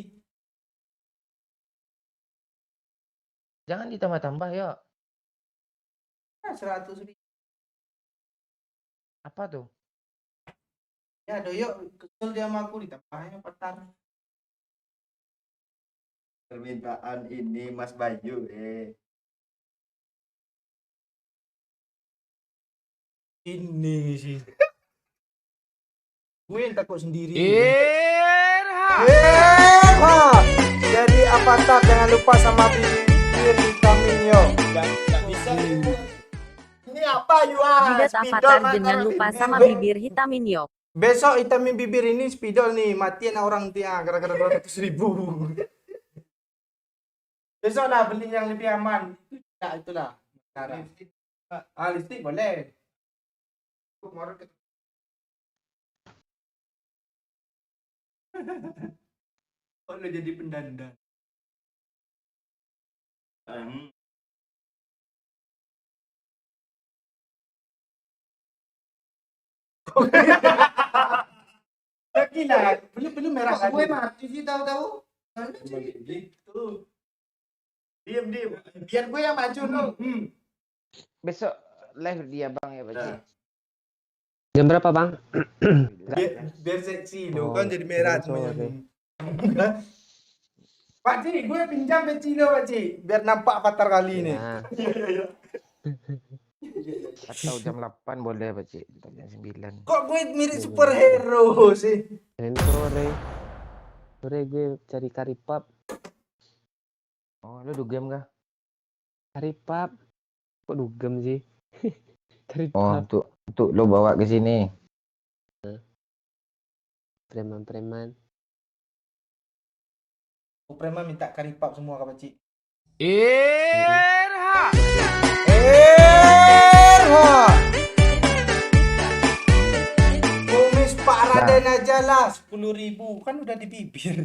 Jangan ditambah-tambah yuk. 100.000. Apa tuh? Ya doyok kesel dia sama aku ditambahnya petar. Permintaan ini Mas Bayu, Ini sih. Gue yang takut sendiri. Jadi avatar jangan lupa sama bibir vitamin yo. Gak bisa. Ini apa Yuan? Jidat avatar jangan lupa sama bibir hitamin yok. Besok vitamin bibir ini spidol nih, matiin orang dia gara-gara 200.000. Besok lah beli yang lebih aman. Ya itulah. Cara. Listrik boleh. Kemarin kok lo jadi pendandan? Gila, belum merah Kok lagi. gue mati sih tahu-tahu? Gitu. Diem. Biar gue yang maju lo. Besok live dia bang ya Pak Cik. Jam berapa bang? Biar seksi lo Oh, kan jadi merah sorry. semuanya. Pak Cik, gue pinjam peci lo Pak Cik, biar nampak avatar kali ini. Nah, Atau jam 8 boleh Pak Cik. Atau jam 9. Kok gue mirip superhero sih? ini sore. Sore gue cari karipap. Oh lu dugem kah? Karipap. Kok dugem sih? Oh Karipap. untuk lo bawa ke sini. Preman-preman. Preman minta karipap semua Kak Pak Cik. Irha. Kumis Pak Raden aja lah 10.000 kan udah di bibir.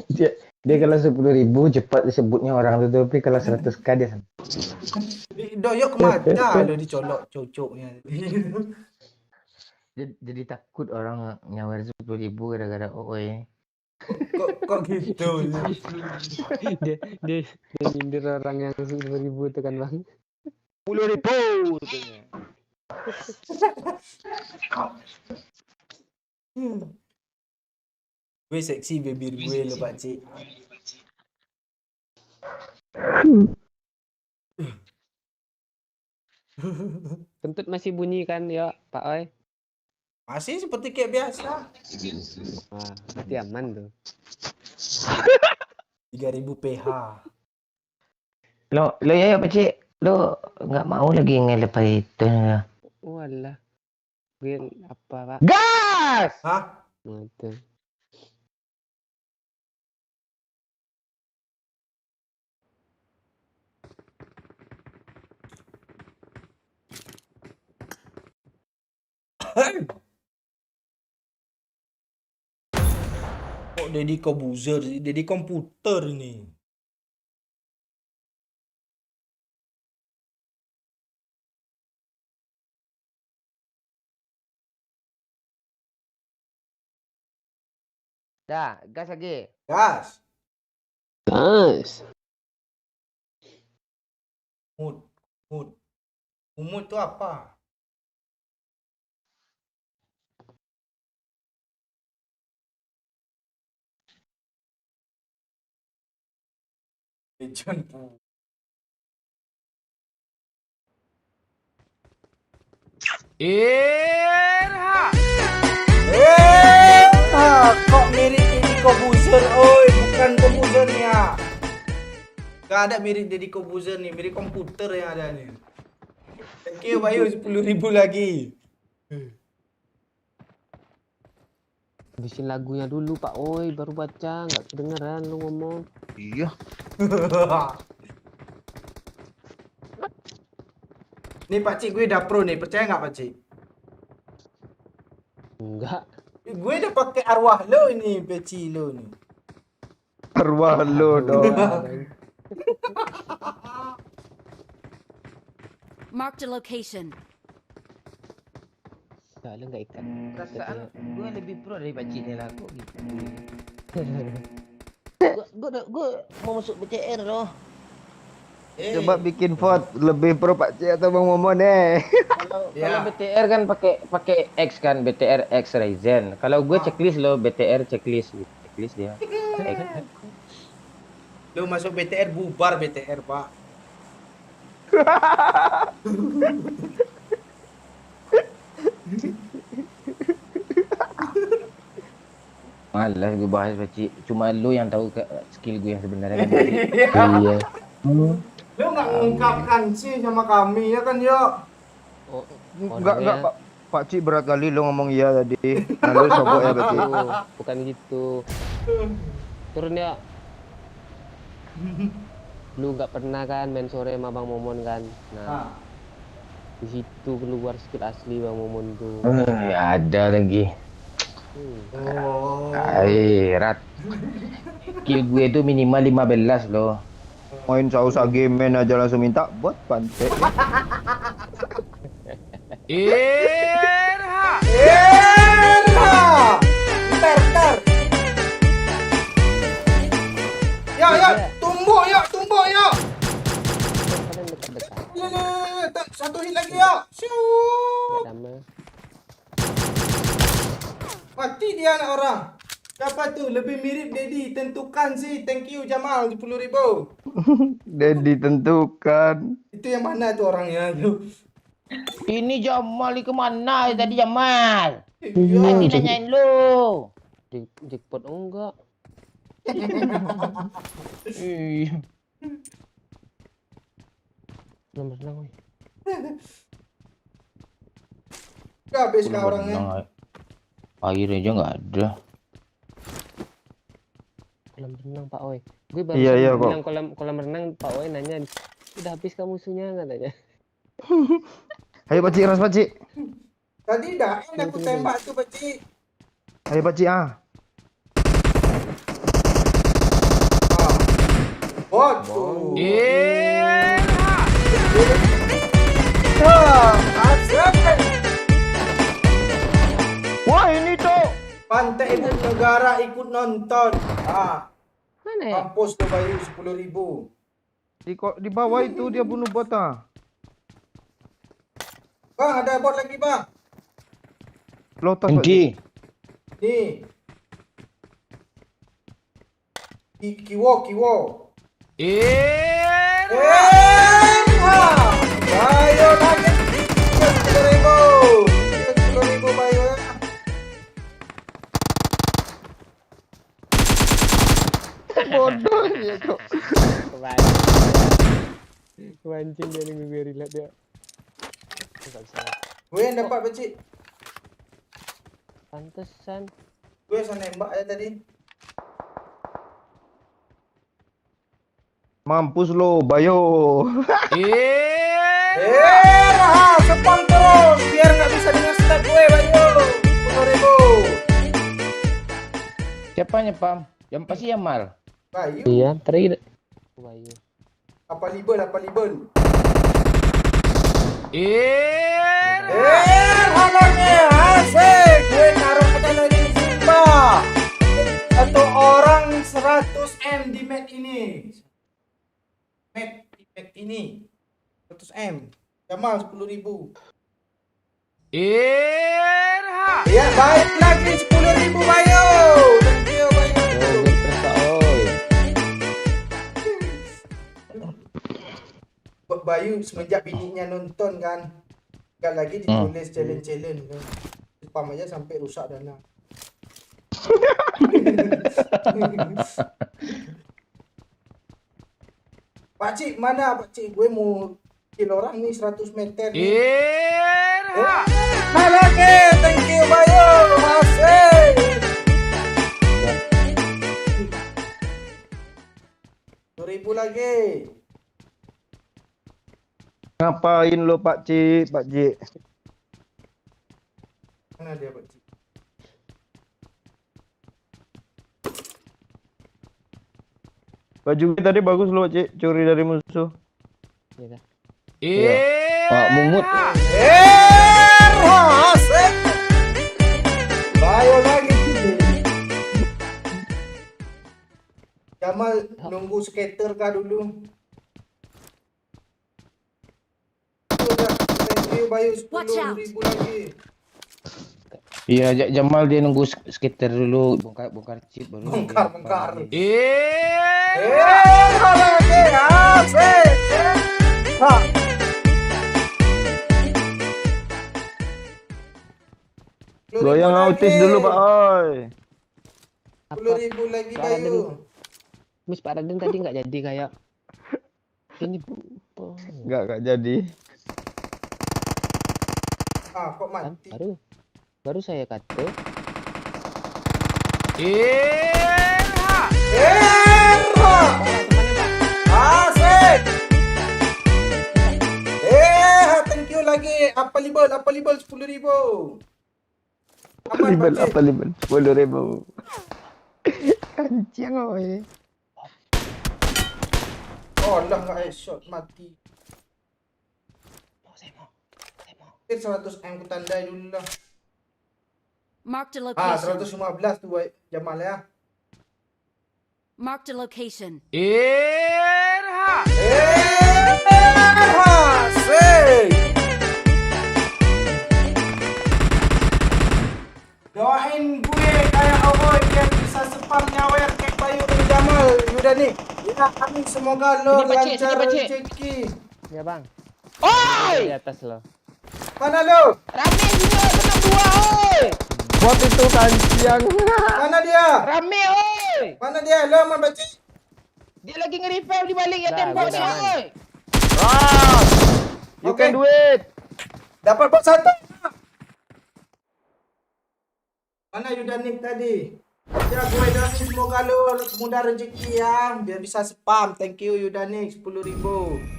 Dia kalau 10.000 cepat disebutnya orang tu, tapi kalau 100k dia Doyok kemana lo dicolok cocoknya. jadi takut orang nyawar 10.000 gara-gara OE. Kok gitu? dia nyindir orang yang 10.000 itu kan bang. 10.000 katanya. Gue seksi bibir gue lo Pak Cik. Kentut masih bunyi kan ya Pak Oi? Masih seperti kayak biasa. Wah, berarti aman tuh. 3.000 PH. Lo ya Pak Cik, lo nggak mau lagi ngelepas itu ya. Walah. Gue apa Pak? Gas! Hah? Mati. Kok Deddy Kobuzer sih? Deddy komputer ini. Dah, gas lagi. Gas. Gas. Mood. Mood itu apa? Legend. Irha. Kok mirip Deddy Kobuzer? Oi, bukan Kobuzernya. Gak ada mirip Deddy Kobuzer nih, mirip komputer yang ada nih. Thank you Bayu 10.000 lagi. Habisin lagunya dulu Pak Oi, baru baca, nggak kedengeran lu ngomong. Iya. Nih Pakcik, gue udah pro nih, percaya nggak Pakcik? Enggak. Gue udah pakai arwah lo ini, peci lo nih. Arwah lo dong. Mark the location. Soalnya nggak ikat. Perasaan gue lebih pro dari Pakcik nih lah, kok gitu. Gue mau masuk BTR loh. Coba bikin vote lebih pro Pak C atau Bang Momon Kalau Ya. BTR kan pakai X kan, BTR X Ryzen. Kalau gue checklist loh, BTR checklist dia. X. Lo masuk BTR, bubar BTR Pak. Malas gue bahas Pakcik. Cuma lu yang tahu skill gue yang sebenarnya kan. Iya. Iya. Lo nggak mengungkapkan sih sama kami ya kan yo? Oh, Enggak orangnya- Pak. Pak Cik berat kali lo ngomong iya tadi. Nah, lu sobok ya Pak Cik. bukan gitu. Turun ya. Lu nggak pernah kan main sore sama Bang Momon kan? Nah, Ah. di situ keluar skill asli Bang Momon tuh. Ada lagi. Oh. Rat. Skill gue itu minimal 15 loh. Main sausah game main aja langsung minta bot pantai. Erha! Bentar. Yo, tumbuk yo. Kalian dekat-dekat. Satu hit lagi yo. Siu. Nggak lama. Mati dia anak orang. Siapa tu? Lebih mirip Dedi. Tentukan sih. Thank you Jamal 10.000. Dan ditentukan. Itu yang mana tu orangnya tu? Ini Jamal ni kemana tadi Jamal? Ya. Tadi nanyain lu. Jackpot enggak. Ih. Senang-senang, woi. Habis kah orangnya? Air aja nggak ada. Kolam renang Pak Oi. Gue baru Iya, kok. bilang kolam renang Pak Oi nanya, udah habis kah musuhnya katanya. Ayo Pak Cik, ras Pak Cik. Tadi dah aku tembak tu Pakcik. Ayo Pak Cik ah. Bot tu. Wah ini tuh. Pantai Ibu Negara ikut nonton. Mana ya? Mampus tu Bayu 10.000. Di bawah itu dia bunuh bot ah. Bang, ada bot lagi bang. Lotos Pak Cik. Engki. Ni. Kiwo. Bayu lagi. 10.000. 10.000 Bayu. Bodoh ya kok. Kepancing dia nunggu gue relate dia. Enggak bisa. Gue yang dapat Pakcik. Pantesan. Gue yang nembak aja tadi. Mampus lo, Bayo. Spam terus biar nggak bisa dengar step gue Bayu. 10.000. Siapanya Pam? Yang pasti Jamal. Bayu. Iya, tadi Bayu. Apa libel? Halangnya asik. Gue naruh adrenalin Simba. Satu orang 100M di map ini. Map ini 100M. Jamal 10.000. Ya baik lagi 10.000 Bayu. Thank you Bayu. Gue terus Pak Oi. Bayu semenjak bininya nonton kan, gak lagi ditulis challenge kan. Spam aja sampai rusak dana. Pakcik mana Pakcik? Gue mau Kill orang nih 100 meter nih. Nah lagi, thank you Bayu, masih. Ribu lagi. Ngapain lo Pak Cik, Pak Cik? Mana dia Pak Cik? Baju tadi bagus lo Pak Cik, curi dari musuh. Iya. Pak Mungut. Asik. Bayu lagi. Jamal nunggu skater kah dulu? Udah, thank you Bayu Watch out. 10.000 lagi. Iya, Jamal dia nunggu skater dulu, bongkar chip baru. Bongkar. dia Lagi asik. Ha. Goyang autis dulu Pak Oi. 10.000 lagi Bayu. Mis Pak Raden tadi nggak jadi kayak ini Bu. Enggak jadi. Ah, kok Kan mati? baru saya kata. Asik. Thank you lagi. Apa libel 10.000. Aman Pak Cik. Apa libel? 10.000. Kancing oi. Oh lah nggak headshot mati. 100 M ku tandai dulu lah. Marked a Ah, location. 115 tuh Jamal ya. Marked a location. Asik. Doain gue kayak Oboy biar bisa spam nyawer kayak Bayu dan Jamal. Udah nih. Ya amin semoga lo Sini, Pak Cik, lancar sini, Pak Cik. rezeki. Ya Bang. Oi! Di atas lo. Mana lo? Rame sini, oi, kena dua, oi! Bot itu kancing. Mana dia? Rame, oi! Mana dia? Lo aman baca. Dia lagi nge-revive di balik ya Dah, tembok gua dia, dah, oi! You Okay. can do it. Dapat bot 1. Mana Yudanik tadi? Ya gue doain semoga lo mudah rezeki ya biar bisa spam. Thank you Yudanik 10.000.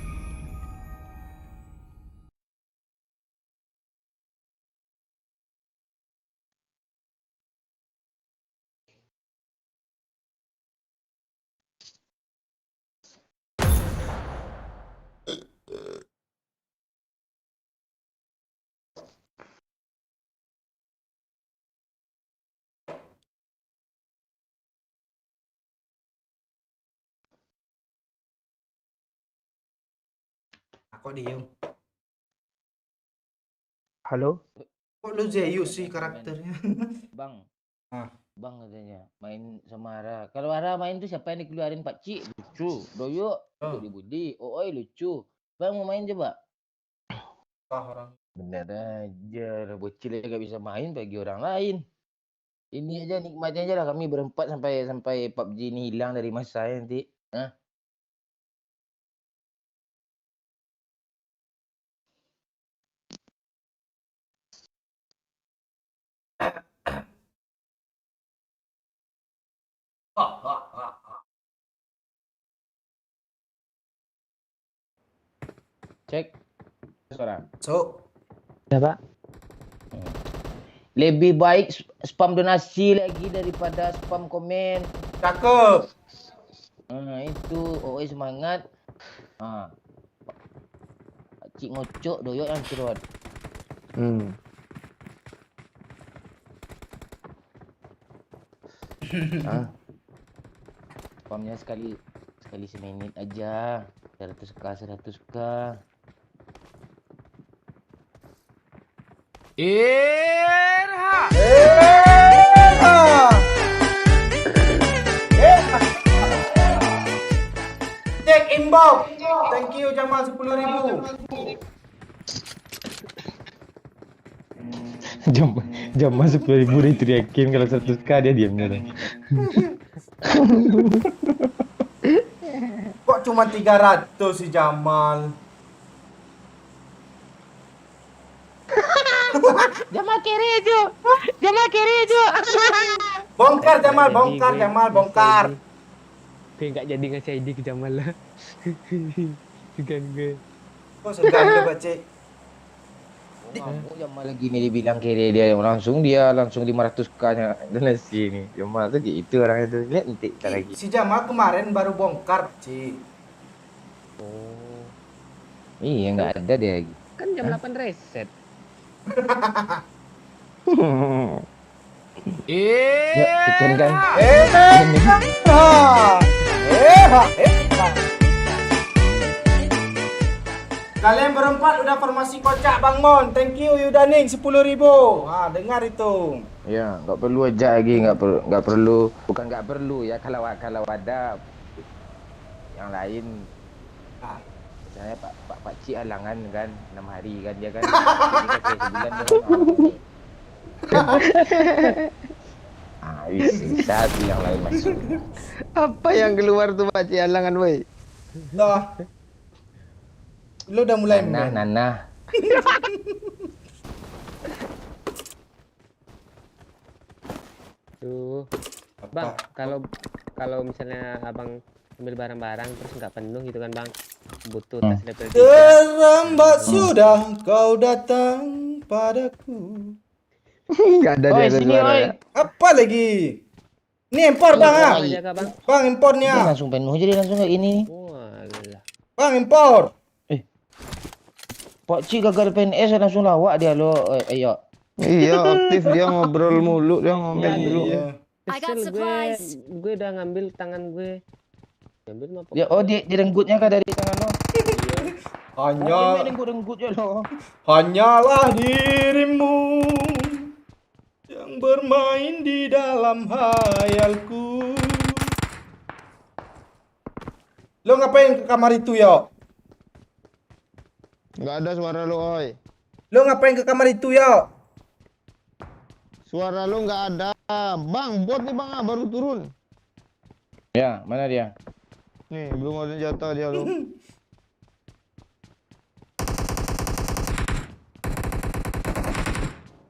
Kok diem? Halo? Kok lu Zeus sih karakternya? Bang. Ah. Bang katanya, main sama Ara. Kalau Ara main tuh siapa yang dikeluarin Pak Cik? Lucu. Doyo, Oh. Di Budi. Oi, lucu. Bang mau main coba? Orang. Bener aja, bocil gak bisa main bagi orang lain. Ini aja nikmatnya aja lah kami berempat sampai PUBG ini hilang dari masa saya nanti. Hah? Cek. Suara. So, Ya Pak. Lebih baik spam donasi lagi daripada spam komen. cakep. Itu oi semangat. Pak Cik ngocok doyok yang cerot. Spamnya sekali semenit aja. 100k. Cek inbox. Thank you Jamal 10.000. Jam masuk 10.000 diteriakin kalau 100k dia diamnya. Kok cuma 300 si Jamal? Jamal kiri aja. Jamal kiri aja. Bongkar Jamal, Jadi bongkar gue Jamal, ngasih bongkar. ID. Gue nggak jadi ngasih ID ke Jamal lah. Bukan gue. Kok segan dia Pakcik? Kamu Jamal lagi nih dibilang kiri dia langsung 500k nya donasi nih. Jamal tuh gitu orangnya tuh. Lihat nanti kita lagi. Si Jamal kemarin baru bongkar, Pakcik. Oh. Iya nggak ada dia lagi. Kan jam 8 reset. Ya, ikan kan. Kalian berempat udah formasi kocak Bang Mon. Thank you Yudaning 10.000. Dengar itu. Ya, nggak perlu aja lagi, nggak perlu. Bukan nggak perlu ya kalau ada yang lain. Misalnya Pak Cik halangan kan 6 hari kan dia kan. Jadi kasih sebulan dia bisa tuh yang lain masuk. Apa yang keluar tuh Pak Cik halangan woi? Dah. Lu udah mulai Nana. Tuh. Bang, kalau misalnya abang ambil barang-barang terus nggak penuh gitu kan bang, butuh tas level 3. Terlambat sudah kau datang padaku. Enggak ada Oi, dia sini suara. oi. Apa lagi? Ini impor bang ah. Jaga bang. Bang Dia impornya. langsung penuh jadi langsung kayak ini. Walah. Bang impor. Pak Cik gagal PNS langsung lawak dia lo. Ayo. Iya, aktif dia ngobrol mulu, dia ngomel mulu. Iya. I got Kesel supplies. gue udah ngambil tangan gue. Ngambil mah Ya dia direnggut kah dari tangan lo? Hanya Dia renggut ya lo. hanyalah dirimu yang bermain di dalam hayalku. Lo ngapain ke kamar itu yo? Enggak ada suara lu, oi. Lo ngapain ke kamar itu yo? Suara lu enggak ada. Bang, bot nih Bang, baru turun. Ya, mana dia? Nih, belum ada jatah dia lu.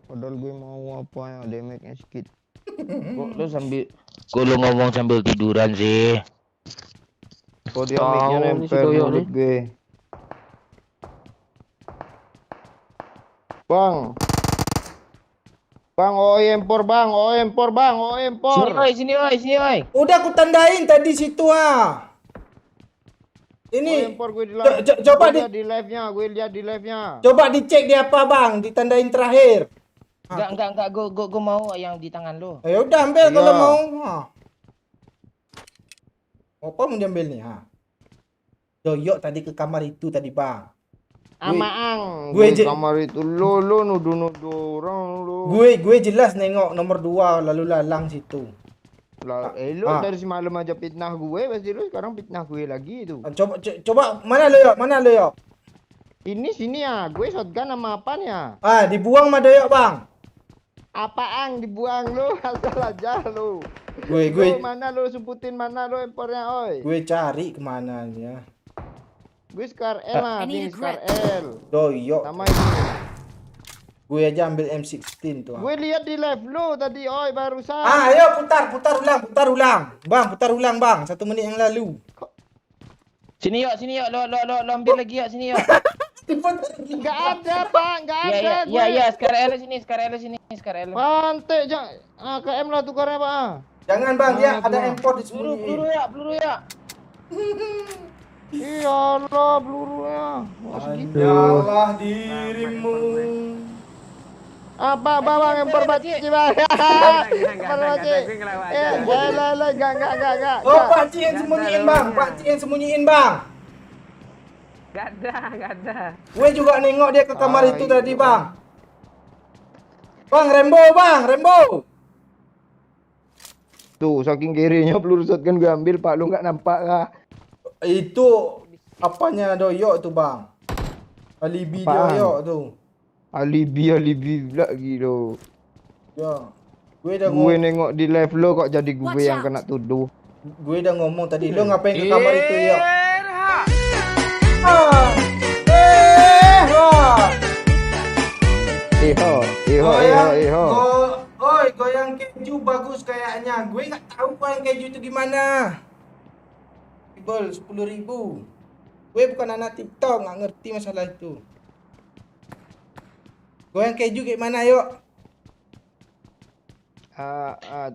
Padahal gue mau apa ya, damage-nya sedikit. Kok lu ngomong sambil tiduran sih? Oh dia Tahu mic-nya nih si nempel Toyo mulut nih. gue. Bang. Bang, empor bang, empor bang, empor. Sini oi. Udah aku tandain tadi situ ah. Ini Empor gue di coba gue lihat di live-nya. coba dicek dia apa bang, ditandain terakhir. Enggak, gua mau yang di tangan lo. Ya udah ambil kalau Iya. mau. Apa mau diambil nih? Doyok tadi ke kamar itu tadi bang. Amaang. gue Gue je- kamar itu lo nuduh orang lo. Gue jelas nengok nomor 2 lalu lalang situ. Lah, lo Ah. dari semalam aja fitnah gue, pasti lo sekarang fitnah gue lagi itu. Coba mana lo yok? Mana lo yok? Ini sini ya, gue shotgun sama apanya? Dibuang mah doyok bang. Apaan dibuang lo, asal aja lo. Gue Lo mana lo sumputin mana lo empornya, oi. gue cari kemana ya? Gue Scar L I lah, need ini a Scar grip. L. Doyok. Sama ini. Gue aja ambil M16 tuh. Gue lihat di live lo tadi, oi barusan. Ayo putar ulang. Bang, putar ulang bang. 1 menit yang lalu. Sini yuk, lo ambil lagi yuk, sini yuk. Enggak ada, Pak, enggak ada. Iya, Scar L sini. Pantai jangan KM lah tukarnya, Pak. Jangan bang, dia Mana ada tuh? impor di Peluru sini. ya. Iya Allah, pelurunya. Wah, segitu. Hanyalah dirimu. Apa bang empor baci bang? Empor baci. Enggak. Oh, Pak Cik yang sembunyiin bang. Gak ada. Gue juga nengok dia ke kamar itu tadi bang. Bang, Rembo. Tuh, saking kirinya peluru shotgun gue ambil, Pak, lu nggak nampak kah? Itu apanya doyok tuh bang? Alibi Apaan? doyok tuh. Alibi lagi lo. Ya. Gue udah Gue nengok di live lo kok jadi gue Watch yang out. kena tuduh. Gue udah ngomong tadi, lo ngapain ke kamar itu ya? Iya. tahu yang keju itu gimana. Bol 10.000. Gue bukan anak TikTok, nggak ngerti masalah itu. Goyang keju kayak mana yuk?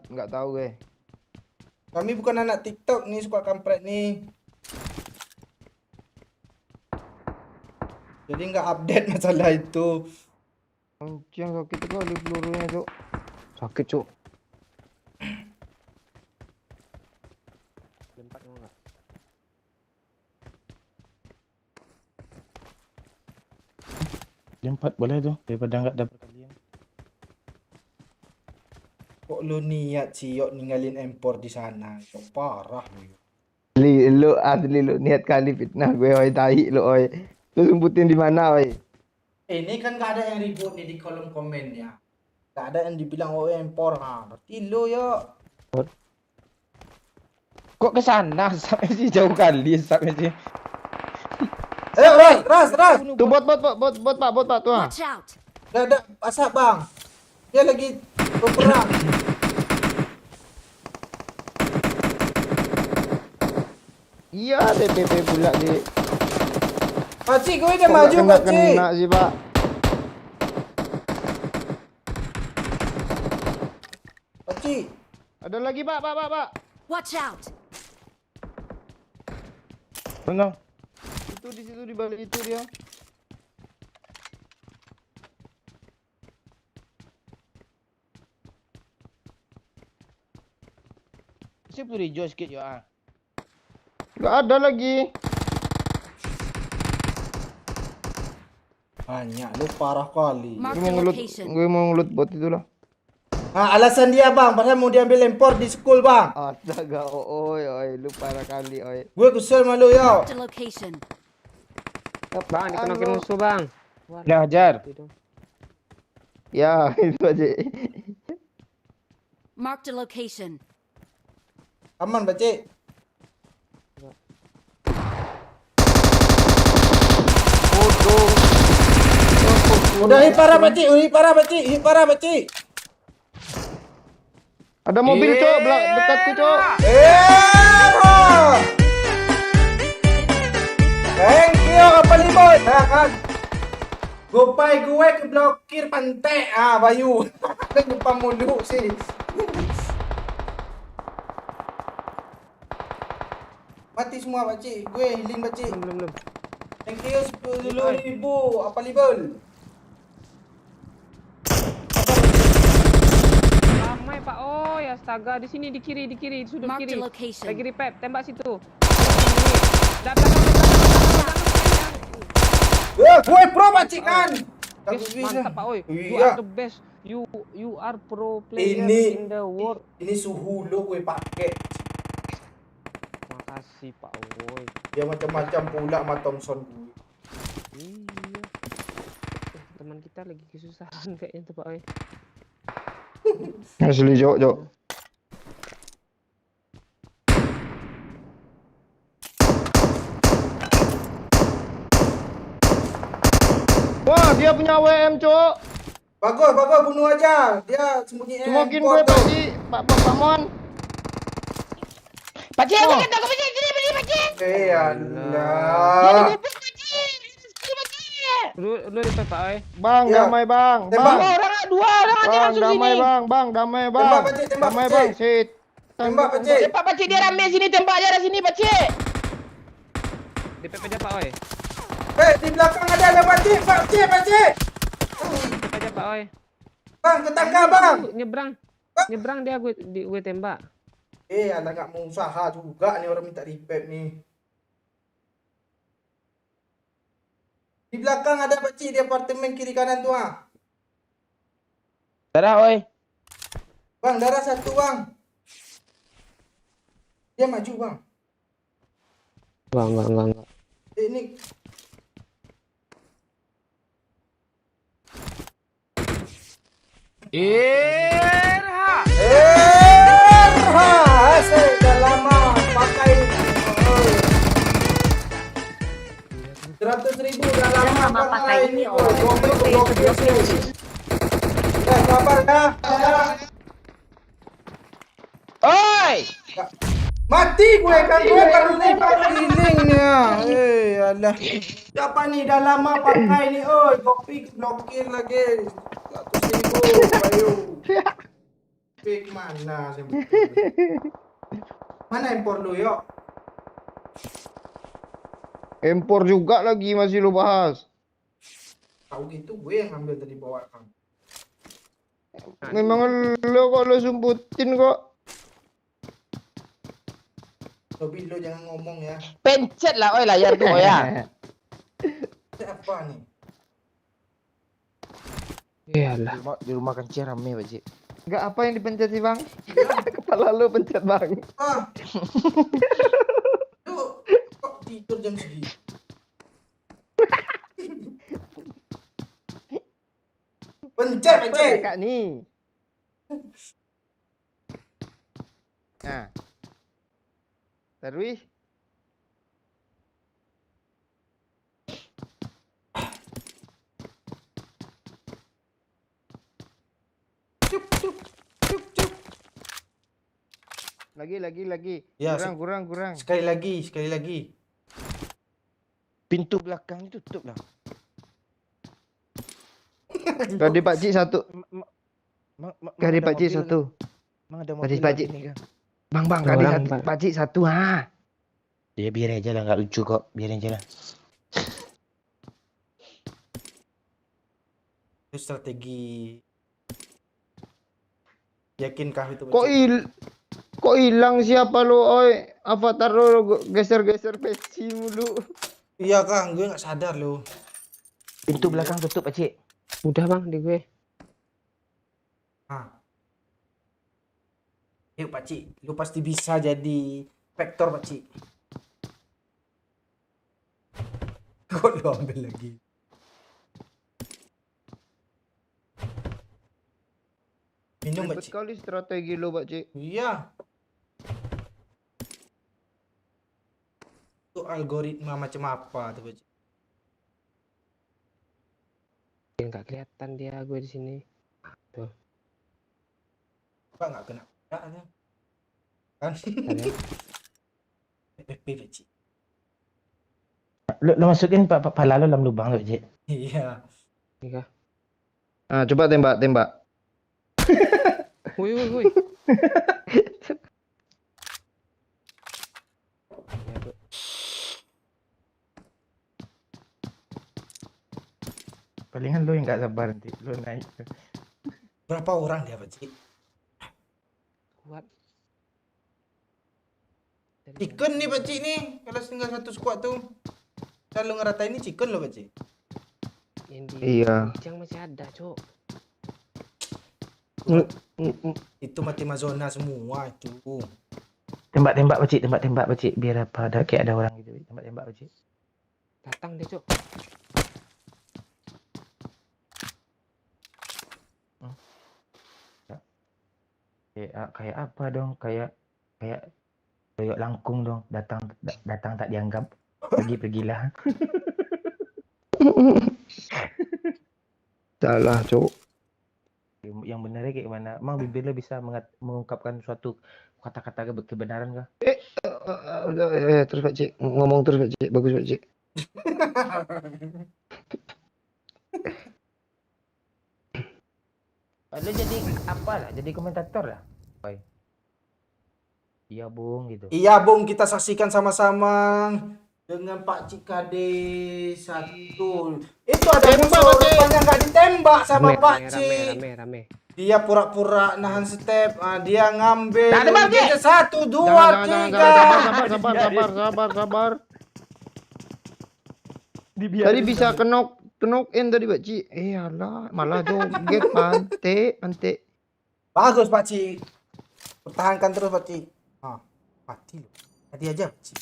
Nggak tahu gue. Kami bukan anak TikTok nih, suka kampret nih. Jadi nggak update masalah itu. Anjing sakit kali pelurunya, Cuk. Sakit, Cuk. Lempar mau nggak? Jam 4 boleh tuh daripada nggak dapat kalian. Kok lu niat sih yuk ninggalin impor di sana? Yuk, parah lu. Yuk. Lu asli lu niat kali fitnah gue, oi tai lu, oi. Lu sumputin di mana, oi? Ini kan gak ada yang ribut nih di kolom komennya. Gak ada yang dibilang oh impor. Nah, berarti lu yuk. Kok ke sana? Sampai sih jauh kali sampai sih. Ayo, ras. Tuh bot Pak tuh. Watch out! Ada asap bang. Dia lagi berperang. Iya, TPP pula di. Pakcik, gue udah Kok maju nggak pakcik. kena sih, Pak. Pakcik. Ada lagi, Pak. Watch out! Mana? Itu di situ di balik itu dia. Saya perlu hijau sikit ya. Nggak ada lagi. Banyak lu parah kali. Mark the location. Gue mau ngelut bot itu lah. Nah, alasan dia bang, padahal mau diambil impor di school bang. Astaga, oi, lu parah kali, oi. Gue kesel malu yo. Mark the location. Bang, dikenokin musuh, Bang. Udah hajar. Gitu. Ya, itu aja. Mark the location. Aman pakcik. Udah hit parah pakcik. Ada mobil, Cok, dekatku, Cok. Thank you kapal libot. Nah, kan. Gopai gue keblokir pantai. Bayu. Kan lupa mulu sih. Mati semua pakcik. Gue healing pakcik. Belum. Thank you 10.000 apa libel. Ramai, Pak. Oh, ya astaga, di sini di kiri, di sudut Mark kiri. the location. Lagi repair, tembak situ. Gue pro pakcik kan. Yes, mantap, Pak. Oi. You Iya. are the best. You are pro player Ini- in the world. Ini suhu lo gue pakai. Makasih, Pak. Oi. Dia macam-macam pula sama Thompson gue. Iya. Teman kita lagi kesusahan kayaknya tuh, Pak. Oi. Asli, Cok. Wah, dia punya WM, Cok. Bagus, bunuh aja. Dia sembunyi Smokin handphone gue, tuh. Pak Mon. Pakcik, Oh. aku kata pakcik, sini pakcik. Allah. Lu repair, Pak. Oi. Bang, Ya. damai, Bang. Tembak. Bang, Dua orang aja Bang, langsung damai, sini. Bang, damai, Bang. Tembak, Pakcik, tembak, Damai, Pakcik. Bang. Sit. Tembak pakcik. Tembak pakcik, dia rame sini, tembak aja sini pakcik. Repair aja, Pak. Oi. Di belakang ada pakcik. Repair aja, Pak. Oi. Bang, ke tangga bang. Nyebrang dia gue tembak. Alah nggak mau usaha juga nih orang minta repair nih. Di belakang ada pakcik di apartemen kiri kanan tuh Darah, oi. Bang, darah satu bang. Dia maju bang. Enggak. Ini Asik, dah lama pakai 100.000 dah lama Dah lama pakai ini, oh. Ya, sabar ya. Oh, oi. Mati gue kan, gue baru nembak healingnya. Alah. Siapa nih, dah lama pakai nih, oi. Kopi blokir lagi. 100.000, ayo. Pick mana sih betul? Mana impor lu, yuk? Impor juga lagi masih lu bahas. Tahu gitu gue yang ngambil tadi bawa kan. Memang lo kok lo sumputin kok. Tobi lo jangan ngomong ya. Pencet lah oi layar tuh ya. Siapa nih? Iyalah. Di rumah kancil rame Pak Cik. Enggak apa yang dipencet sih bang? Kepala lo pencet bang. Ah. Lu kok tidur jam segini? Pencet, pencet. Kak nih. Nah. Terus. Cup, cup, cup, cup. Lagi. Ya, Kurang. sekali lagi. Pintu belakang tutup lah. Tadi Pak Cik satu. Kali Pak Cik satu. Emang ada Tadi mobil Pak lagi Cik. nih kan? Bang, Ada kali orang, satu. Pak. Pak Cik satu ha. Ya biar aja lah, nggak lucu kok. Biarin aja lah. Itu strategi. Yakinkah itu? Kok hilang siapa lo oi? Avatar lo geser-geser peci mulu. Iya Kang, gue nggak sadar loh. Pintu belakang tutup Pak Cik. Udah bang di gue. Ah. Yuk Pak Cik, lu pasti bisa jadi vektor Pak Cik. Kok lu ambil lagi? Minum Pak Ribet Cik. kali strategi lo Pak Cik. Iya. Itu algoritma macam apa tuh Pak Cik? Nggak kelihatan dia gue di sini. Pak nggak kena. Nggak, kan? Ada. PPP Pak Cik. Lo masukin pala lo dalam lubang lo Pak Cik. Iya. Iya. Ah, coba tembak. Woi. Palingan lo yang nggak sabar nanti. Lo naik. Berapa orang dia Pak Cik? Kuat. Chicken nih Pak Cik nih. Kalau tinggal satu squad tuh. Kalau ngeratain ini chicken loh Pak Cik. Yang di Iya. Yang masih ada, Cok. Itu mati mazona semua itu. Tembak Pak Cik, tembak Pak Cik. Biar apa ada kayak ada orang gitu. Tembak Pak Cik. Datang deh, Cok. Kayak apa dong? Kayak koyok langkung dong. Datang tak dianggap. Pergilah. Salah, Cok. Yang benarnya kayak gimana? Emang bibir lo bisa mengungkapkan suatu kata-kata kebenaran kah? Terus Pak Cik, ngomong terus Pak Cik. Bagus Pak Cik. Lo jadi apa lah? Jadi komentator lah? Iya Bung gitu. Iya Bung, kita saksikan sama-sama dengan Pak Cik Kade 1. Itu ada musuh rupanya nggak ditembak sama Pak Cik. Rame. Dia pura-pura nahan step. Dia ngambil. Nah, tembak, Cik. 1, 2, 3. Sabar. Tadi bisa knock in tadi Pak Cik. Alah, malah joget pantai. Bagus Pak Cik. Pertahankan terus Pak Cik. Mati loh. Tadi aja Pak Cik.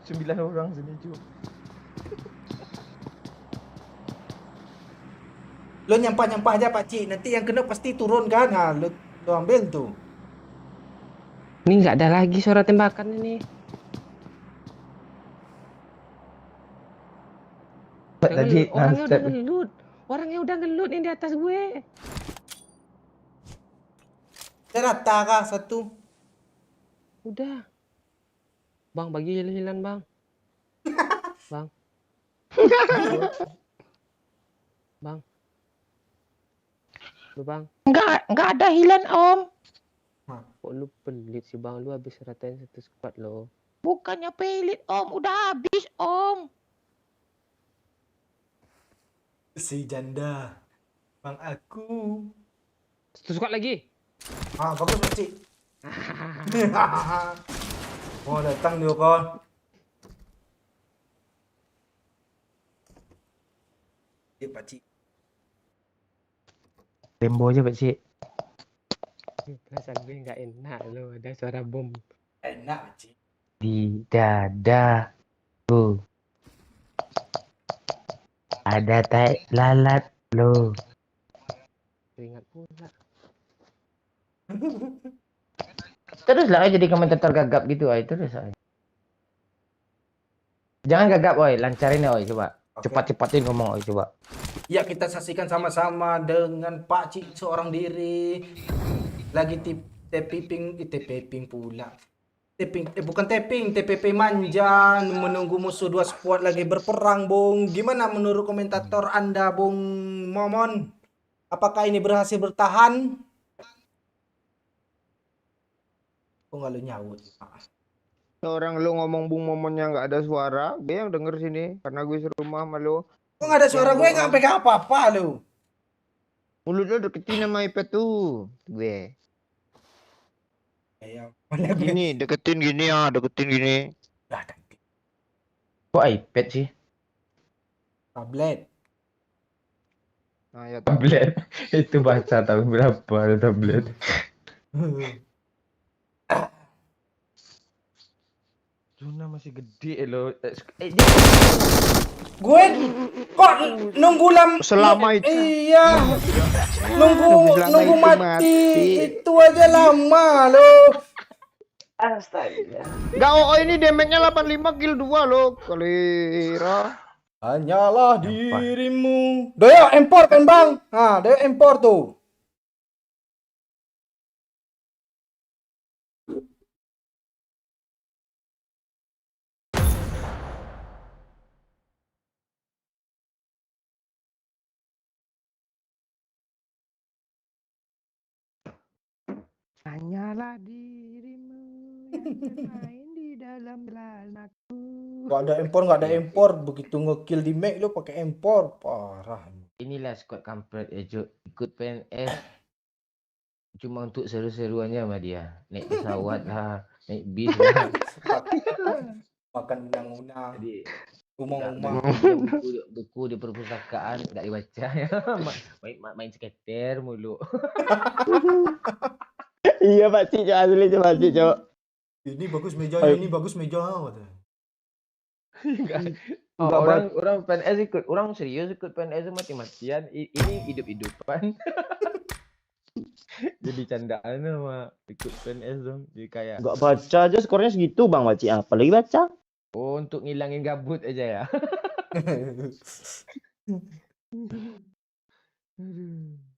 Sembilan orang sini cuy. Lo nyampah aja Pak Cik. Nanti yang kena pasti turun kan. Lo ambil tuh. Ini nggak ada lagi suara tembakan ini. Tadi Orangnya udah non-stop. ngelut. Orangnya udah ngelut ini di atas gue. Saya rata kah satu? Udah. Bang, bagi hilan bang. Bang. Bang. Lu bang. Enggak ada hilan om. Kok lu pelit sih bang? Lu habis ratain satu squad lo. Bukannya pelit om, udah habis om. Si janda. Bang aku. Satu squad lagi. Ah, bagus pakcik. Oh, datang dia kon. Ya pakcik. Tembo aja pakcik. Perasaan gue nggak enak lo. Ada suara bom. Enak pakcik. Di dadaku ada tai lalat lo. Teringat pula. Terus lah jadi komentator gagap gitu ay. Terus ay. Jangan gagap oi, lancarin ya oi coba. Oke. Cepat-cepatin ngomong oi coba. Ya, kita saksikan sama-sama dengan Pak Cik seorang diri lagi taping pula. Bukan tapping, TPP manja menunggu musuh 2 squad lagi berperang, Bung. Gimana menurut komentator Anda, Bung Momon? Apakah ini berhasil bertahan? Kok nggak lu nyaut? Orang lu ngomong Bung Momonnya nggak ada suara, gue yang denger sini karena gue serumah sama lu. Kok nggak ada suara? Gue nggak pegang apa-apa lu. Mulut lu deketin sama iPad tuh, gue. Ya, mana gue? Gini, deketin gini ya, deketin gini. Dah, dah. Kok iPad sih? Tablet. Nah, ya Tablet. Itu bahasa tahun berapa ada tablet? Juna masih gede lo. Gue kok nunggu Selama itu. Iya. Nunggu Selama itu mati. Itu aja lama lo. Astaga. Enggak, oh ini damage-nya 85 kill 2 lo. Kalira. Hanyalah dirimu. Doyo import kan bang? Nah, Doyo import tuh. Hanyalah dirimu yang bermain di dalam belanakku. Nggak ada import. Begitu ngekill di make lo pakai import. Parah. Inilah squad kampret ya Cuk. Ikut PNS cuma untuk seru-seruannya sama dia. Naik pesawat lah, naik bis lah. Makan undang-undang. Jadi Umum-umum. buku di perpustakaan nggak dibaca ya. main skater mulu. Iya Pak Cik, asli Pak Cik, Cok. Ini bagus mejanya, ini bagus meja. Orang PNS ikut, orang serius ikut PNS mati-matian. Ini hidup-hidupan. Jadi candaan sama ikut PNS dong. Jadi kayak Enggak baca aja skornya segitu Bang Pak Cik. Apalagi baca. oh untuk ngilangin gabut aja ya.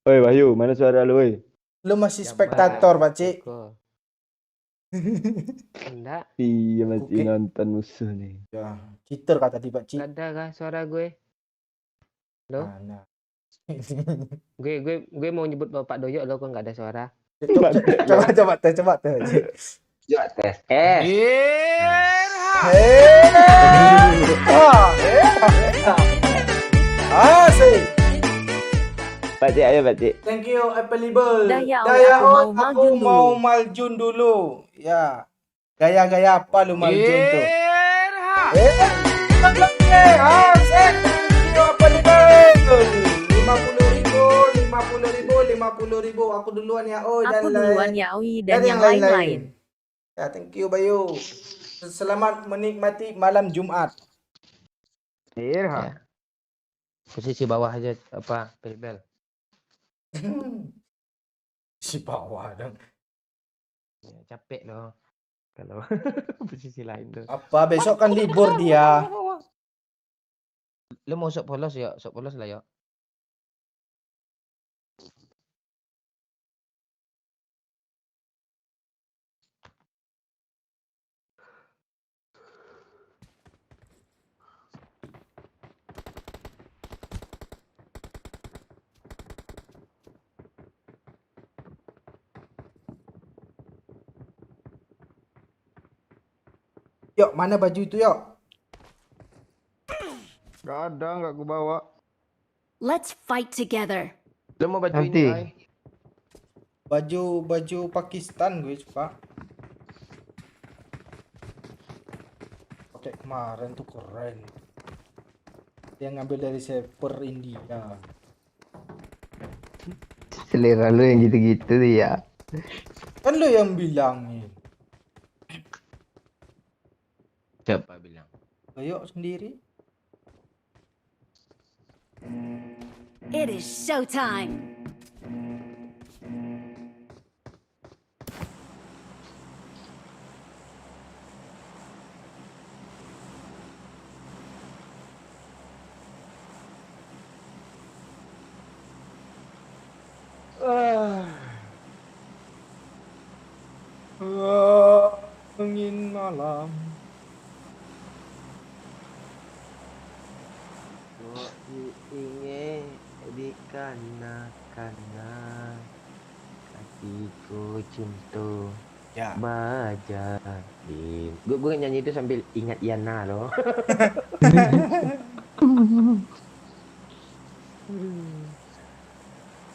Oi Wahyu, mana suara lu, woi? Lu masih Gambar. spektator, Pak Cik. Kok. Enggak. Iya masih Oke. nonton musuh nih. Ya, cheater kata di Pak Cik. Nggak ada kah suara gue? Lo? Mana? Gue mau nyebut Bapak Doyo lo kok nggak ada suara. Coba tes. Coba tes. Asik. Pak Cik, ayo Pak Cik. Thank you, available. Daya Oi, aku mau aku maljun mau maljun dulu. Ya. Gaya-gaya apa lu maljun tuh? Asik. Thank you, available. 50.000. Aku duluan ya. Oh, Aku duluan ya Oi dan yang lain-lain. Ya, thank you, Bayu. Selamat menikmati malam Jumat. Ya. Posisi bawah aja apa bel. Si bawah dong. Ya, capek loh. Kalau posisi lain tuh. Apa besok kan libur dia? Lu mau sok polos ya? Sok polos lah ya. Yuk, mana baju itu yuk? Gak ada, gak aku bawa. Let's fight together. Lu mau baju Nanti. ini, Oi? Baju Pakistan gue suka. Pakai kemarin tuh keren. Dia ngambil dari server India. Selera lu yang gitu-gitu tuh ya. Kan lo yang bilangin. Siapa bilang? Ayo sendiri. It is showtime. Angin malam. ingin di kanak-kanak hatiku cinta Ya. baja. Gue nyanyi itu sambil ingat Yana loh.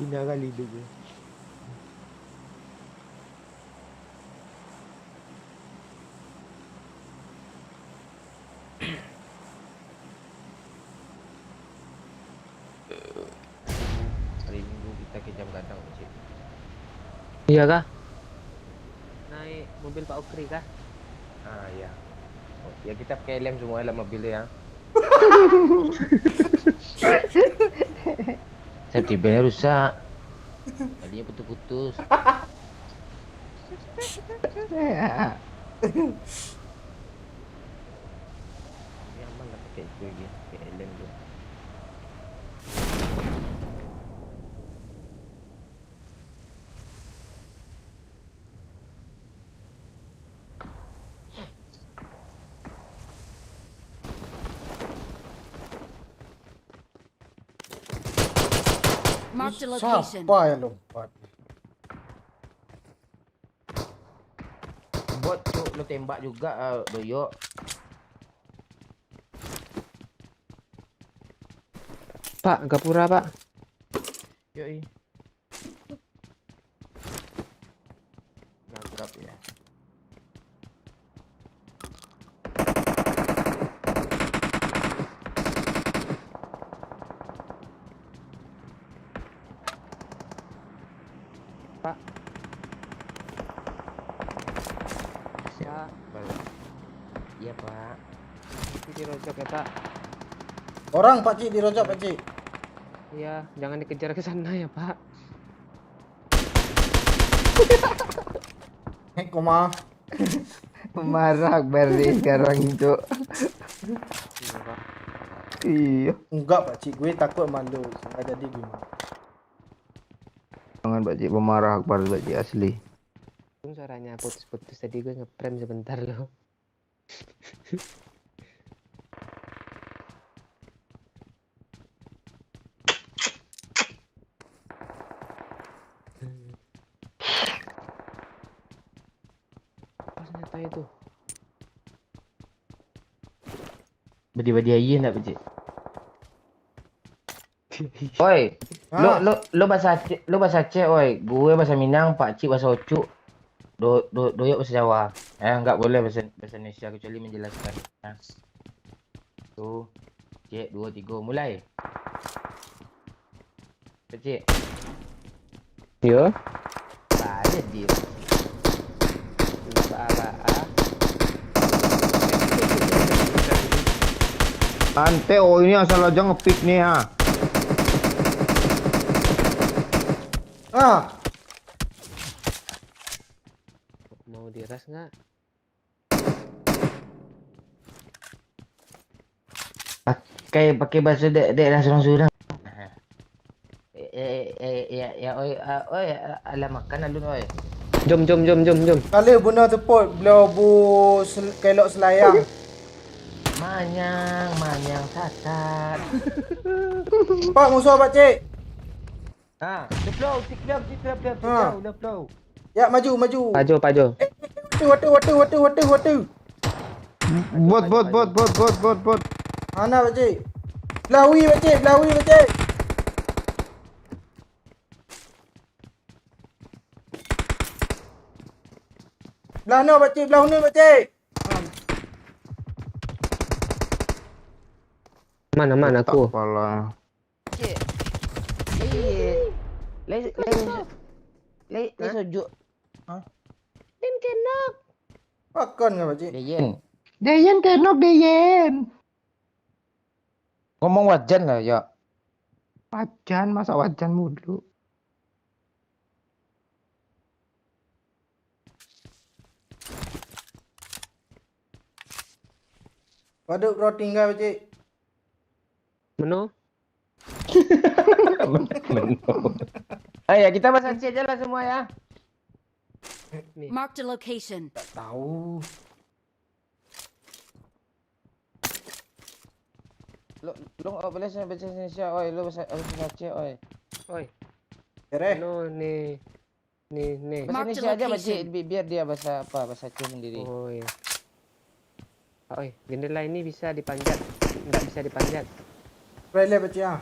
Indah kali itu gue. Hari Minggu kita ke jam gadang, Cik. Iya kah? Naik mobil Pak Ukri kah? Ah, ya. Oh, ya kita pakai lem semua lah mobilnya ya. Setibelnya rusak. Tadinya putus-putus. Ini aman lah pakai itu lagi, pakai lem tu. Mark the location. Siapa yang lompat? Bot cuk, lu tembak juga Doyo. Pak, Gapura Pak. Yoi. Gagap ya. Pak. Siap. Iya, Pak. Itu dirojok ya Pak. Orang Pak Cik dirojak Pak Cik. Iya, jangan dikejar ke sana ya Pak. Koma. Marah Akbar sekarang itu. Iya Pak. Iya. Enggak Pak Cik, gue takut malu. Enggak jadi gimana. Jangan Pak Cik pemarah Akbar Pak Cik asli. Suaranya putus-putus tadi gue ngeprem sebentar loh. Apa senjata itu? Badi-badi aja enggak, Pak Cik? Oi, Ah. lu bahasa Aceh, oi. Gue bahasa Minang, Pak Cik bahasa Ocuk. Doyok bahasa Jawa. Enggak boleh bahasa Indonesia kecuali menjelaskan. Nah. Tuh. Cik, 2 3 mulai. Pak Cik, Yo. balik dia. Ante oh ini asal aja ngepick nih ha. Ah, Mau diras nggak? pakai bahasa daerah Surang-Surang. Ya, oi, alah makan alun oi. Jom. Kali guna teput belau kelok selayang. Manyang sasat. Pak musuh pak cik. Ha, the flow. Ha. The flow. Ya maju. Pajo. Watu. Bot. Mana pak cik? Belawi pak cik. Belah pak cik. Mana aku? Kepala. Cik. Le sojuk. Din kenok. Makan ke pak cik? Deyen. Kenok Deyen. Ngomong wajan lah ya. Wajan, masa wajan mulu. Waduk bro tinggal pak cik. Menu? Ayo kita bahas Aceh aja lah semua ya. Marked a location. Tahu. Lu enggak boleh bahasa Indonesia, oi. Lu bahasa Aceh, oi. Oi. Kere. No, nih. Bahasa Mark the Indonesia aja location. biar dia bahasa Aceh sendiri. Oh iya. Oi, jendela ini bisa dipanjat. Enggak bisa dipanjat. Rele pak cik ah.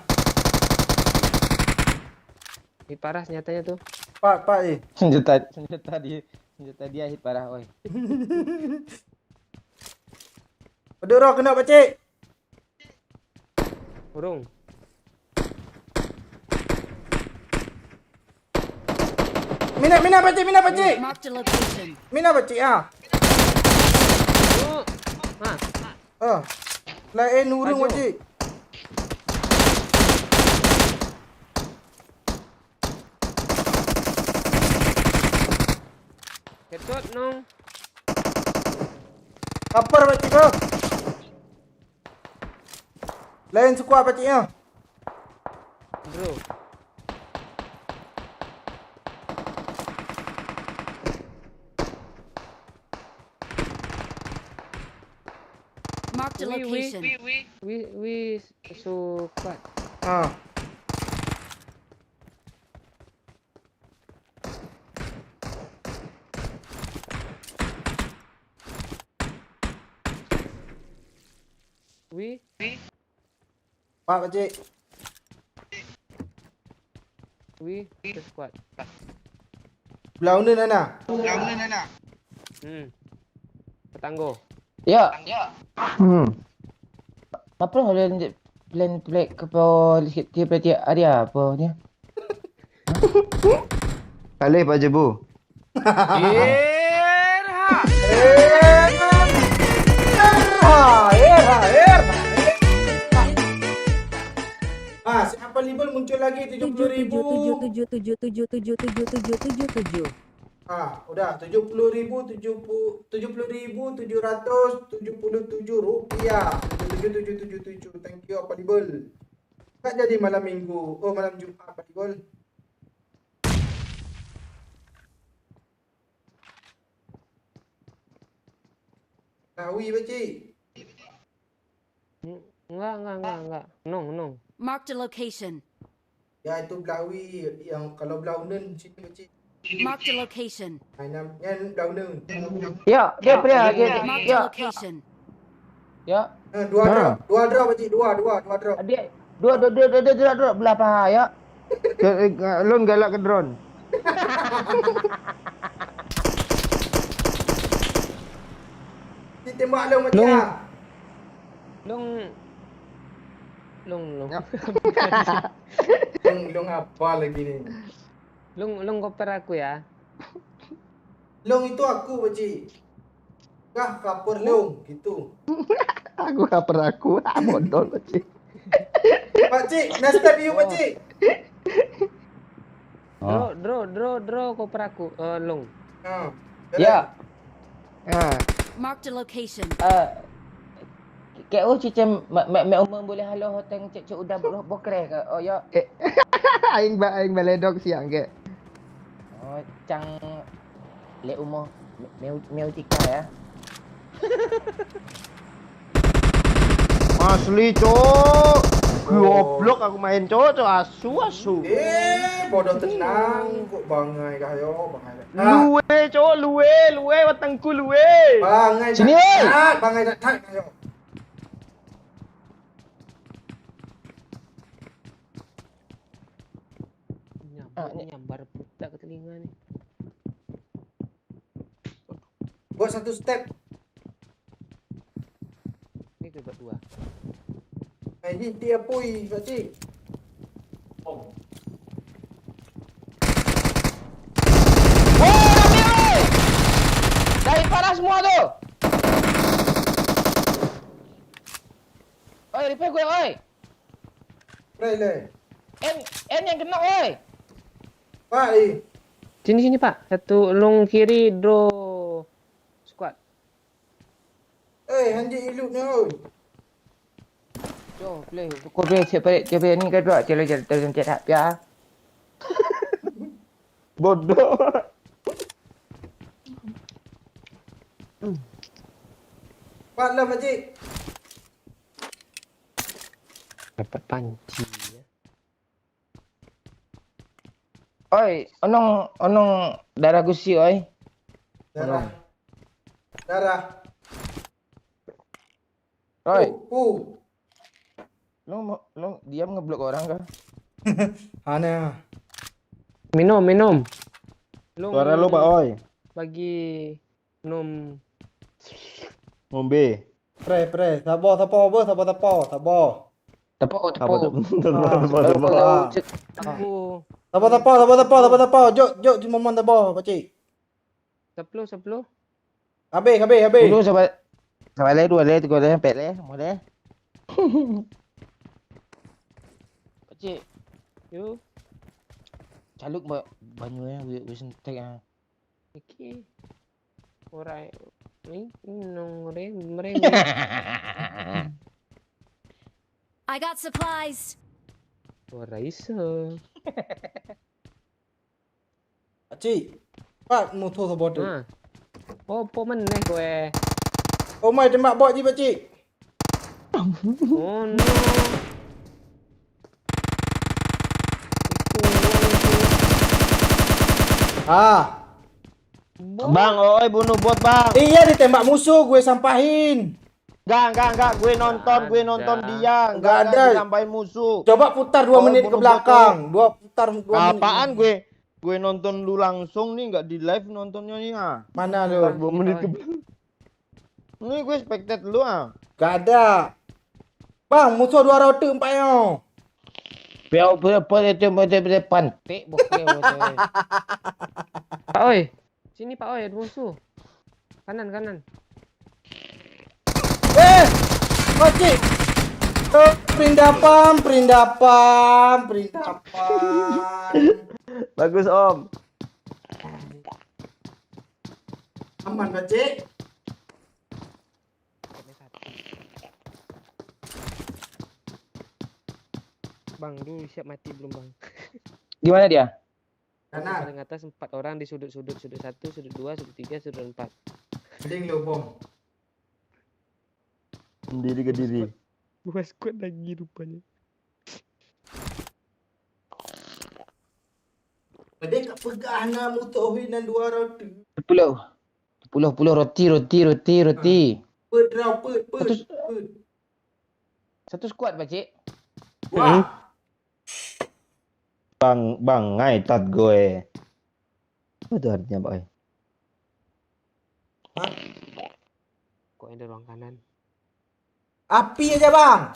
Ini parah nyatanya tuh. Pak eh. Senjata dia hit parah, oi. Waduk roh kena pak cik. Burung. Mina pak cik. Marked a location. Mina pak cik ah. Oh. Ah, Lain urung Maju. pak cik. headshot nong. Kapar pak cik ah. Lain suka pak cik ah. Bro. Marked a location. We suka. Ah. We Pak cik. squad. Belah unda nana. Petanggo. Ya, Hmm. apa plan play ke dia berarti ada apa dia? Kali Pak Jebu. Siapa libel muncul lagi 70.000. 77777777777. Udah 70.777 rupiah. 77777. Thank you apa libel. Tak jadi malam Minggu. Oh malam Jumaat apa libel. Nawi pakcik. Enggak. Nong. Marked a location. Ya itu Belawi yang kalau Belaunen sini pakcik. Marked a location. Yang Belaunen. Ya, dia pria Marked a location. Ya. Dua drop pakcik. Dua drop. Dia dua belah paha ya. Lon galak ke drone. Ditembak long pakcik ah. Long. Long apa lagi ni? Long koper aku ya. Long itu aku pakcik. Kah kapur long gitu. Aku kaper aku. Bodoh Pakcik. Pakcik, nasib you pakcik. Draw koper aku. Long. Ya. Ah. Marked a location. Kek cicam mek umum boleh halo hoteng cek udah bokre ke. Oh ya. Aing baledok siang ke. Oh cang le umur meu tika ya. Asli, Cok. Goblok aku main, Cok. Asu. Bodoh tenang. Kok bangai kah yo, bangai. Luwe, Cok, luwe, watangku luwe. Bangai. Sini, weh. Bangai dak kah yo. Nyambar putak ke telinga nih. Buat satu step. Ini gue buat 2. Ini dia pui, Pakcik. Dari parah semua tuh. Oi, repair gue, oi. Le. N yang kena, oi. Pak, Sini Pak. Satu long kiri draw squad. hanji ilu ni oi. Jom, play. Kau play siapa ni kau buat jalan cetak ya. Bodoh. Pak lah, Pakcik. Dapat panci ya. Oi, onong darah gusi, oi. Darah. Oi, Pu. lu diam ngeblok orang kah? Ana. Minum. Suara lu, Pak Oi. Bagi minum. Ngombe. Pre. Sabar. Tepuk. Aku Sabar. Jok cuma mon sabar, Pakcik. 10. Habis. Dulu sabar le 2 le 3 le 4 le 5 le. Pakcik, Yuk. caluk banyu ya, we sentek ah. Iki. Orang ini mereng. I got supplies. Orang iso. Pakcik. Pak motor sabar tu. Ha. Oh, po meneh kowe. Oh my, tembak bot je, Pakcik. Oh no. Bang, Oi bunuh bot, Bang. Iya ditembak musuh, gue sampahin. Enggak. Gue nonton dia. Enggak ada. Disampain musuh. Coba putar 2 menit ke bunuh belakang. Putar 2 menit. Apaan gue nonton lu langsung nih, nggak di live nontonnya nih ah. Mana Putar lu? 2 menit ke belakang. Ini gue spectate lu ah. Gak ada. Bang, musuh 2 rote 4 yo. Biar apa itu betul pantik bokeh betul. Pak Oi. Sini Pak Oi, ada musuh. Kanan. Pakcik. Perindapan. Bagus Om. Aman, Pakcik. Bang, dulu siap mati belum Bang? Di mana dia? Kanan. Paling atas 4 orang di sudut 1, sudut 2, sudut 3, sudut 4. Mending lu bom. Sendiri ke diri. 2 squad lagi rupanya. Mending kat pegah na musuh dan 2 rote. 10 roti. Put draw. Satu squad, Pakcik. Wah. Bang, ngaitat gue. Apa itu artinya, Pak Oi? Kok ada ruang kanan? Api aja, Bang.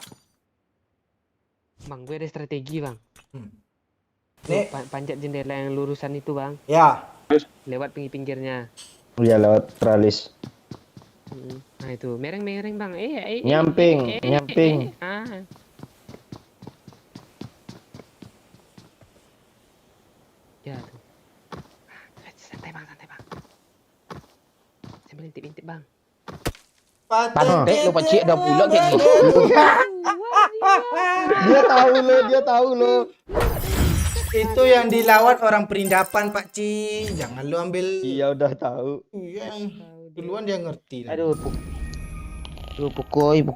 Bang, gue ada strategi Bang. Nih. Panjat jendela yang lurusan itu Bang. Ya. Lewat pinggir-pinggirnya. Iya, lewat tralis. Nah itu, mereng Bang. Nyamping. Ya tuh. Santai bang. Sambil intip Bang. Pandai lo pakcik dah pula kayak gitu. Dia tahu lo. Itu yang dilawat orang perindapan Pak Ci. Jangan lu ambil. Iya udah tahu. Iya, duluan dia ngerti. Aduh, pukoi.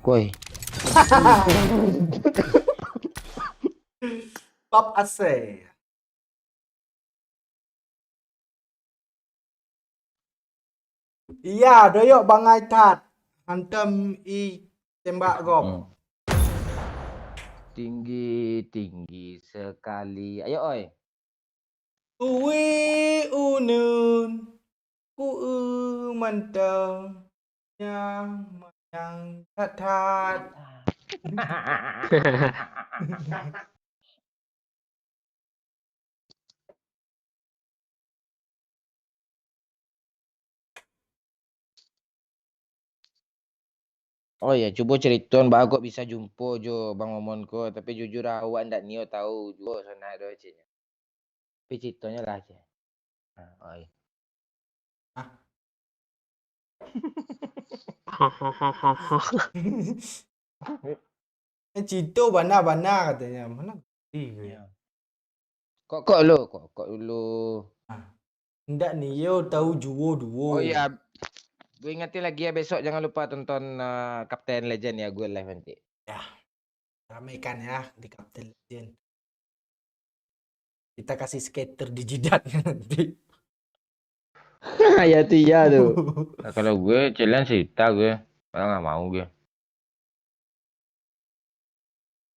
Pop ase. Iya, doyok Bang Aitat. Hantam tembak gom. Tinggi sekali. Ayo oi. Uwi unun. Mantap. Yang tat. Oh ya, cuba ceriton bah kok bisa jumpa jo Bang Momon ko, tapi jujur awak ndak nio tahu jo sana do cik. Tapi ceritanya lah aja. Oi. Cito bana katanya. Mana? Iya. Kok dulu. Ndak nih, yo tahu duo. Oh iya, gue ingetin lagi ya besok jangan lupa tonton Kapten Legend ya gue live nanti. Ya, ramaikan ya di Kapten Legend. Kita kasih skater di jidatnya nanti. Ya tuh iya tuh. Nah, kalau gue challenge cerita gue, malah nggak mau gue.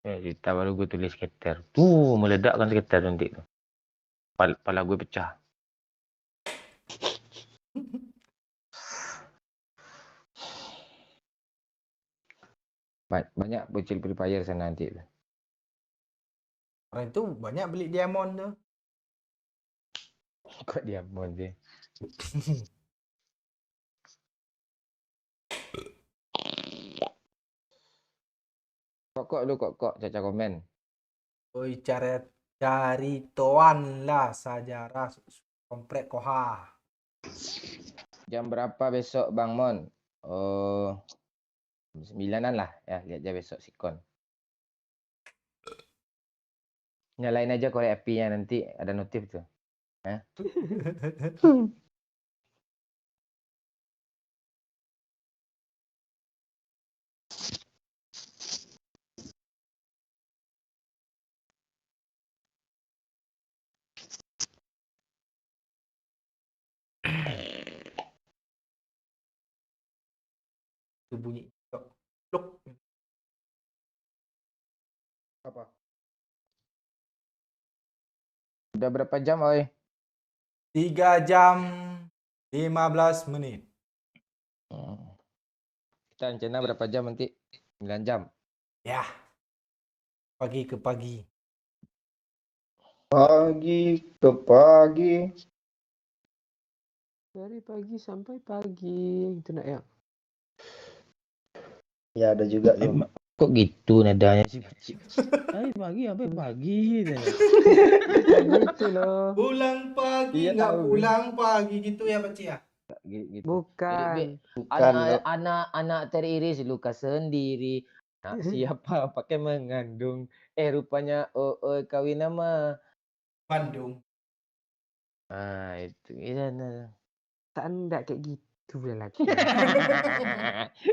Ya, cerita baru gue tulis skater. Tuh meledak kan skater nanti tuh. Pala gue pecah. Banyak bocil Free Fire sana nanti. Orang itu banyak beli diamond tuh. Kok diamond sih? Kok caca komen. Oi cari toan lah sejarah komplek Koha. Jam berapa besok Bang Mon? Oh, 9-an lah ya, lihat aja besok sikon. Nyalain aja korek apinya nanti ada notif tuh. Hah? Itu bunyi. Luk. Apa? Udah berapa jam, oi? 3 jam 15 menit. Kita rencana berapa jam nanti? 9 jam. Ya. Pagi ke pagi. Pagi ke pagi. Dari pagi sampai pagi. Itu nak ya. Ya ada juga tuh. Kok gitu nadanya sih? Hai pagi sampai pagi gitu. Gitu loh. Pulang pagi, Iya, nggak tahu, pulang pagi gitu ya Pak Ci ya? Gitu. Bukan. Anak teriris luka sendiri. Nah, siapa pakai mengandung? Rupanya kawin nama Bandung. Ah, itu gimana? Tak enggak kayak gitu lah lagi.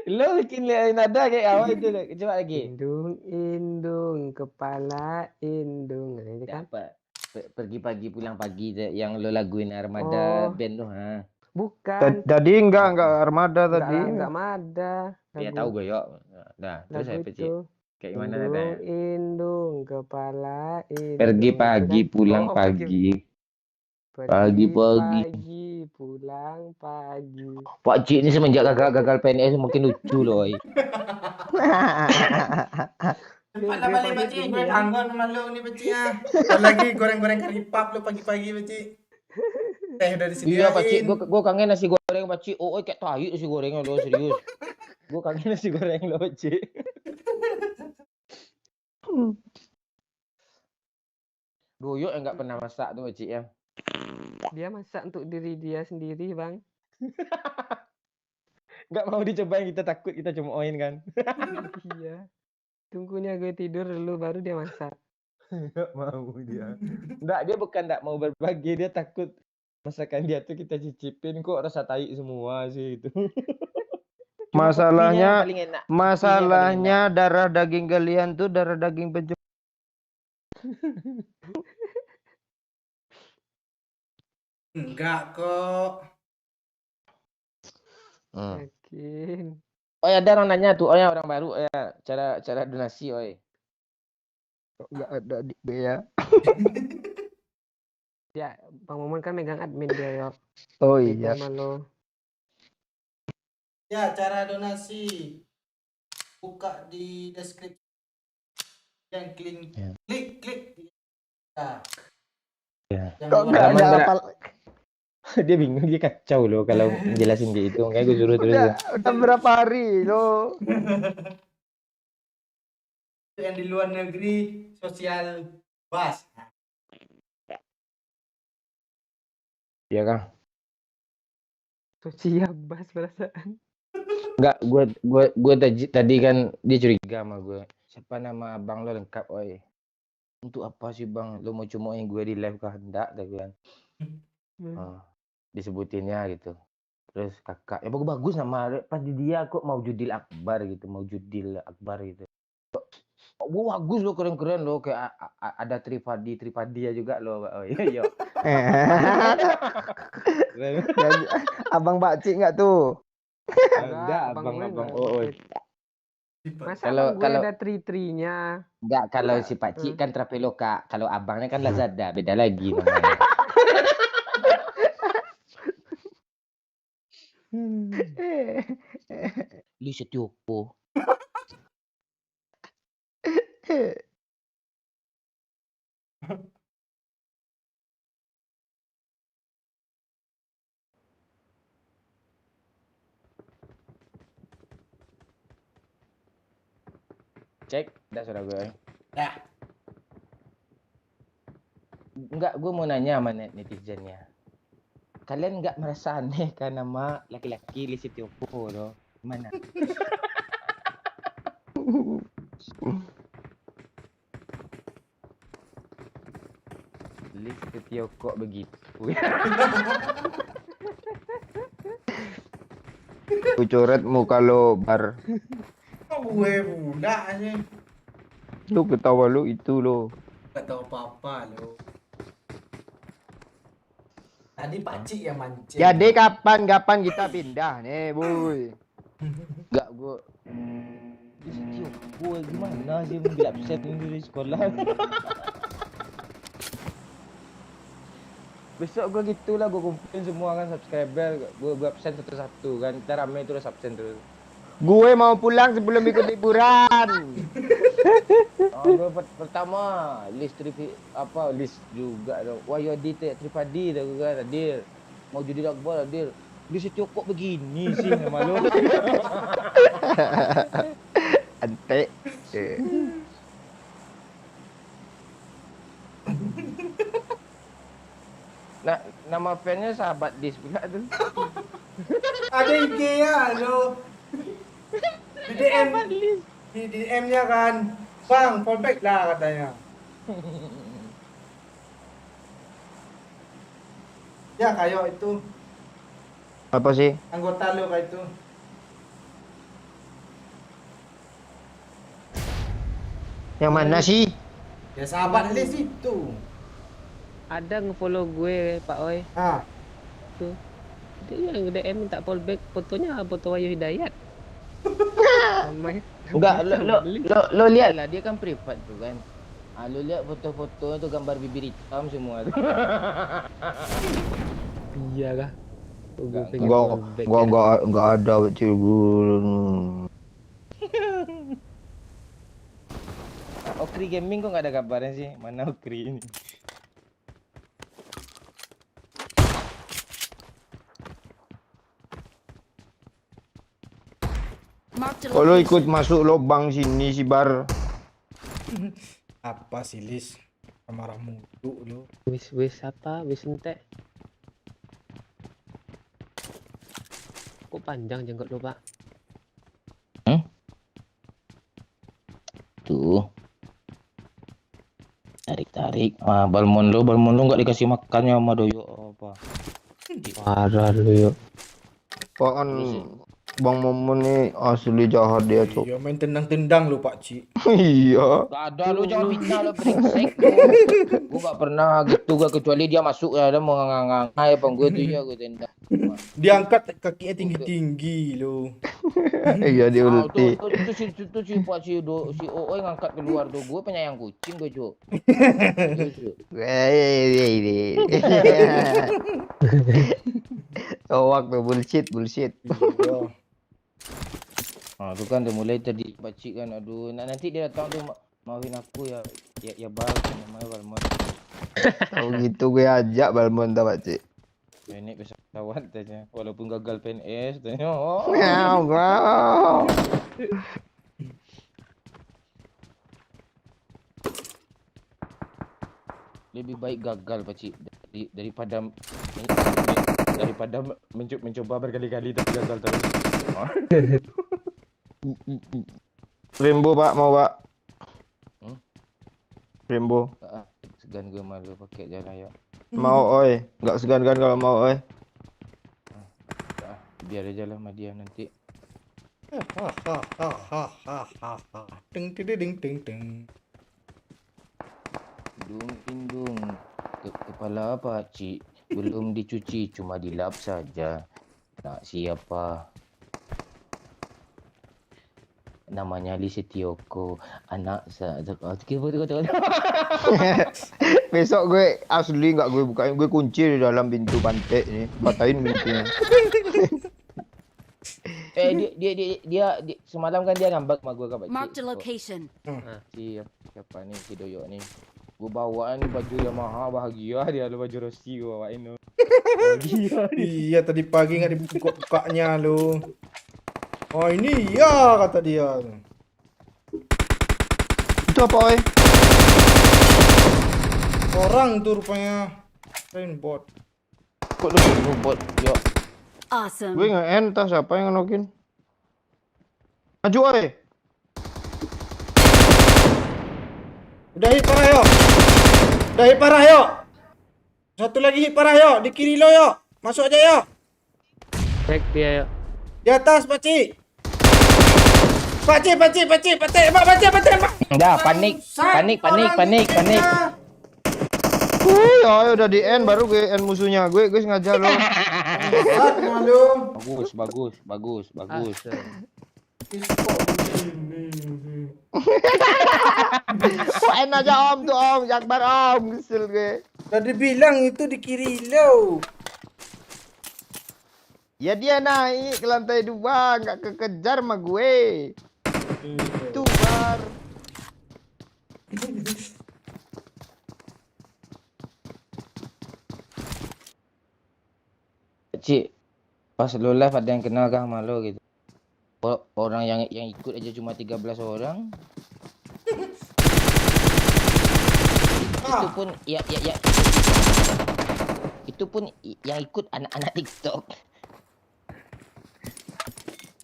Lo bikin nada kayak awal itu. Coba lagi. Indung, kepala indung. Nah, itu kan. Apa? Pergi pagi pulang pagi yang lo laguin Armada Oh. band lo, ha? Bukan. Tadi enggak Armada tadi. Enggak ada. Ya tahu gue yo. Nah, terus Lagu apa sih? itu. Kayak gimana nadanya? Indung, kepala indung. Pergi Itu pagi kan. pulang Oh, pagi. Pagi, Pagi. pulang pagi. Pak Cik ini semenjak gagal PNS makin lucu loh. Cepat lah balik Pak Ci, gue kangen sama lo nih Pak Ci ya. Lagi goreng-goreng karipap lo pagi-pagi Pak Ci. Teh udah disediain. Iya Pak Cik, gue kangen nasi goreng Pak Cik. Oh, kayak tahi nasi gorengnya lo serius. Gue kangen nasi goreng lo Pak Cik. Doyok yang nggak pernah masak tuh Pak Cik ya. Dia masak untuk diri dia sendiri, Bang. Nggak mau dicobain, kita takut, kita cemooin kan. Iya. Tunggunya gue tidur dulu baru dia masak. Nggak mau dia. Nggak, dia bukan nggak mau berbagi, dia takut masakan dia tuh kita cicipin kok rasa tai semua sih itu. Cuma kopinya Masalahnya, yang paling enak. Kopinya yang paling masalahnya darah daging kalian tuh darah daging pencuri. Enggak kok. Yakin. Oh ya, ada orang nanya tuh, oh ya orang baru ya, cara donasi, oi. Kok nggak ada di ya. Ya, Bang Momon kan megang admin dia, yo. Oh Beda iya. sama lo. Ya, cara donasi buka di deskripsi. Yang Ya. klik. Ya. Ya. Yang Kok bawah. nggak ada Halaman apa? Dia bingung, dia kacau loh kalau jelasin kayak gitu. Kayak gue suruh terus. Udah berapa hari lo? Yang di luar negeri sosial bas. Iya Kang. Sosial bas perasaan. Enggak, gue tadi kan dia curiga sama gue. Siapa nama abang lo lengkap, oi? Untuk apa sih bang? Lo mau cumoi gue di live kah? Enggak, tadi kan. Oh, disebutinnya gitu. Terus kakak, ya bagus nama. Pas di dia kok mau Judil Akbar gitu, mau Judil Akbar gitu. Oh, bagus lo, keren-keren lo. Kayak ada Tripadia juga lo. Oh iya. Jadi, abang Bakcik nggak tuh? Enggak, Abang gue abang nggak oh. Masa Kalau- abang gue kalau- ada tri-trinya? Enggak, kalau si Pakcik kan Traveloka. Kalau abangnya kan Lazada, beda lagi namanya. Lu Setiopo. Cek, udah sudah gue. Ya. Enggak, gue mau nanya sama netizennya. Kalian nggak merasa aneh kan nama laki-laki Li Setiopo loh? Gimana? Li Setiopo begitu. Ku coret muka lo bar. Kok gue budak aja. Lu ketawa lu itu lo. Gak tahu apa-apa lo. Tadi Pakcik yang mancing. Jadi kapan kita pindah nih, boy? Enggak, gue Li Setiopo gimana sih mobil absen dari sekolah? Besok gue gitulah, gue kumpulin semua kan subscriber, gue absen satu-satu kan, kita rame terus absen terus. Gue mau pulang sebelum ikut liburan. Oh, gue pertama list list juga dong. Wah, Yodi Tripadi dah gue kan, hadir. Mau jadi Akbar hadir. Dia secokok begini sih nama lu. Antek. Nah, nama fansnya sahabat Dis pula tuh. Ada IG ya lo. Di DM. Di DM-nya kan. Bang, fallback lah katanya. Ya kayak itu. Apa sih? Anggota lo kayak itu. Yang mana sih? Ya sahabat list itu. Ada nge-follow gue, Pak Oi. Ah, Tuh. Dia yang DM minta fallback fotonya foto Wahyu Hidayat. Ramai. Enggak, lo lihat lah, dia kan privat tuh kan. Ah, lo lihat foto-foto itu gambar bibir hitam semua tuh. Iya kah? Gue pengen fallback ya. Enggak ada cibul. Okri Gaming kok nggak ada kabarnya sih? Mana Okri ini? Marked a Kalau ikut location. masuk lubang sini si bar. apa sih Lis? Marah mulu lo. Wis apa? Wis entek. Kok panjang jenggot lu, Pak? Tuh. Tarik. Balmon lu nggak dikasih makannya sama Doyo apa? Parah lu yuk. Apaan Bang Momon nih asli jahat dia, Cok. Iya main tendang-tendang lu Pak Cik. Iya. Gak ada lu, jangan fitnah lu, brengsek lu. Gue gak pernah gitu gak, kecuali dia masuk ya, dia mau ngangai apa gue tuh ya gue tendang. Dia angkat kakinya tinggi-tinggi lu. Iya dia ulti. Tuh si Pak si Ooi ngangkat keluar tuh, gue penyayang kucing gue, Cuk. Oh, waktu bullshit. Iya. Nah, itu kan udah mulai tadi Pakcik kan, aduh, nanti dia datang tuh maafin aku ya Bal, namanya Balmon. Oh gitu gue ajak Balmon tau Pakcik. Ini pesawat tanya, walaupun gagal PNS tanya. Oh. Wow. Lebih baik gagal Pakcik daripada mencoba berkali-kali tapi gagal terus. Rainbow Pak, mau Pak? Rainbow. Segan gue malu pakai jalan ya. Mau Oi, nggak segan kan kalau mau Oi? Biar aja lah sama dia nanti. Ding ding ding ding. Hidung kepala Pakcik belum dicuci, cuma dilap saja. Nak siapa? Namanya Lee Setioko, anak Besok gue asli nggak gue bukain, gue kunci di dalam pintu pantai ini, batain pintunya. Dia semalam kan dia ngambek sama gue kan Pakcik. Marked a location. Siapa nih si Doyo nih? Gue bawaan baju Yamaha, bahagia dia lu, baju Rossi gue bawain lu. Iya tadi pagi nggak dibuka-bukanya lu. Oh ini ya kata dia. Itu apa Oi? Orang tuh rupanya. Rainbot. Kok lu bot? Yo. Awesome. Gue nge-end, entah siapa yang ngenokin. Maju Oi. Udah hit parah yuk. Satu lagi hit parah yuk. Di kiri lo yuk. Masuk aja yuk. Cek dia yuk. Di atas Pakcik. Pakcik. Udah panik. Wih, Oi udah di end baru gue end musuhnya. Gue sengaja loh. Bagus. Kok end aja Om tuh Om, Jakbar Om, kesel gue. Udah dibilang itu di kiri lo. Ya dia naik ke lantai 2, nggak kekejar sama gue. Itu Bar. Cik, pas lo live ada yang kenal kah sama lo gitu? Orang yang ikut aja cuma 13 orang. Itu pun ya. Itu pun yang ikut anak-anak TikTok.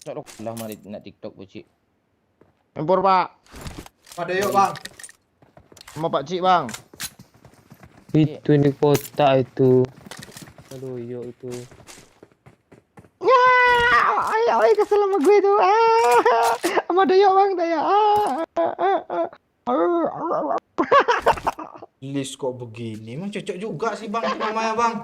Sok lah mari nak TikTok Pakcik. Empor Pak. Ada yuk bang. Sama Pak Cik Bang. Itu di kota itu. Aduh, yuk itu. Ya, ayo kesel sama gue tuh. Sama Dayo Bang, Dayo. List kok begini, emang cocok juga sih bang namanya bang.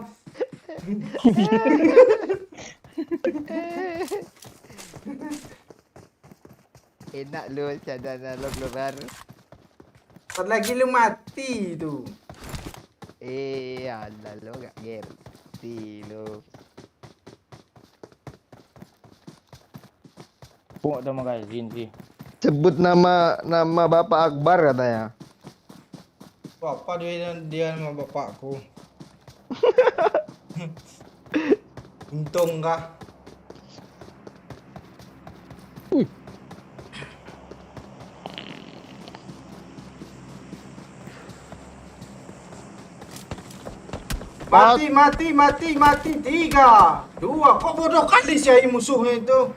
Enak lu cadana lo keluar. Ntar lagi lu mati tuh. Alah lo gak ngerti lo. Kok ada magazin sih? Sebut nama Bapak Akbar katanya. Bapak dia sama bapakku. Untung kah? Mati. 3, 2. Kok bodoh kali sih ai musuhnya itu.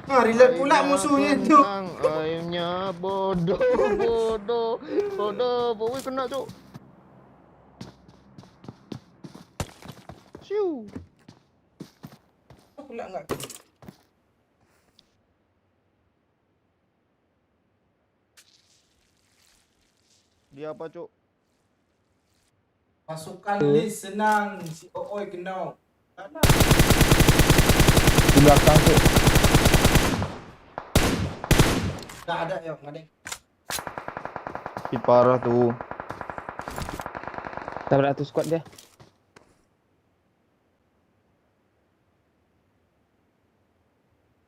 Nah, reload pula musuhnya itu. Aimnya bodoh. Woi kena, Cuk. Siu. Pula enggak. Dia apa, Cuk? Pasukan list senang, si Ooi kena. Di belakang tuh. Enggak ada ya, enggak ada. Parah tuh. Tabrak tuh squad dia.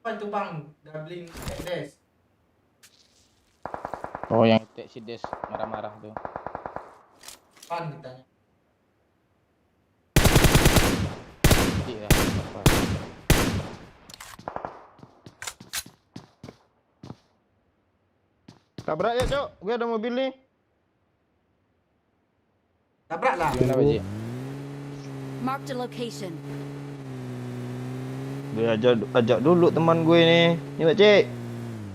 Apa itu bang? Doubling des. Oh, yang tek si Des marah-marah tuh. Pan ditanya. Iya. Apa? Tabrak ya, Cuk. Gue ada mobil nih. Tabrak lah. Gimana, Pak Ji? Marked a location. Gue ajak dulu teman gue nih. Nih, Pak Cik.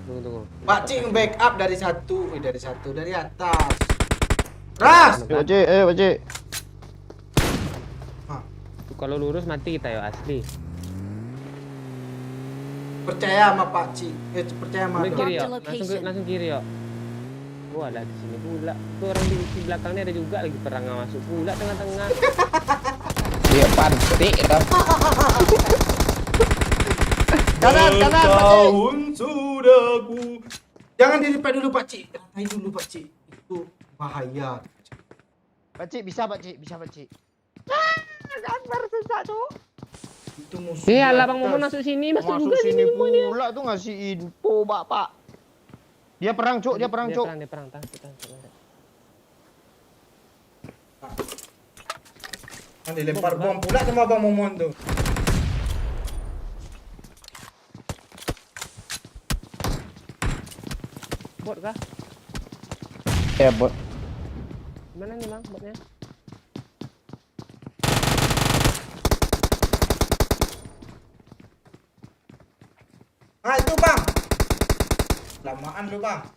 Tunggu. Pak Cik nge-backup dari atas. Ras. Pak Cik, Pak Cik. Kalau lurus mati kita ya asli. Percaya sama Pak Cik. Percaya sama Ambil Dok. kiri ya. Marked location. Langsung kiri ya. Gua ada di sini pula. Tuh orang di belakangnya ada juga lagi perang masuk pula tengah-tengah. Dia pantik dah. Kanan, Pak Cik. Tahun sudah ku. Jangan di depan dulu Pak Cik. Ratain dulu Pak Cik. Itu bahaya. Pak Cik, bisa Pak Cik, bisa Pak Cik. Gambar susah, Cuk. Itu musuh. Alah di Bang atas. Momon masuk sini, masuk Masuk juga sini semuanya. pula tuh ngasih info, Bapak. Dia perang, Cuk, dia perang, Cuk. Dia perang, tahan. Kan dilempar bom pula sama Bang Momon tuh. Bot kah? Ya, bot. Mana nih Bang botnya? Nah itu Bang. Lamaan lu Bang.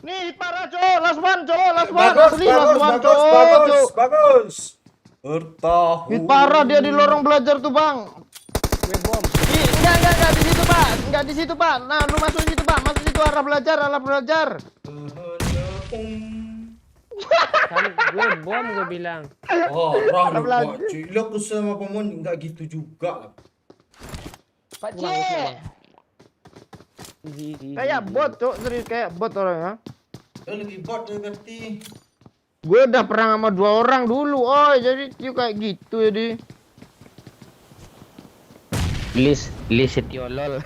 Nih, parah, Cuk. Last one, Cuk. Last one. Bagus, Asli, last one, Cuk. bagus. Bertahu. Ih, parah dia di lorong belajar tuh, Bang. Gue bom. Ih, enggak di situ, Pak. Enggak di situ, Pak. Nah, lu masuk situ, Pak. Masuk situ arah belajar. Kan gue bom gue bilang. Oh, rah lu Pelan-pelan. Pak Cik. Lu aku sama Momon enggak gitu juga. Pak Bang, Cik. Bang. Easy. Kayak bot, Cuk. Serius kayak bot orangnya. Lu lebih bot lu ngerti. Gue udah perang sama 2 orang dulu. Oh, jadi dia kayak gitu jadi. Lis Setio lol.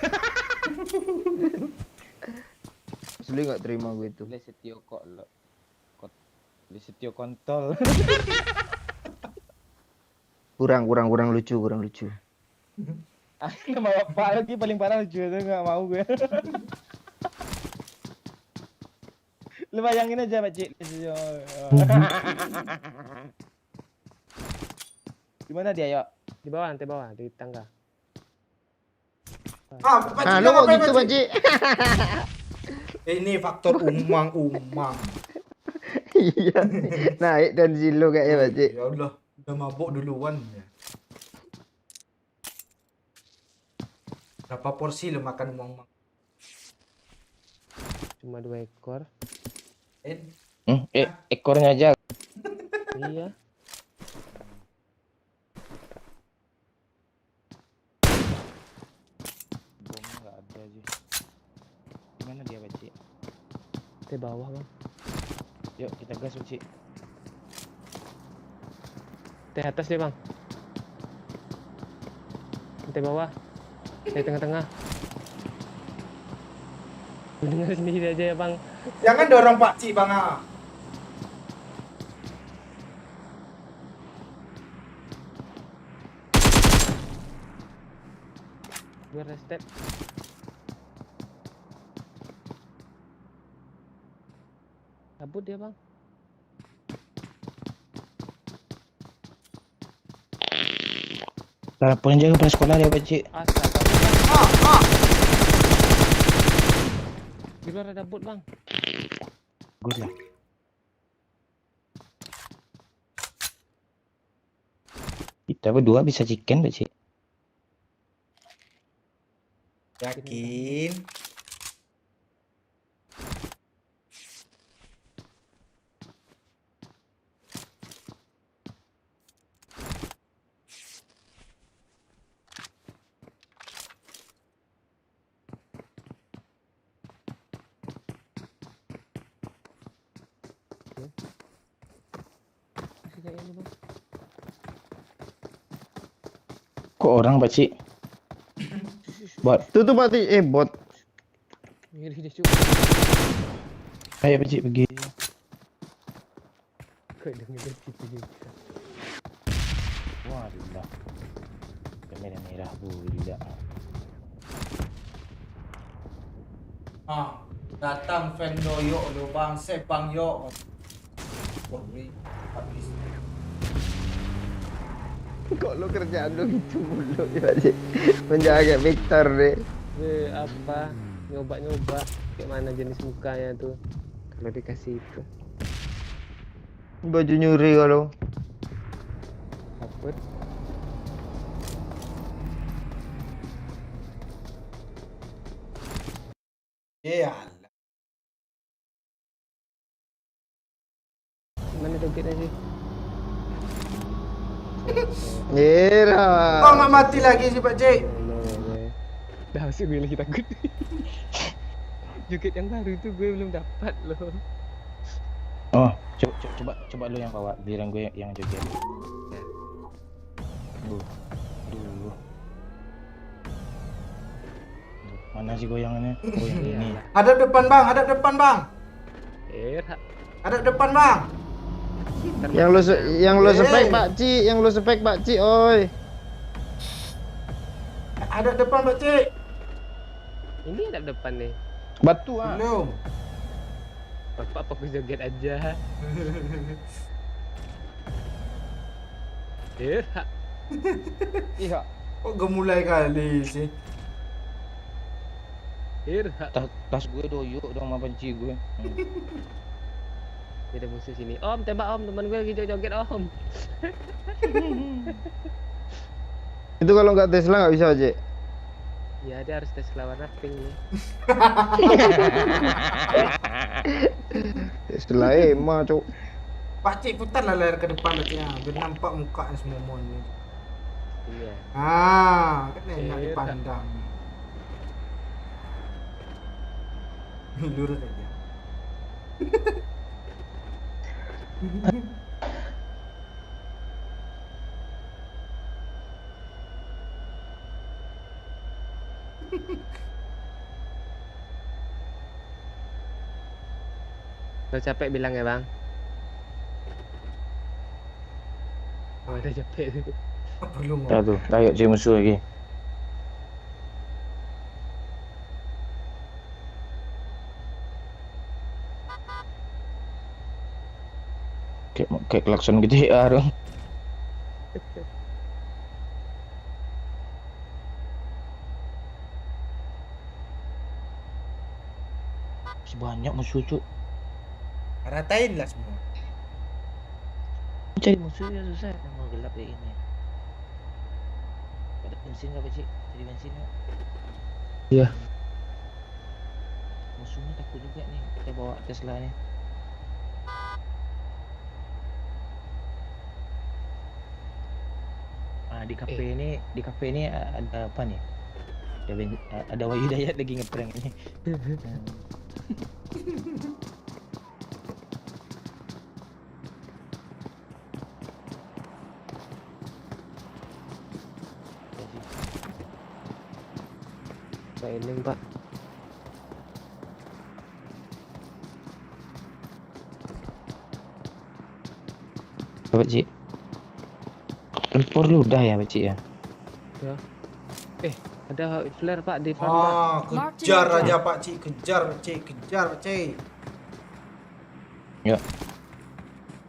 Asli nggak terima gue itu. Lis Setio kok lo. Lis Setio kontol. Kurang lucu. Nama bapak lagi paling parah lucu itu nggak mau gue. Lu bayangin aja Pak Cik. Gimana dia yuk? Di bawah, lantai bawah, di tangga. Ah, Pak Cik. Nah, lu kok ngapain, gitu, Pak Pak Cik? Cik? Ini faktor umang. Iya. Naik dan zilo kayaknya, Pak Cik. Ya Allah, udah mabuk duluan ya. Berapa porsi lu makan umang? Cuma 2 ekor. Ekornya aja. Iya. Bomnya nggak ada aja. Gimana dia Pak Cik? Di bawah Bang. Yuk kita gas Pak Cik. Di atas deh Bang. Di bawah. Di tengah-tengah. Dengar sendiri aja ya Bang. Jangan dorong Pak Cik Bang. Gue restep. Kabut dia bang. Laporan jaga prasekolah dia pakcik. Astaga. Di luar ada bot bang. Bagus lah. Kita berdua bisa chicken pakcik. Yakin? Masih kayak ini bang. Kok orang pakcik? Bot. Tuh pakcik, bot. Ini dia cuy. Ayo pakcik pergi. Kau dengar situ juga. Waduh. Kamera merah pula. Datang fan doyok lu bang, bang yo. Habis. Kok lo kerjaan lo gitu mulu ya pakcik? Menjaga Victor deh. Apa? Nyoba-nyoba. Kayak mana jenis mukanya tuh. Kalau dikasih itu. Baju nyuri kalau. Takut. Iya. Mana dompetnya sih? Kok nggak mati lagi sih Pak Cik? Dah masih gue lagi takut. Joget yang baru itu gue belum dapat loh. Oh, coba lu yang bawa, biar gue yang joget. Ya. Dulu. Mana sih goyangannya? Oh yang ini. Hadap depan bang, hadap depan bang. Hadap depan bang. Yang lo spek pakcik, yang lo spek pakcik, oi. Hadap depan Pak Cik. Ini ada depan nih. Batu ah. Belum. Bapak fokus joget aja. Iya. Kok gemulai kali sih? Tas gue doyok dong sama panci gue. Ada musuh sini. Om, tembak om, teman gue lagi joget om. Itu kalau nggak Tesla nggak bisa aja. Ya dia harus tes warna pink nih. Tesla emang cok. Pak Cik putarlah layar ke depan nanti ya, biar nampak mukanya semua ini. Iya. Kan enak dipandang. Lurus aja. Lo capek bilang ya bang? Oh udah capek tuh. Belum. Ya tuh, ayo cek musuh lagi. Kayak klakson gitu ya dong. Masih banyak musuh cuk. Ratain lah semua. Cari musuhnya susah, mau gelap kayak gini. Ada bensin nggak Cik? Cari bensin nggak? Iya. Musuhnya takut juga nih, kita bawa Tesla nih. Di kafe ini ada apa nih? Ada Wahyu Dayat lagi ngeprank ini. Training pak. Apa Cik? Tempur lu udah ya Cik ya? Ya. Ada flare pak di depan pak. Kejar aja Pak Cik, kejar Pak Cik, kejar Pak Cik.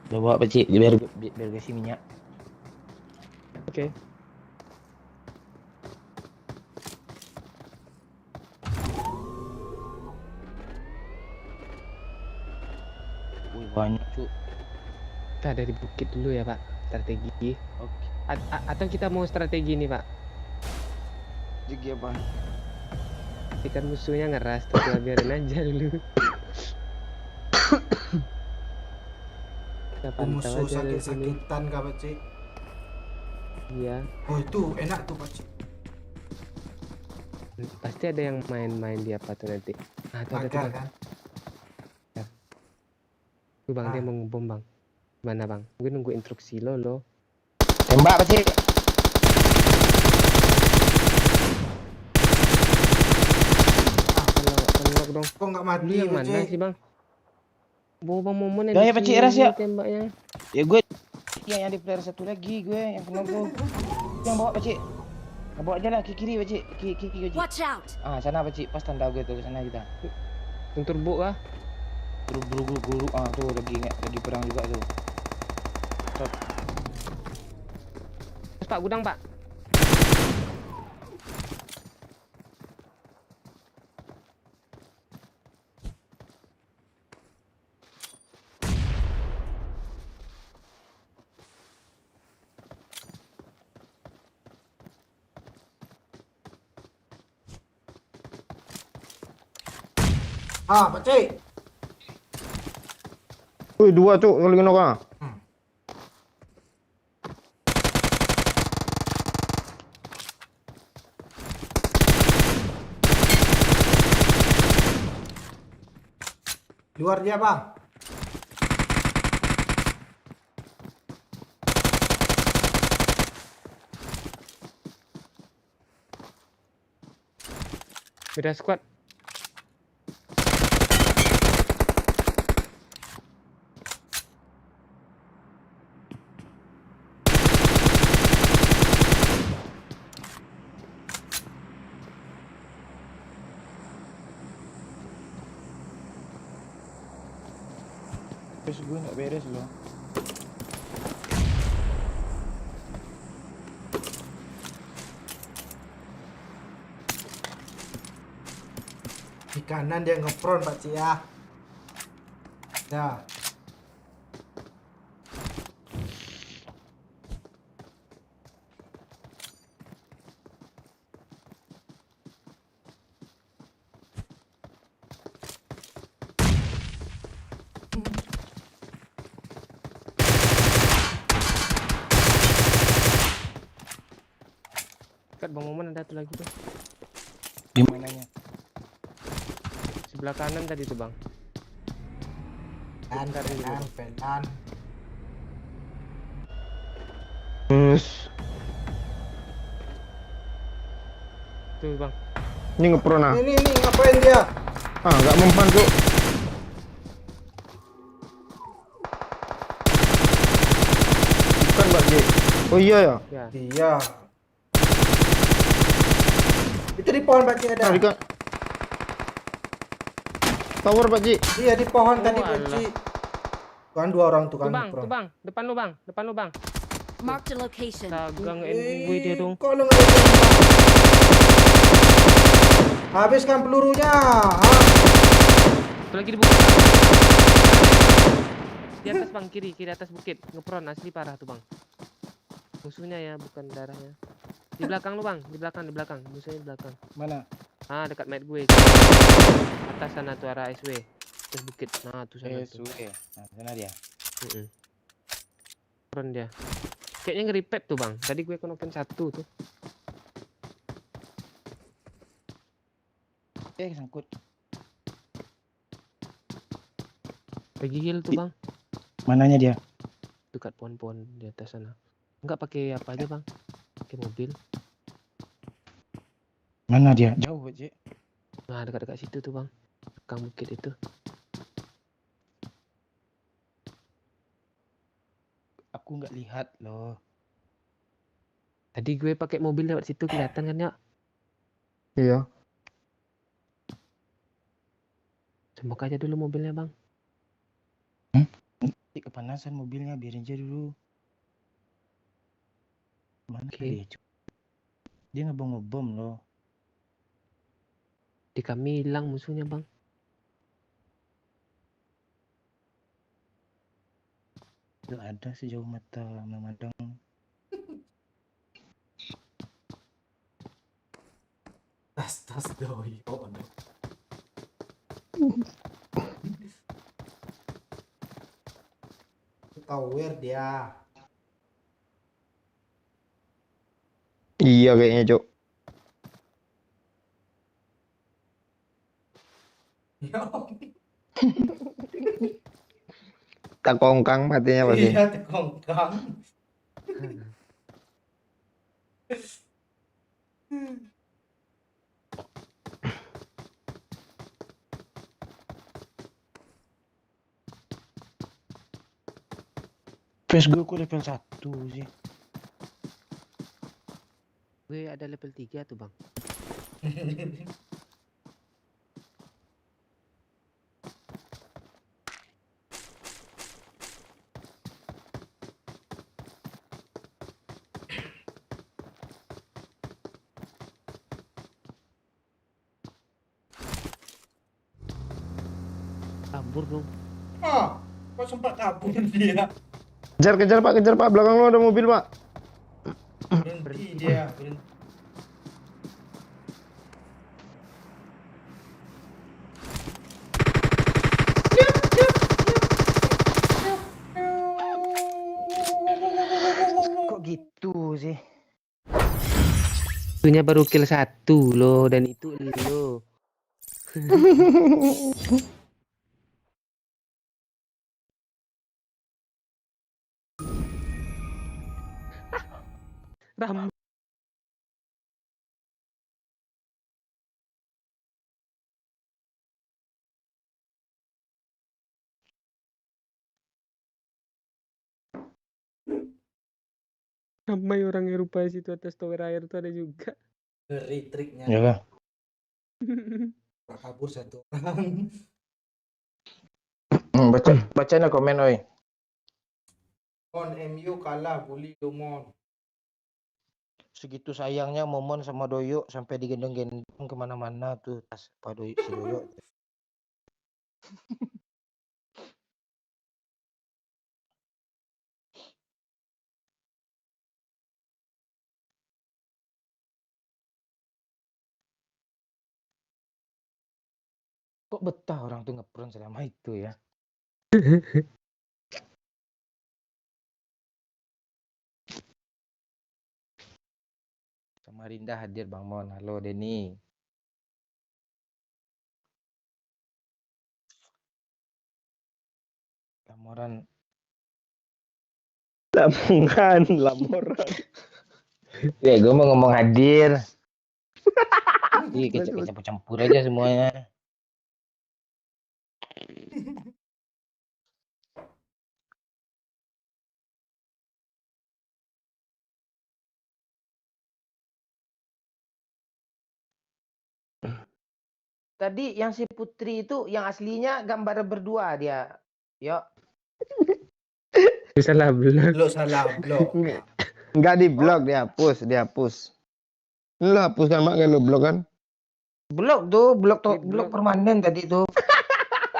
Lo bawa Pak Cik, biar kasih minyak. Oke. Wih, banyak Cuk. Kita dari bukit dulu ya Pak. Strategi. Oke. Atau kita mau strategi nih Pak. Jadi apa? Ikan musuhnya ngeras, tapi biarin aja dulu. Kita pantau Musuh aja dari sini. sakit-sakitan kah Pak Cik? Iya. Oh itu enak tuh Pak Cik. Pasti ada yang main-main di apa tuh nanti. Nah, tuh ada tuh Pagar Bang. kan? Tuh Bang, dia Ah. mau ngebom Bang. Gimana Bang? Gue nunggu instruksi lo. Tembak Pak Cik. Tolong dong. Kok nggak Lu mati yang Pak mana Cik? sih Bang? Bawa Bang Momon yang Ya, di ya, Pak Cik, ras sini ya. tembaknya. Ya gue yang di player satu lagi gue yang kena gue. Yang bawa Pak Cik. Bawa aja lah ke kiri Pak Cik. Kiri Pak Cik. Watch out! Sana Pak Cik, pas tanda gue tuh ke sana kita. Yang turbo kah? Guru. Tuh lagi perang juga tuh. Terus Pak, gudang Pak. Pak Cik. Wih, 2 Cuk, kali kena kah? Luar dia Bang. Beda squad. Terus gue nggak beres loh. Di kanan dia ngepron Pak Cik ya. Ya. Dekat Bang Momon ada tuh lagi tuh. Di mananya? Sebelah kanan tadi tuh Bang. Penan. Tuh Bang. Ini ngepron ah. Ini ngapain dia? Nggak mempan Cuk. Bukan Pak Cik. Oh iya ya. Ya. Iya. Itu di pohon Pak Cik ada. Di tower Pak Cik. Iya di pohon Oh, tadi Pak alah. Cik. Kan 2 orang tuh Tuh kan Bang, ngepron. tuh Bang. Depan lu Bang. Marked a location. Tagang gue dia dong. Kok lu nggak ada tembak? Habiskan pelurunya. Satu lagi di bukit. Di atas Bang, kiri atas bukit. Ngepron asli parah tuh Bang. Musuhnya ya, bukan darahnya. Di belakang lu Bang, di belakang. Musuhnya di belakang. Mana? Dekat mat gue. Atas sana tuh arah SW. Atas bukit. Nah, tuh sana tuh. Nah, sana dia. Ngepron dia. Kayaknya nge-repep tuh Bang. Tadi gue konokin 1 tuh. Sangkut. Lagi heal tuh Bang. Mananya dia? Dekat pohon-pohon di atas sana. Enggak pakai apa aja Bang. Pakai mobil. Mana dia? Jauh Pak Cik. Nah, dekat-dekat situ tuh Bang. Belakang bukit itu. Aku nggak lihat loh. Tadi gue pakai mobil lewat situ kelihatan kan ya? Iya. Sembok aja dulu mobilnya Bang. kepanasan mobilnya, biarin aja dulu. Mana Oke. dia, Cuk? Dia ngebom loh. Di kami hilang musuhnya, Bang. Gak ada sejauh mata memandang. Tas doi. Oh, no. Tower dia. Iya kayaknya, Cok. Yo. Tak kongkang matinya pasti. Iya, tekongkang. Face gue kok level 1 sih. Gue ada level 3 tuh, Bang. Kabur dong. Ah, kok sempat kabur dia? Kejar Pak, belakang lu ada mobil, Pak. Berhenti dia, berhenti. Kok gitu sih? Musuhnya baru kill 1 loh, dan itu lo. Ram. Ramai orang yang rupanya situ atas tower air tuh ada juga. Ngeri triknya. Ya lah. Kabur satu orang. Bacain komen, oi. Mon MU kalah bully Lumon. Segitu sayangnya Momon sama Doyo sampai digendong-gendong kemana-mana tuh tas Pak Doyo, si Doyo. Kok betah orang tuh ngepron selama itu ya? Samarinda hadir Bang Mon. Halo Denny. Lamoran. Lamoran. Ya gue mau ngomong hadir. Iya campur aja semuanya. Tadi yang si Putri itu yang aslinya gambar berdua dia. Yuk. Salah belum. Lo salah blok. Enggak di blok, dihapus. Lu hapuskan mak kalau blok kan? Blok tuh, blok permanen tadi tuh.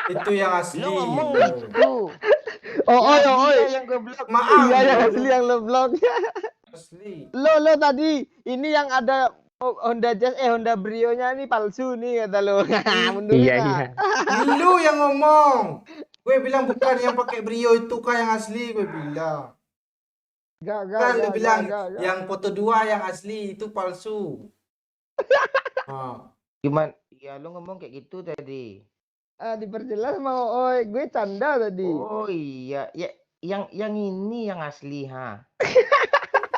Itu yang asli. Lu ngomong gitu. Oh, Dia yang gue blok. Maaf. Iya yang Lo. asli yang lu blok. Asli. Lo tadi ini yang ada Honda Jazz Honda Brio-nya nih palsu nih kata lo. Mundurin Iya, lah. iya. Lu yang ngomong. Gue bilang bukan yang pakai Brio itu kah yang asli, gue bilang. Kan lu bilang yang foto 2 yang asli itu palsu. Gimana? Ya lu ngomong kayak gitu tadi. Diperjelas mau oi, gue canda tadi. Oh iya, ya yang ini yang asli ha.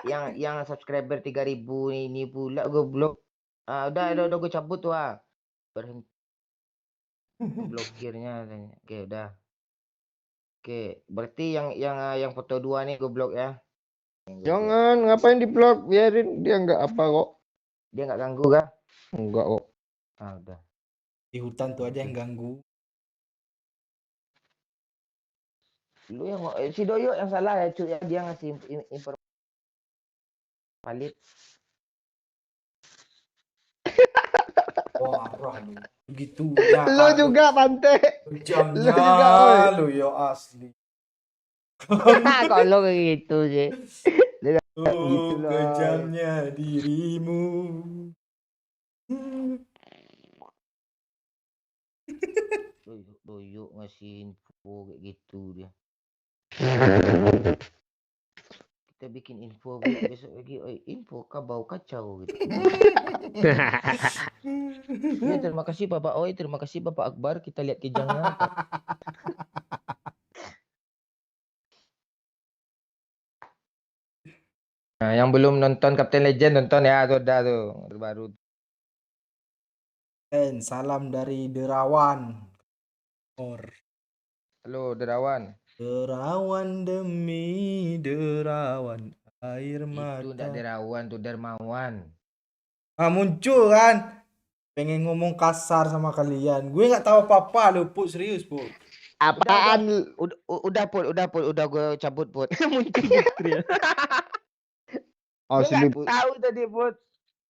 yang subscriber 3.000 ini pula gue blok. Udah gue cabut tuh ah. Berhenti. Blokirnya. Oke, udah. Oke, berarti yang foto 2 nih gue blok ya. Jangan, ngapain di blok? Biarin dia nggak apa kok. Dia nggak ganggu kah? Enggak kok. Udah. Di hutan tuh aja yang ganggu. Lu yang si Doyo yang salah ya cuy, dia ngasih info valid. Wah, roh lu. Begitu ya Lo kan. juga Pante. Jamnya Lu juga, oi. lu yo asli. Kok lo kayak gitu sih? Oh, loh. kejamnya dirimu. Doyo ngasih info kayak gitu dia. Kita bikin info besok lagi, info bau kacau gitu. Ya, terima kasih Bapak Oi, terima kasih Bapak Akbar, kita lihat kijangnya. Nah, yang belum nonton Captain Legend nonton ya, tuh udah tuh terbaru. Dan salam dari Derawan. Halo Derawan. Derawan demi derawan air Itu ndak mata. Derawan tuh Dermawan. Ah, muncul kan. Pengen ngomong kasar sama kalian. Gue nggak tahu apa-apa lu, Put, serius, Put. Apaan? Udah gue cabut Put. Muncul Putri ya. Gue Asli nggak tahu tadi Put.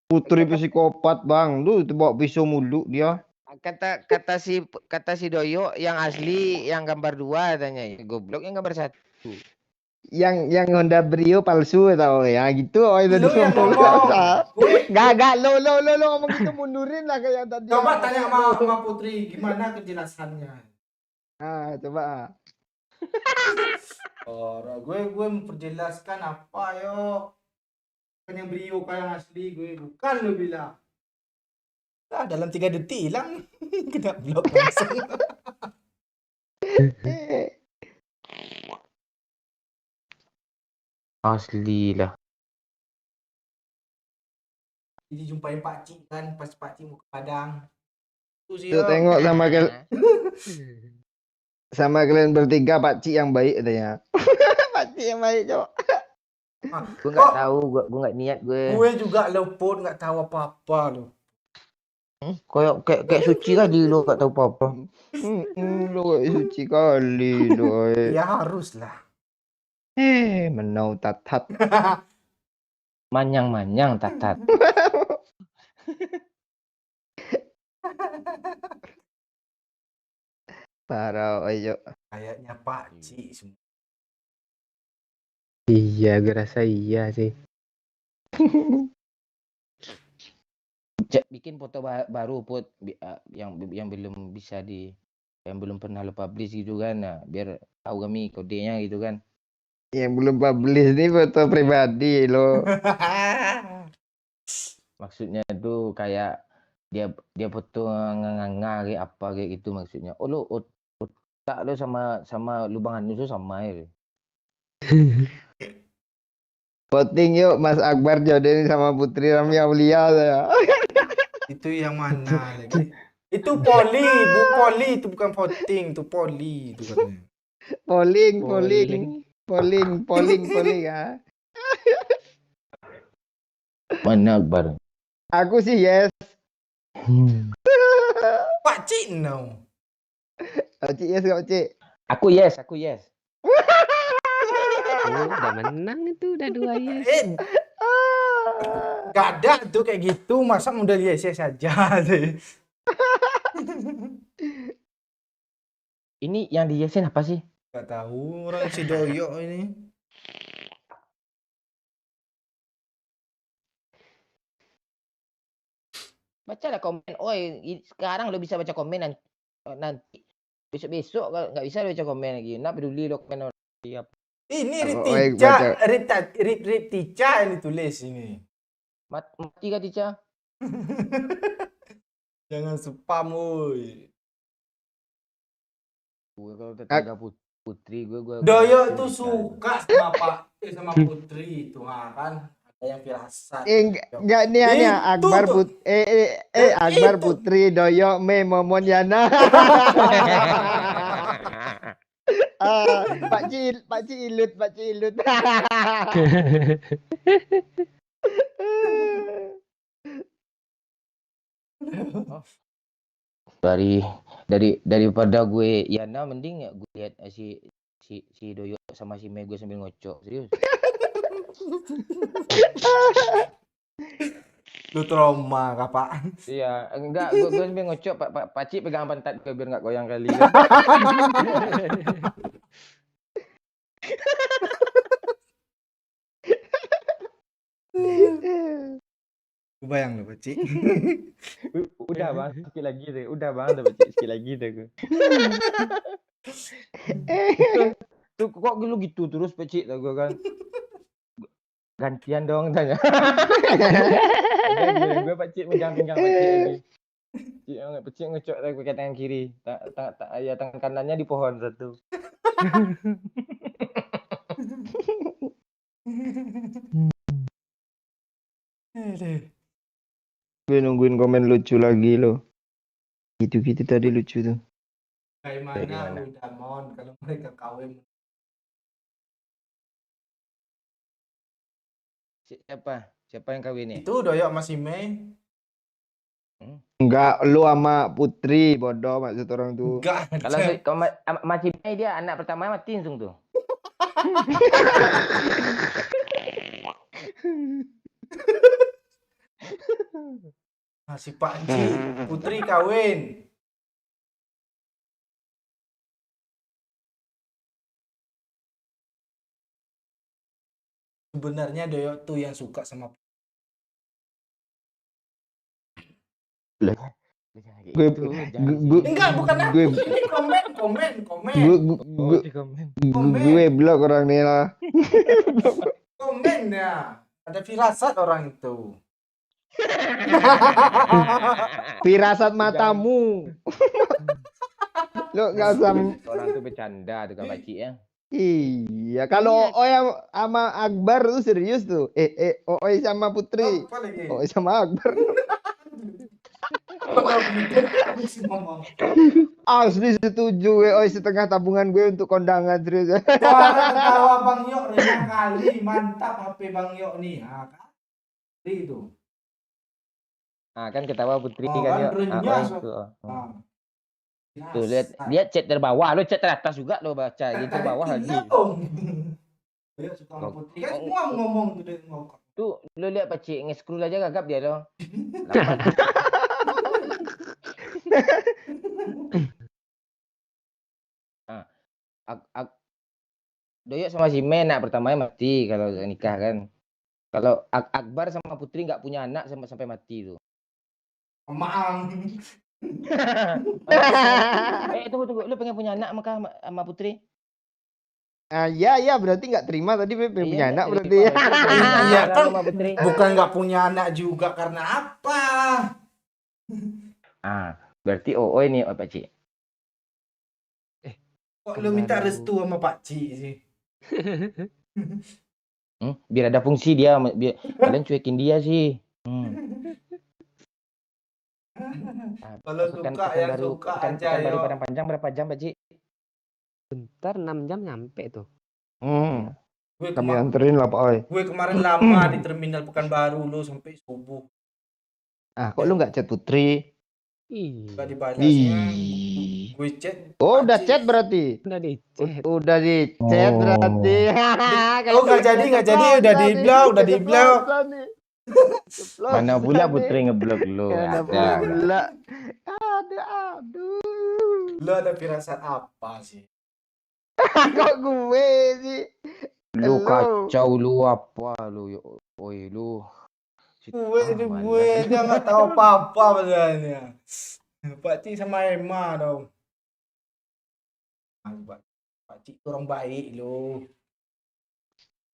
Putri psikopat bang. Lu bawa pisau mulu dia. Kata si Doyo yang asli yang gambar 2 katanya. Goblok yang gambar 1. Yang Honda Brio palsu tau ya gitu. Oh itu Lu yang ngomong. ngomong. Gue Gak lo ngomong gitu, mundurin lah kayak tadi. coba tanya sama Putri gimana kejelasannya. Ah, coba. Gue memperjelaskan apa yo. Bukan yang Brio kayak asli gue, bukan lu bilang. Ah, dalam 3 detik hilang. Kena blok langsung. Asli lah. Jadi jumpain Pak Cik kan, pas Pak Cik mau ke Padang. Tuh sih Tuh yo. tengok sama kalian bertiga Pak Cik yang baik katanya. Pak Cik yang baik, Cok. Gue nggak tahu, gue nggak niat gue. Gue juga luput, nggak tahu apa-apa lu. Kayak suci kali lu nggak tahu apa-apa. Lu suci kali lu. Ya harus lah. Menau tatat. Manyang tatat. Parah ayo. Kayaknya Pak Cik semua. Iya, gue rasa iya sih. Bikin foto baru Put yang belum bisa yang belum pernah lo publish gitu kan. Nah, biar tahu kami kodenya gitu kan. Yang belum publish nih foto pribadi lo. Maksudnya tuh kayak dia foto kayak apa kayak gitu maksudnya. Oh lo otak lo sama lubangan itu sama ya. Voting yuk Mas Akbar jodohin sama Putri Rami Aulia saya. Itu yang mana lagi? Itu poli, Bu poli, itu bukan voting, itu poli itu katanya. Polling ya. Mana Akbar? Aku sih yes. Pak Cik no. Pak Cik yes, Pak Cik. Aku yes. Udah menang itu, udah 2 yes. Gak ada tuh kayak gitu, masa modal yes saja sih. Ini yang di yesin apa sih? Gak tahu orang si Doyo ini. Baca lah komen. Sekarang lo bisa baca komen nanti. Besok nggak bisa lo baca komen lagi. Nak peduli lo komen orang. Ini baca. Ritica yang ditulis ini. Mati kah Tica? Jangan spam woi. Gue kalau tetangga Putri gue Doyo tuh suka sama Putri itu kan. Ada yang firasat. Enggak nih Akbar Akbar Putri Doyo Me Momon Yana. Pak Cik ilut. Daripada gue Yana mending gue lihat si si Doyok sama si Mei gue sambil ngocok, serius. Lu trauma kapan? Iya, enggak, gue sambil ngocok, Pak Cik pegang pantat gue biar nggak goyang kali kan. Bayang lu, Pak Cik. Udah bang, sikit lagi deh. Udah bang, udah Pak Cik, sikit lagi deh gue. Tuh kok lu gitu terus Pak Cik, gue kan. Gantian dong tanya. Udah gue Pak Cik megang-megang Pak Cik lagi. Pak Cik ngecok lagi pakai tangan kiri. Ya tangan kanannya di pohon satu. Gue nungguin komen lucu lagi lo. Gitu-gitu tadi lucu tuh. Kayak Dari mana mana? udah mon kalau mereka kawin. Siapa? Siapa yang kawin nih? Itu Doyok masih Mei. Enggak, lu sama Putri, bodoh maksud orang tuh. Enggak. Kalau masih Mei dia anak pertama mati langsung tuh. Masih Pak Ji, Putri kawin. Sebenarnya Doyok tuh yang suka sama Gue enggak, bukan aku. Ini komen. gue blok orang nih lah. Komen ya. Ada firasat orang itu. Firasat matamu. Lu nggak usah. Orang tuh bercanda tuh kan Pak Cik ya. Iya, kalau Oi sama Akbar tuh serius tuh. Oi sama Putri. Apa lagi? Oi sama Akbar. Asli setuju gue. Oi setengah tabungan gue untuk kondangan serius. Suara ketawa Bang Yok renyah kali. Mantap HP Bang Yok nih. Nah, kan? Itu. Ah kan ketawa Putri Oh, kan kan yuk. renyah, Ah, so- itu. Nah. Tuh lihat chat terbawah, lo chat teratas juga lo baca, di terbawah lagi. Doyok suka sama Putri. Kan semua ngomong tuh dia ngomong. Tuh lo lihat Pak Cik nge-scroll aja gagap dia lo. Doyok sama si Mei anak pertamanya mati kalau nikah kan. Kalau Akbar sama Putri nggak punya anak sampai mati tuh. Maang. Tunggu, lu pengen punya anak sama Putri? Ya berarti nggak terima tadi pengen punya anak berarti. Iya kan sama Putri. bukan nggak punya anak juga karena apa? Berarti ini Pak Cik. Kok lu minta restu sama Pak Ci sih? Biar ada fungsi dia, biar kalian cuekin dia sih. Kalau suka yang suka aja baru yo. Padang Panjang berapa jam Pak Cik? Bentar 6 jam nyampe tuh. Kami anterin lah Pak Oi. Gue kemarin lama di terminal Pekanbaru lu sampai subuh. Kok lu nggak chat Putri? Gak dibalasnya. Gue chat. Oh udah chat berarti. Udah dicet. Udah di chat berarti. Oh nggak jadi udah di blok. Mana pula Putri ngeblok lu? Ada. Aduh. Lu ada firasat apa sih? Kok gue sih? Lu kacau lu apa lu? Oi lu. Gue dia nggak tahu apa-apa sebenarnya. Pak Ci sama Emma dong. Pak Ci orang baik lu.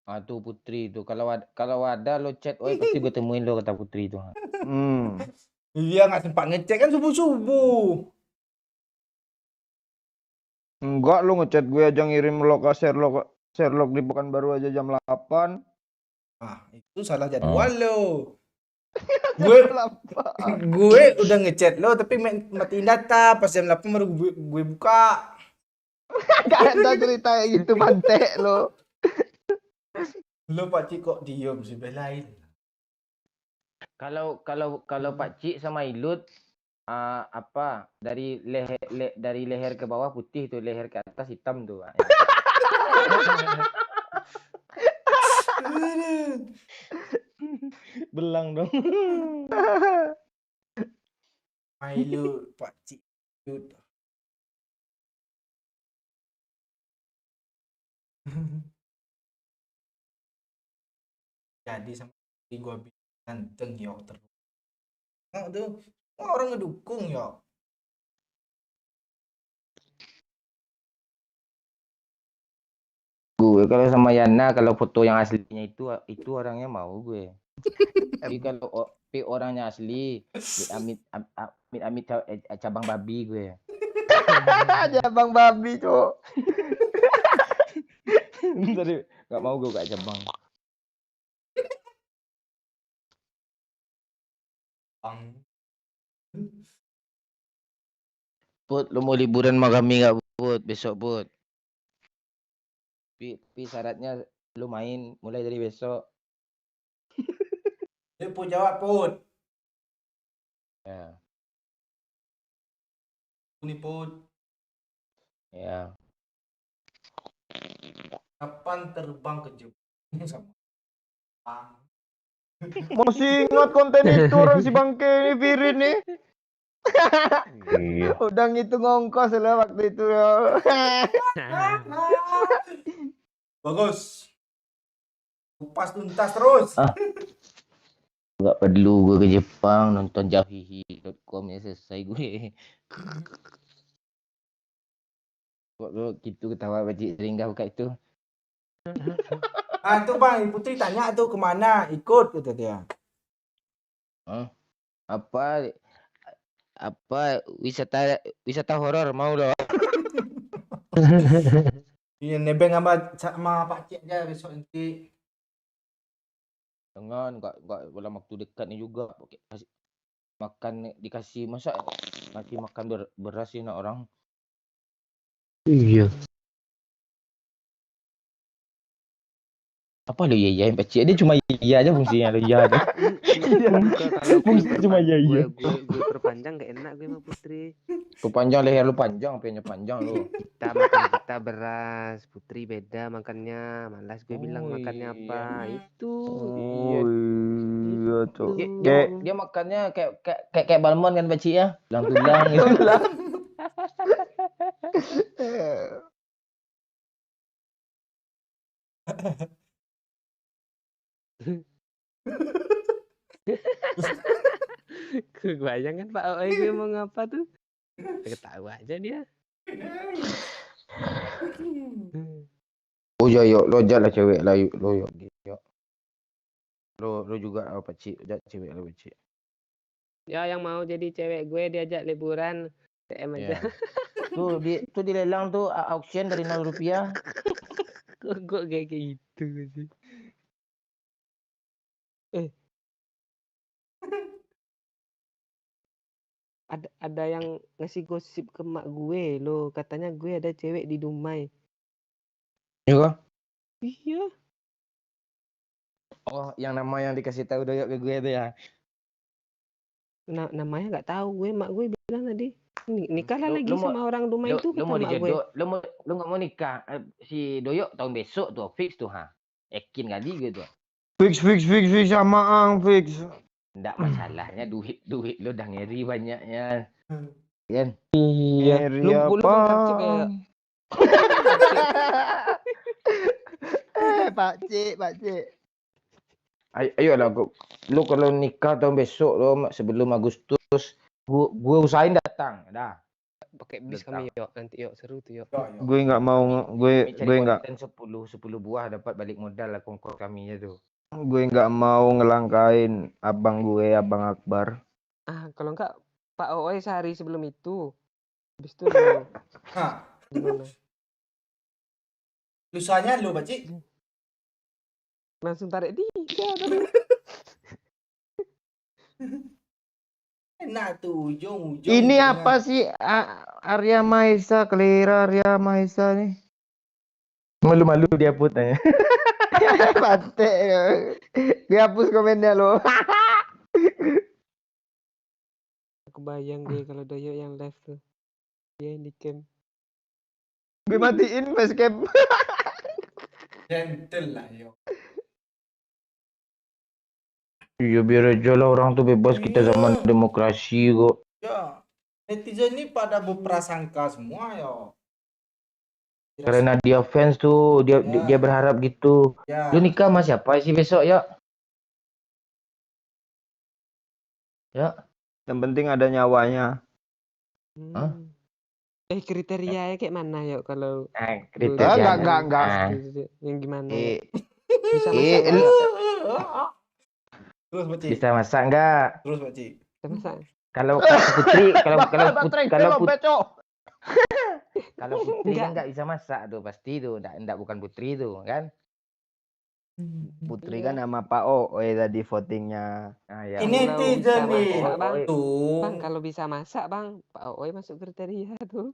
Tuh Putri tuh kalau ada lo chat, pasti gue temuin lo kata Putri itu. Dia nggak sempat ngecek kan subuh. Enggak, lu ngechat gue aja ngirim lo ke Sherlock di Pekanbaru aja jam 8. Itu salah jadwal lo. Gue udah ngechat lo tapi matiin data pas jam 8 baru gue buka. Gak ada cerita kayak gitu mantek lo. Lo Pak Cik kok diem sih belain. Kalau Pak Cik sama Ilut dari leher ke bawah putih tuh, leher ke atas hitam tuh. Belang dong. Milo pakcik. Jadi sama gua bilang ganteng yo terus. Nah, tuh semua orang ngedukung yo. Gue kalau sama Yana, kalau foto yang aslinya itu orangnya mau gue. Tapi kalau orangnya asli, amit amit amit cabang babi gue. Cabang babi, Cok. Tadi nggak mau gue gak cabang. Put, lu mau liburan sama kami nggak, Put? Besok, Put. Tapi syaratnya lu main mulai dari besok. Dia pun jawab pun. Ya, Ini pun ya. kapan terbang ke Jepang sama Masih ingat konten itu orang si bangke ini Firin nih. Iya. Udah ngitung ongkos lah waktu itu ya. Bagus. Kupas tuntas terus. Gak perlu gue ke Jepang nonton jahihi.com ya selesai gue. Kok lu gitu ketawa bajik sehingga buka itu. Ah tuh Bang, Putri tanya tuh kemana ikut kata dia. Apa wisata horor mau loh. Iya nebeng sama Pak Cik aja besok nanti. Jangan enggak dalam waktu dekat nih juga makan dikasih masa masih makan beras sih nak orang. Iya. Apa lu iya yang pecik dia cuma iya aja fungsinya lu iya aja. Fungsinya cuma iya. Gue perpanjang gak enak gue sama Putri. Lu panjang leher lu panjang, apanya panjang lu. Kita beras, Putri beda makannya. Malas gue bilang Oh, makannya iya. apa. Itu. Iya, Cok. Dia makannya kayak balmon kan pecik ya. Tulang-tulang gitu. Kebayang kan Pak Oi gue mau ngapa tuh. Ketawa aja dia. Oh ya yuk, lo lah cewek lah yuk, lo yuk. Lo juga apa cik, cewek lo cik. Ya yang mau jadi cewek gue diajak liburan DM aja. Tuh di lelang tuh auction dari 0 rupiah. Kok kayak gitu sih. Ada yang ngasih gosip ke mak gue loh, katanya gue ada cewek di Dumai. Iya. Iya. Oh, yang nama yang dikasih tahu doyok ke gue tuh ya. Namanya nggak tahu gue, mak gue bilang tadi nikahlah lagi sama orang Dumai itu Lu mau kata mak gue. lu nggak mau nikah si doyok tahun besok tuh fix tuh ha. Yakin kali gitu. Fix sama ang fix. Nggak masalahnya duit lu udah ngeri banyaknya. Kan? Iya. Lu capcip ya. Pak Cik. Ayolah lu kalau nikah tahun besok lo sebelum Agustus gua usahain datang dah. Pakai bis kami yuk nanti yuk seru tuh yuk. Gue nggak mau, gue nggak. 10 buah dapat balik modal lah kongkos kaminya tuh. Gue nggak mau ngelangkain abang gue, Abang Akbar. Kalau enggak Pak Oi sehari sebelum itu. Habis itu lu. Gimana? Lusanya lu Pak Cik. Langsung tarik dia. Enak tuh ujung. Ini apa sih Arya Mahesa, Kelira Arya Mahesa nih? Malu-malu dia putanya. Pate. Gue hapus komennya lo. Kebayang gue kalau Doyo yang live tuh. Dia yang di camp. Gue matiin facecam. Gentle lah yo. Iya biar aja lah orang tuh bebas, kita zaman Iya. demokrasi kok. Ya, netizen ini pada berprasangka semua yo. Karena dia fans tuh, dia Ya. dia berharap gitu. Ya. Lu nikah sama siapa sih besok ya? Ya. Yang penting ada nyawanya. Hah? Kriterianya kayak mana yuk kalau Kriteria. Enggak. yang gimana Eh, yuk? Bisa masak eh, nggak, Yuk? Terus Pak Ci. Bisa masak enggak? Terus Pak Ci. Bisa masak. Kalau Putri, kalau Putri Enggak. kan nggak bisa masak tuh pasti tuh, enggak bukan Putri tuh kan? Putri Iya. kan nama Pak Oe tadi votingnya. Ah, ya. Ini Kalau netizen bisa nih. masak, Bang. Tuh. Bang, kalau bisa masak, Bang, Pak Ooi masuk kriteria tuh.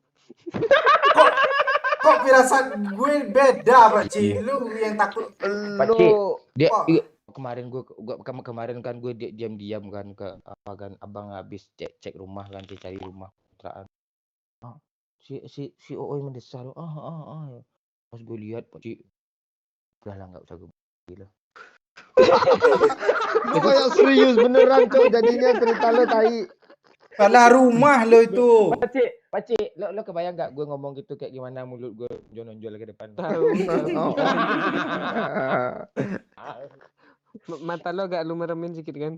Kok firasat gue beda Pak Ci? Lu yang takut. Pakcik, dia Wah. kemarin kan gue diam-diam kan ke apa kan abang habis cek rumah kan, cari rumah kontrakan. Si Ooi mendesak. Pas gue lihat Pakcik, udahlah nggak usah gue gila. Lu kayak serius beneran cok jadinya cerita lu tai. Salah rumah lo itu. Pakcik, lo kebayang nggak gue ngomong gitu kayak gimana mulut gue nonjol ke depan? Tahu. Mata lo agak lu meremin sedikit kan?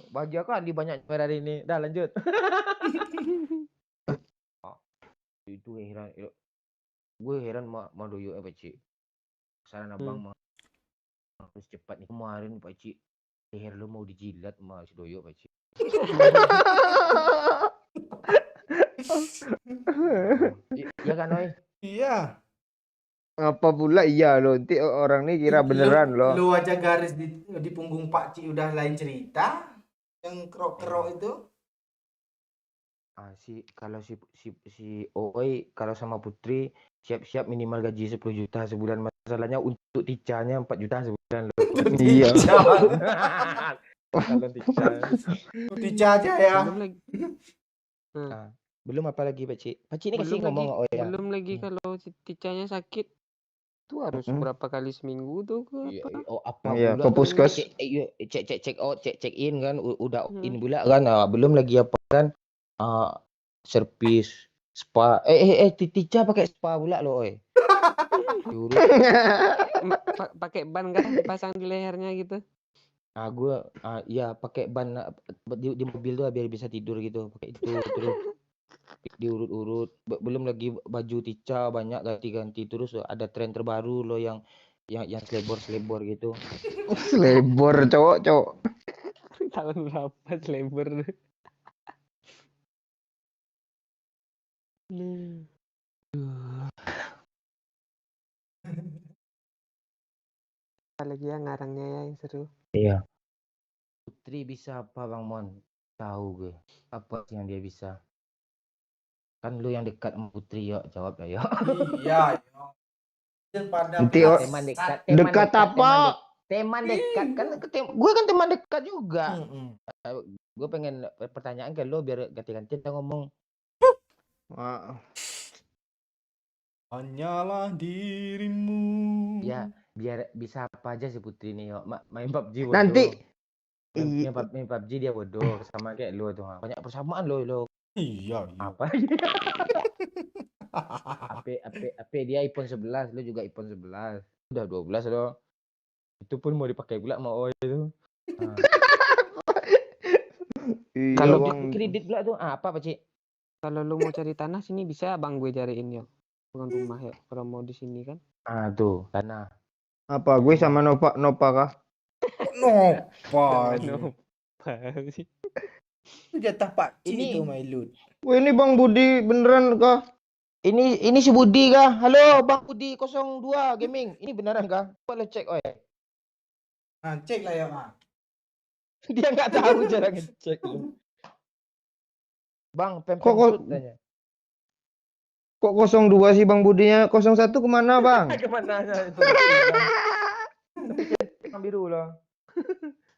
Bahagia kan di banyak hari ini. Dah lanjut. Itu heran. Gue heran mau doyo Pakcik. Saran abang mah harus cepat nih. Kemarin Pakcik, leher lo mau dijilat sama si doyo Pakcik. Iya kan Oi? Iya. Apa pula iya lo, nanti orang nih kira beneran lo. Lu aja garis di punggung Pak Ci udah lain cerita. Yang kerok-kerok itu. Kalau si Oi kalau sama Putri siap-siap minimal gaji 10 juta sebulan. Masalahnya untuk ticanya 4 juta sebulan loh. Iya. Kalau tica. Tica aja ya. Belum lagi. Belum apa lagi Pakcik? Pakcik ini kasih Belum ngomong lagi, Oi ya. belum lagi kalau si ticanya sakit. Itu harus berapa kali seminggu tuh ke apa? Apa Iya, pula ke puskes. check out check in kan udah in pula kan. Belum lagi apa kan servis spa Tica pakai spa pula lo Oi. Diurut. Pakai ban kan dipasang di lehernya gitu. Ya pakai ban di mobil tuh biar bisa tidur gitu, pakai itu terus diurut-urut. Belum lagi baju Tica banyak ganti-ganti, terus ada tren terbaru lo yang selebor gitu. Selebor cowok. Tahun berapa selebor? Apalagi ya ngarangnya ya yang seru. Iya. Putri bisa apa Bang Mon? Tahu gue. Apa sih yang dia bisa? Kan lu yang dekat sama Putri ya, jawab ya. Iya. Pada Nanti teman dekat apa? Teman dekat kan gue kan teman dekat juga. Gue pengen pertanyaan ke lo biar ganti-ganti kita ngomong. Hanyalah dirimu. Ya, biar bisa apa aja si Putri nih, yuk. Main PUBG bodoh. Nanti main PUBG dia bodoh sama kayak lo tuh. Banyak persamaan lo. Iya. Apa? AP dia iPhone 11, lo juga iPhone 11. Udah 12 lo. Itu pun mau dipakai pula sama Oi itu. Kalau kredit pula tuh apa Cik? Kalau lu mau cari tanah sini bisa abang gue cariin ya. Bukan rumah ya. Kalau mau di sini kan. Tuh, tanah. Apa gue sama Nova kah? Nova. sih. Itu jatah Pak Ci Ini- itu Mailud. Wah ini Bang Budi beneran kah? Ini si Budi kah? Halo Bang Budi 02 Gaming. Ini beneran kah? Boleh cek Oi. Nah, cek lah ya, Mak. Dia nggak tahu cara ngecek lu. Bang, Kok- pempem tanya. Kok 02 sih Bang Budinya? 01 kemana Bang? Kemana aja itu? Yang biru loh.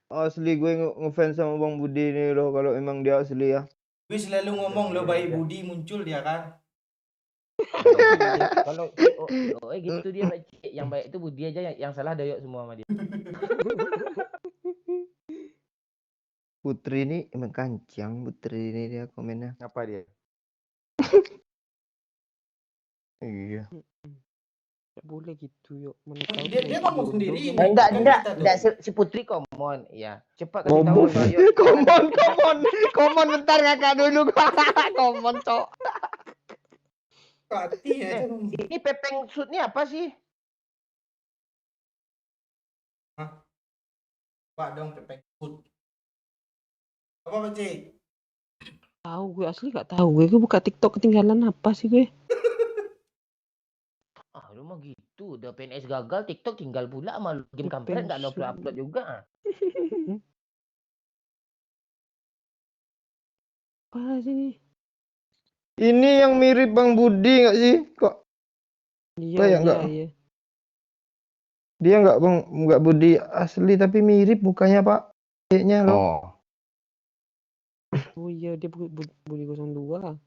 Asli gue ngefans sama Bang Budi nih loh kalau emang dia asli ya. Gue selalu ngomong lo baik budi muncul dia kan. Kalau gitu dia Pak Cik. Yang baik itu Budi aja, yang salah Doyok semua sama dia. Putri ini emang kancang, Putri ini dia komennya. Apa dia? Iya. Nggak boleh gitu yuk. Mana Dia- tahu dia kayak ngomong jodoh sendiri kan. ini. Kan kita tuh. Si Putri komon. Iya. Cepat kasih tahu Ngomong. Doyok. Komon bentar kakak dulu. Komon, cok. Hati ya. Ini pepeng shootnya apa sih? Pak dong pepeng food. Apa Pak Cik? Tahu gue asli gak tahu gue buka TikTok ketinggalan apa sih gue. Ah, lu mah gitu. Udah PNS gagal, TikTok tinggal pula sama lu. Game kampret Pepeng nggak ada shoot. upload juga. Apa sih ini? Ini yang mirip Bang Budi nggak sih? Kok Iya, Kayak iya, nggak? iya. dia nggak Budi asli tapi mirip mukanya Pak? Kayaknya loh. Oh. Oh iya, dia Budi 02.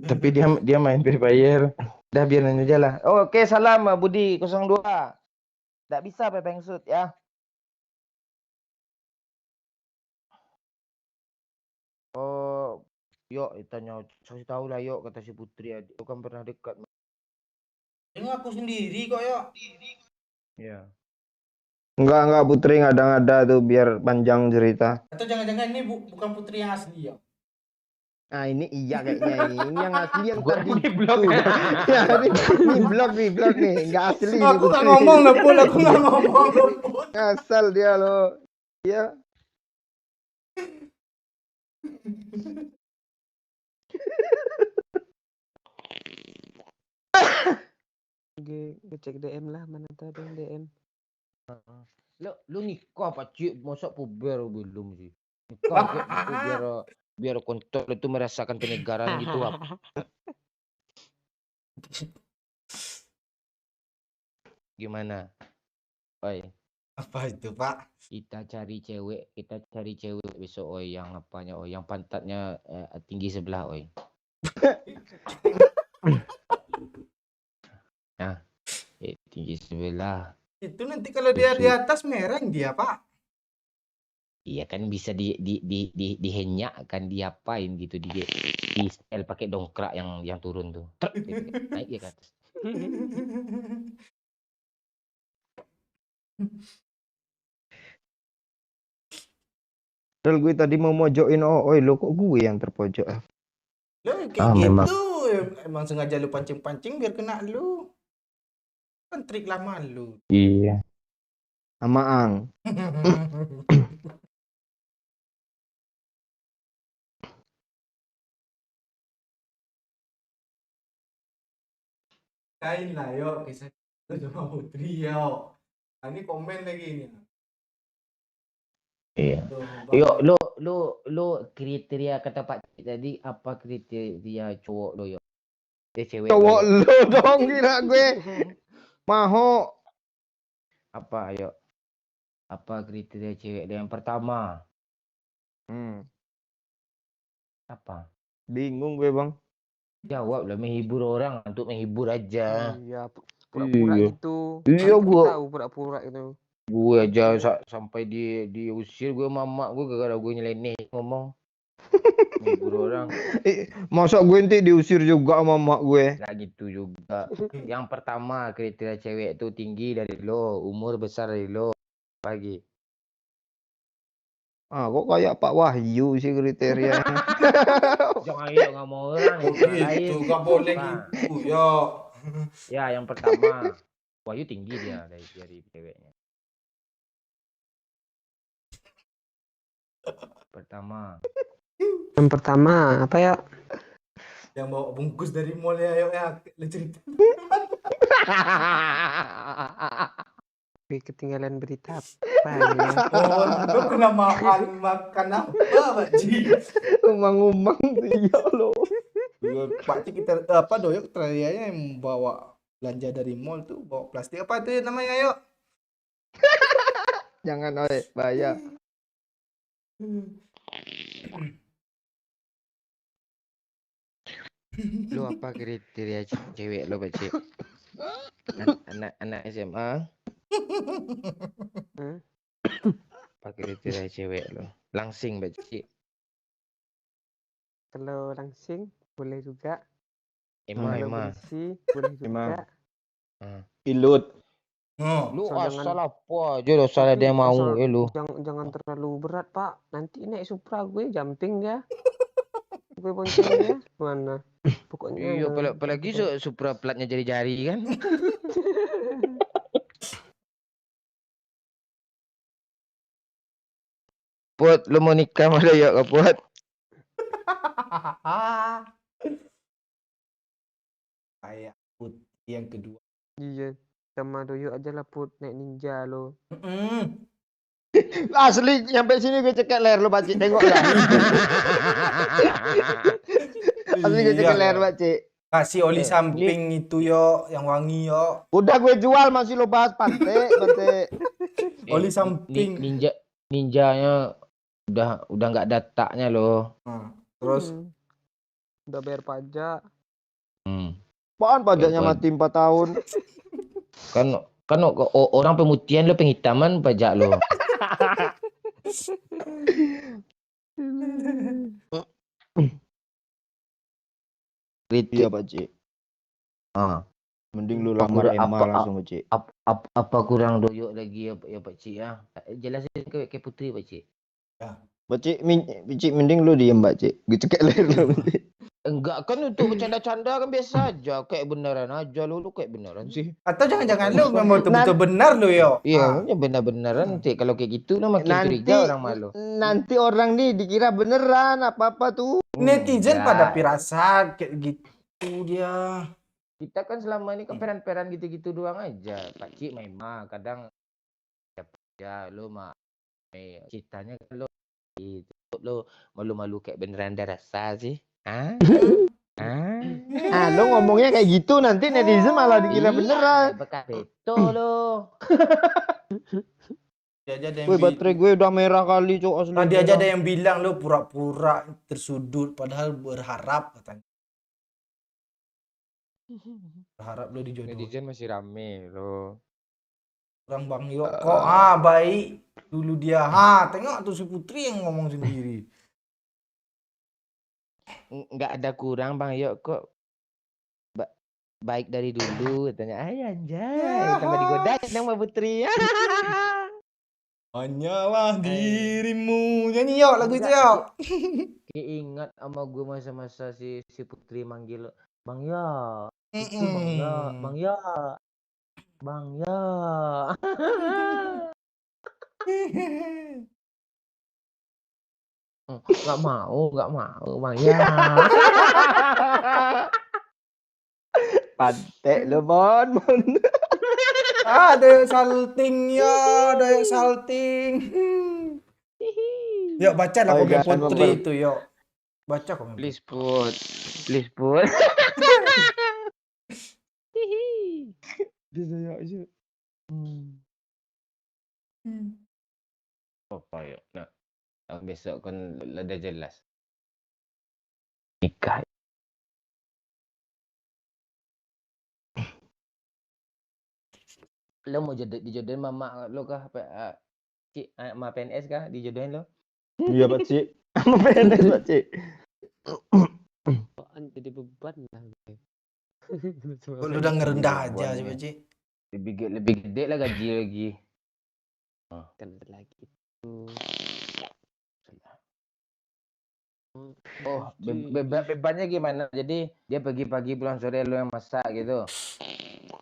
Tapi dia main Free Fire. Udah biarin aja lah. Oh, oke, salam Budi 02. Nggak bisa pepeng shoot ya. Oh, yuk tanya, saya tahu lah yuk kata si Putri. Itu kan pernah dekat. Dia ngaku sendiri kok yuk. Iya. Enggak Putri ngada-ngada tuh biar panjang cerita. Atau jangan-jangan ini bukan putri yang asli ya? Nah ini iya kayaknya ini yang asli yang Gua tadi di blok. tuh. Ya ini blog nih nggak asli ini Aku nggak Putri. ngomong loh Pul, aku nggak ngomong loh Pul. Asal dia loh. Iya. Gue cek DM lah, mana tahu ada yang DM. Lu nikah Pak Cik, masa puber belum sih? Nikah kayak gitu biar kontol itu merasakan penyegaran gitu apa? Gimana? Oi, Apa itu Pak? kita cari cewek besok oi yang apanya oi, yang pantatnya tinggi sebelah oi. Nah, tinggi sebelah. Itu nanti kalau dia di atas mereng dia Pak. Iya kan bisa dihenyak kan diapain gitu di style pakai dongkrak yang turun tuh. Naik ya ke atas. Padahal gue tadi mau mojokin Oi lo kok gue yang terpojok. Lo kayak gitu memang. emang sengaja lu pancing-pancing biar kena lu. Kan trik lama lu. Iya. Sama Ang. Kain lah yuk kisah itu sama Putri yuk. Nah, ini komen lagi ini. Iya. Tuh, Yuk, lu kriteria kata Pak Cik tadi apa kriteria cowok lo yuk? Cewek Cowok lo, yuk. lo dong kira gue. Maho. Apa yuk? Apa kriteria cewek lo yang pertama? Apa? Bingung gue bang. Jawab lah, menghibur orang untuk menghibur aja. Iya, pura-pura Iya. gitu. Iya, Aku gua- tahu pura-pura gitu. Gue aja sampai diusir gue mama gue gara-gara gue nyeleneh ngomong. Menghibur orang. Masa gue nanti diusir juga sama mak gue. Gak gitu juga. Yang pertama kriteria cewek itu tinggi dari lo, umur besar dari lo. Pagi. Ah kok kayak Pak Wahyu sih kriterianya. Jangan yuk nggak mau orang. Oh gitu, gak boleh Nah, gitu yuk. ya yang pertama, Wahyu tinggi dia dari ceweknya. Pertama. Yang pertama apa ya? Yang bawa bungkus dari mall ya yuk ya. Lu cerita. Gue ketinggalan berita apa ya? Oh, lu kena makan apa Pak Ji? Umang-umang iya lo. Pak Ji kita apa doyok terakhirnya yang bawa belanja dari mall tuh bawa plastik apa itu namanya yuk? Jangan Oi, bahaya. Lu apa kriteria cewek lo, Pakcik? Anak SMA? Hmm? Apa kriteria cewek lo? Langsing, Pakcik. Kalau langsing boleh juga. Ema. Kalau bersih boleh Emang. juga. Ilut. Oh. Lu Asal asal jangan- apa aja lo, asal ada yang mau lu. Jangan terlalu berat, Pak. Nanti naik Supra gue jumping dia. Gue bonceng dia. Mana? Pokoknya Iya, jangan- apalagi Supra platnya jari-jari kan. Put, lu mau nikah sama Doyok ke Put? Kayak putih yang kedua. Iya. Sama Doyo aja lah Put naik ninja lo. Asli nyampe sini gue cekek leher lu, Pakcik. Tengok lah. Asli gue cekek leher, Pakcik. Kasih oli samping itu yo, yang wangi yo. Udah gue jual, masih lo bahas Pante. Oli samping. Ninjanya udah nggak ada taknya loh. Terus Udah bayar pajak. Apaan pajaknya Coba. mati 4 tahun? Kan orang pemutihan lo, penghitaman pajak lo. Iya, Pakcik. Mending lu lamar Emma langsung, Pakcik. Apa kurang Doyok lagi ya Pakcik ya? Jelasin ke Putri, Pakcik. Pakcik, mending lu diem, Pakcik. Gue cekek leher lu. Enggak, kan untuk bercanda-canda kan biasa aja. Kayak beneran aja lu kayak beneran sih. atau jangan-jangan lu memang betul-betul benar lu yo. Iya, benar-beneran nanti kalau kayak gitu lo makin curiga orang malu. Nanti orang nih dikira beneran apa-apa tuh. Netizen enggak. pada pirasat kayak gitu dia. Kita kan selama ini kan peran-peran gitu-gitu doang aja. Pakcik memang kadang ya lo mah ceritanya kan lo malu-malu kayak beneran ada rasa sih. Lo ngomongnya kayak gitu nanti netizen malah dikira beneran. Bekas beto lo. Dia aja ada yang Wih, baterai gue udah merah kali, Cok. Asli. tadi aja ada yang bilang lu pura-pura tersudut padahal berharap katanya. Berharap lu dijodohin. Netizen masih rame lo. Orang Bang Yo kok baik dulu dia. Tengok tuh si Putri yang ngomong sendiri. Nggak ada kurang Bang Yok kok. Baik dari dulu katanya. Anjay, tambah digoda sama Putri. Hanyalah dirimu. Nyanyi yo lagu itu yo. Ingat sama gue masa-masa si Putri manggil Bang Yo. Itu Bang Yo, Bang Yo. Bang Yo. Nggak mau Bang Yo. Pantek lo, Bon. Doyok salting yo, doyok salting. Yuk baca lah Ayo, komen jangan Putri itu yuk. Baca komen. Please put. Bisa ya aja. Apa yuk? Nah, besok kan ada jelas. Nikah. Lo mau dijodohin mama lo kah? Cik, sama PNS kah? Dijodohin lo? Iya, Pakcik. Sama PNS, Pakcik. Apaan jadi beban lah. Lu udah ngerendah aja sih Paci. Lebih gede lah gaji lagi. Kan ada lagi itu. Oh, bebannya gimana? Jadi dia pagi-pagi pulang sore lo yang masak gitu.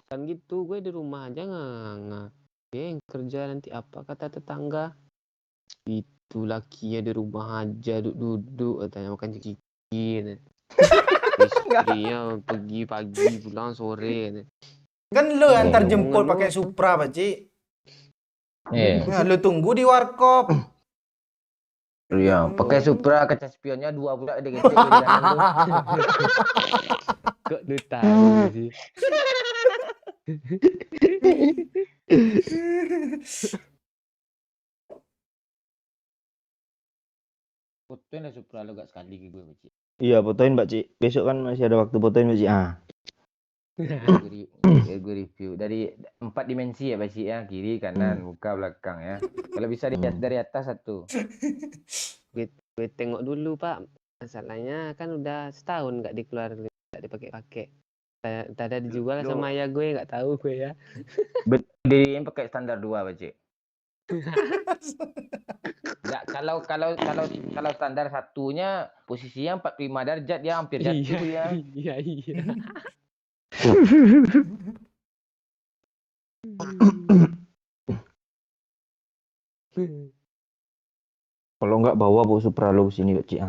Kan gitu, gue di rumah aja nggak. Dia yang kerja nanti apa kata tetangga? Itu lakinya di rumah aja duduk katanya makan ciki. Istrinya pergi pagi pulang sore. Kan lu yang terjemput pakai Supra Paci. Nah, lu tunggu di warkop. Iya, pakai Supra kaca spionnya 2 pula ada gede. Kok lu tahu sih? fotoin lah Supra lo gak sekali ke gue Pakcik. Iya, fotoin Mbak Cik. Besok kan masih ada waktu fotoin Mbak Cik. Gue review dari 4 dimensi ya Pakcik ya, kiri, kanan, muka, belakang ya. Kalau bisa dilihat dari atas satu. Gue tengok dulu Pak. Masalahnya kan udah setahun nggak dikeluarin, nggak dipakai-pakai. Tak ada dijual sama ayah gue, nggak tahu gue ya. Betul pakai standar 2 Pakcik. Enggak, kalau standar satunya posisinya 45 derajat dia hampir jatuh ya. Iya. Kalau nggak bawa Supra lo sini Mbak Cik.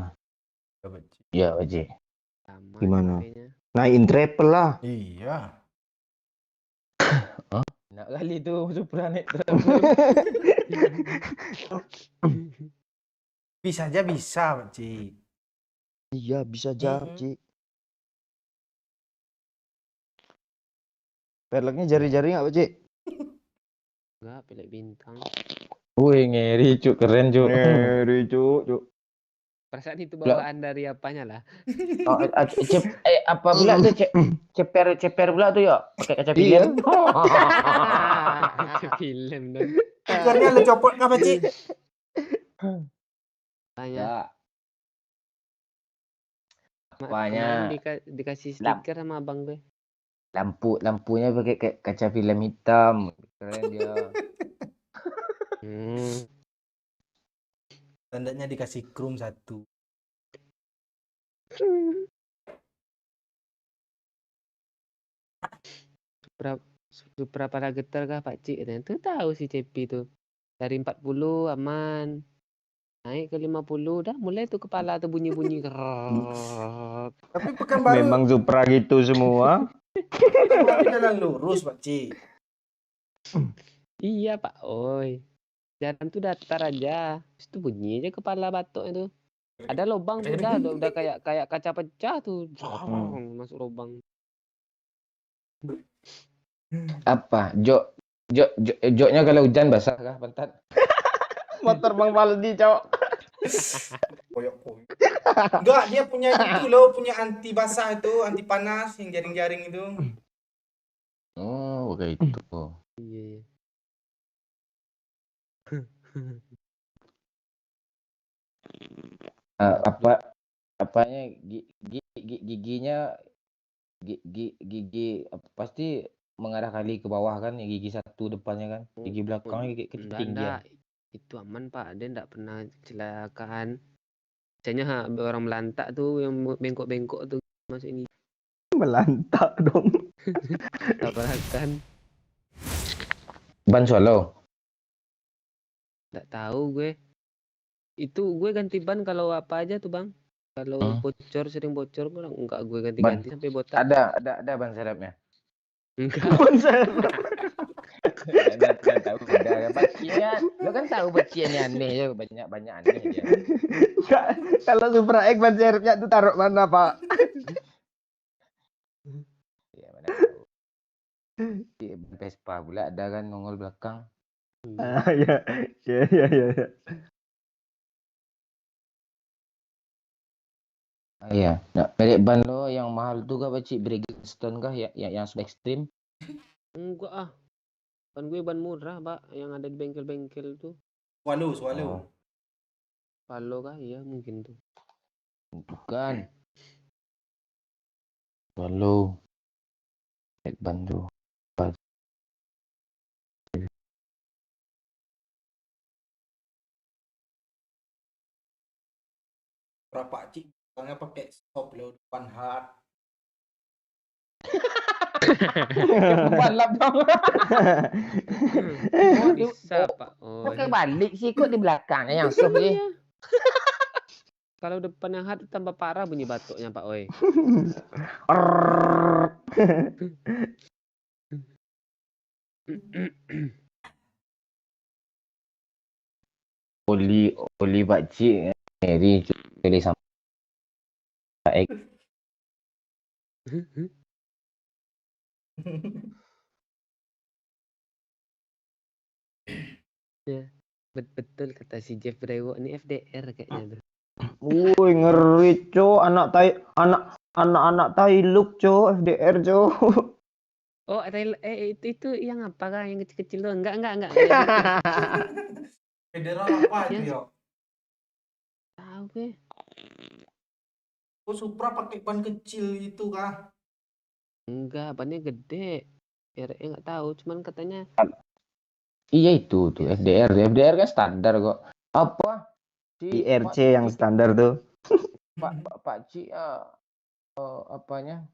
Iya Pakcik. Sama Gimana? DP-nya. Naikin travel lah. Iya. Enak kali tuh Supra naik Bisa aja bisa, Pakcik. Iya, bisa aja, Cik. Peleknya jari-jari nggak, Pak Cik? Enggak, pelek bintang. Wih, ngeri cuk, keren cuk. Ngeri, Cuk. Perasaan itu bawaan dari apanya lah. Oh, apa pula tuh ceper pula tuh ya? Pakai kaca film. Film dong. Stikernya lo copot nggak, Pakcik? Banyak. Apanya? Kemarin dikasih stiker sama abang gue. Lampunya pakai kaca film hitam. Keren dia. Tandanya dikasih krum 1. Supra pada getar kah Pak Cik? Itu tahu si Cepi tuh. Dari 40 aman. Naik ke 50 dah mulai tuh kepala tuh bunyi-bunyi. Tapi Pekanbaru Memang Supra gitu semua. jalan lurus, Pakcik. Iya Pak Oi. Jalan tuh datar aja. Itu bunyi aja kepala batok itu. Ada lubang tuh udah kayak kaca pecah tuh. Masuk lubang. Apa? Joknya kalau hujan basah kah pantat? Motor Bang Faldi, Cok. Koyok-koyok. Enggak, dia punya itu loh, punya anti basah itu, anti panas yang jaring-jaring itu. Oh, begitu. Iya. Apanya giginya gigi pasti mengarah kali ke bawah kan, gigi satu depannya kan, gigi belakangnya gigi ketinggian. Itu aman Pak, dia enggak pernah kecelakaan. Biasanya orang melantak tuh yang bengkok-bengkok tuh masuk ini. Melantak dong. Tabrakan. Ban swallow. Enggak tahu gue. Itu gue ganti ban kalau apa aja tuh Bang. Kalau sering bocor enggak gue ganti-ganti sampai botak. Ada ban serepnya. Enggak. Ban serep. Enggak tahu udah bacinya. Lo kan tahu baciannya aneh ya, banyak aneh dia. Kalau Supra X ban serepnya tuh taruh mana, Pak? Ya mana tahu. Di Vespa pula ada kan nongol belakang. Iya. Iya. Nah, merek ban lo yang mahal tuh gak Pakcik? Bridgestone kah ya yang sudah ekstrim? Enggak ah. Ban gue ban murah, Pak, yang ada di bengkel-bengkel tuh. Swallow. Palo kah? Iya, mungkin tuh. Bukan. Swallow. Ban tuh. Berapa Cik? Soalnya pakai stop lo depan hard. Balap dong. Bisa, Pak. Pakai balik sih kok di belakangnya yang soft sih. Kalau depan yang hard tambah parah bunyi batuknya, Pak Oi. Oli Pakcik Mary pilih sama X. Ya, betul kata si Jeff Brewo ini FDR kayaknya tuh. Woi, ngeri, Cok. Anak-anak Tailuk, Cok. FDR, Cok. Oh, itu yang apa kah? Yang kecil-kecil tuh? Enggak. Federal apa itu Yang ya? tahu gue. Oh, Supra pakai ban kecil itu kah? Enggak, bannya gede. RE nggak tahu, cuman katanya Iya itu tuh FDR. FDR kan standar kok. Apa? Si IRC Pak yang Ci- standar tuh. Pak Ci apanya?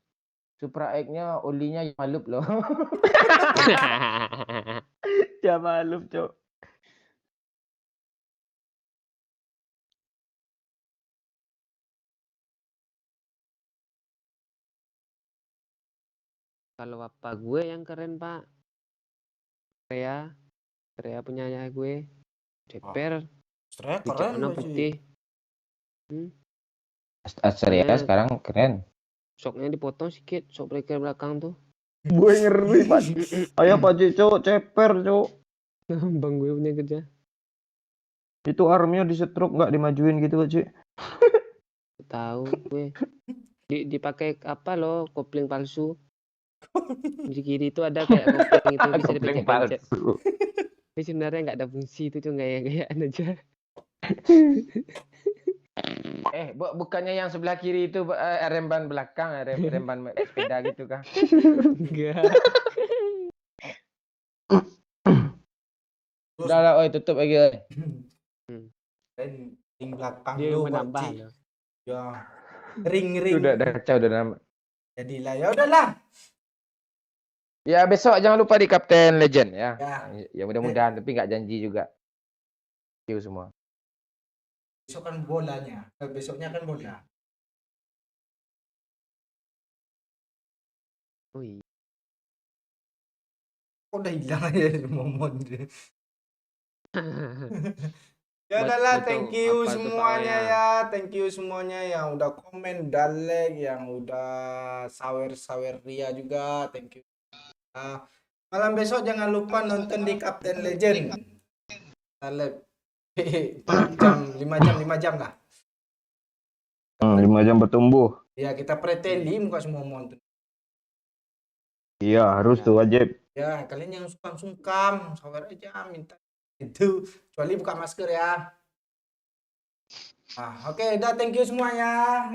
Supra X-nya olinya malup loh. Ya malum, Cok. kalau bapak gue yang keren, Pak. Korea punya ayah gue. Ceper, Strek pucat keren warna Pak Ci. putih. Asteria Iya. sekarang keren. Shocknya dipotong sedikit, shock breaker belakang tuh. Gue ngeri, Pak. Ayo, Pak Ci, Cok. Ceper, Cok. Bang gue punya kerja. Itu armnya disetruk nggak dimajuin gitu, Pak Ci. Tahu gue. Dipakai apa loh, kopling palsu. Di kiri itu ada kayak kopling itu bisa Kopling dipencet-pencet. palsu. Tapi sebenarnya nggak ada fungsi itu cuma gaya-gayaan aja. Bukannya yang sebelah kiri itu rem ban belakang, rem ban sepeda gitu kah? Enggak. Terus Udah lah, oi tutup lagi. Oi. ring belakang Dia lu Pak menambah Ci. loh. Ya. Ring. Udah kacau udah nama. Jadilah ya udahlah. Ya besok jangan lupa di Kapten Legend ya. Ya. Ya mudah-mudahan tapi nggak janji juga. Thank you semua. Besok kan bolanya. Besoknya kan bola. Oh iya. Kok udah hilang aja momon dia. Ya udahlah, Betul, thank you apa tuh, Pak semuanya Oya? ya. Thank you semuanya yang udah komen, dalek, yang udah sawer-sawer Ria juga. Thank you. Nah, malam besok jangan lupa nonton di Kapten Legend. Dalek. 4 jam, 5 jam lah. 5 jam bertumbuh. Ya, kita preteli muka semua mon. Iya, harus tuh wajib. Ya, kalian yang sungkan-sungkan, sawer aja minta itu. Kecuali buka masker ya. Nah, oke, udah thank you semuanya.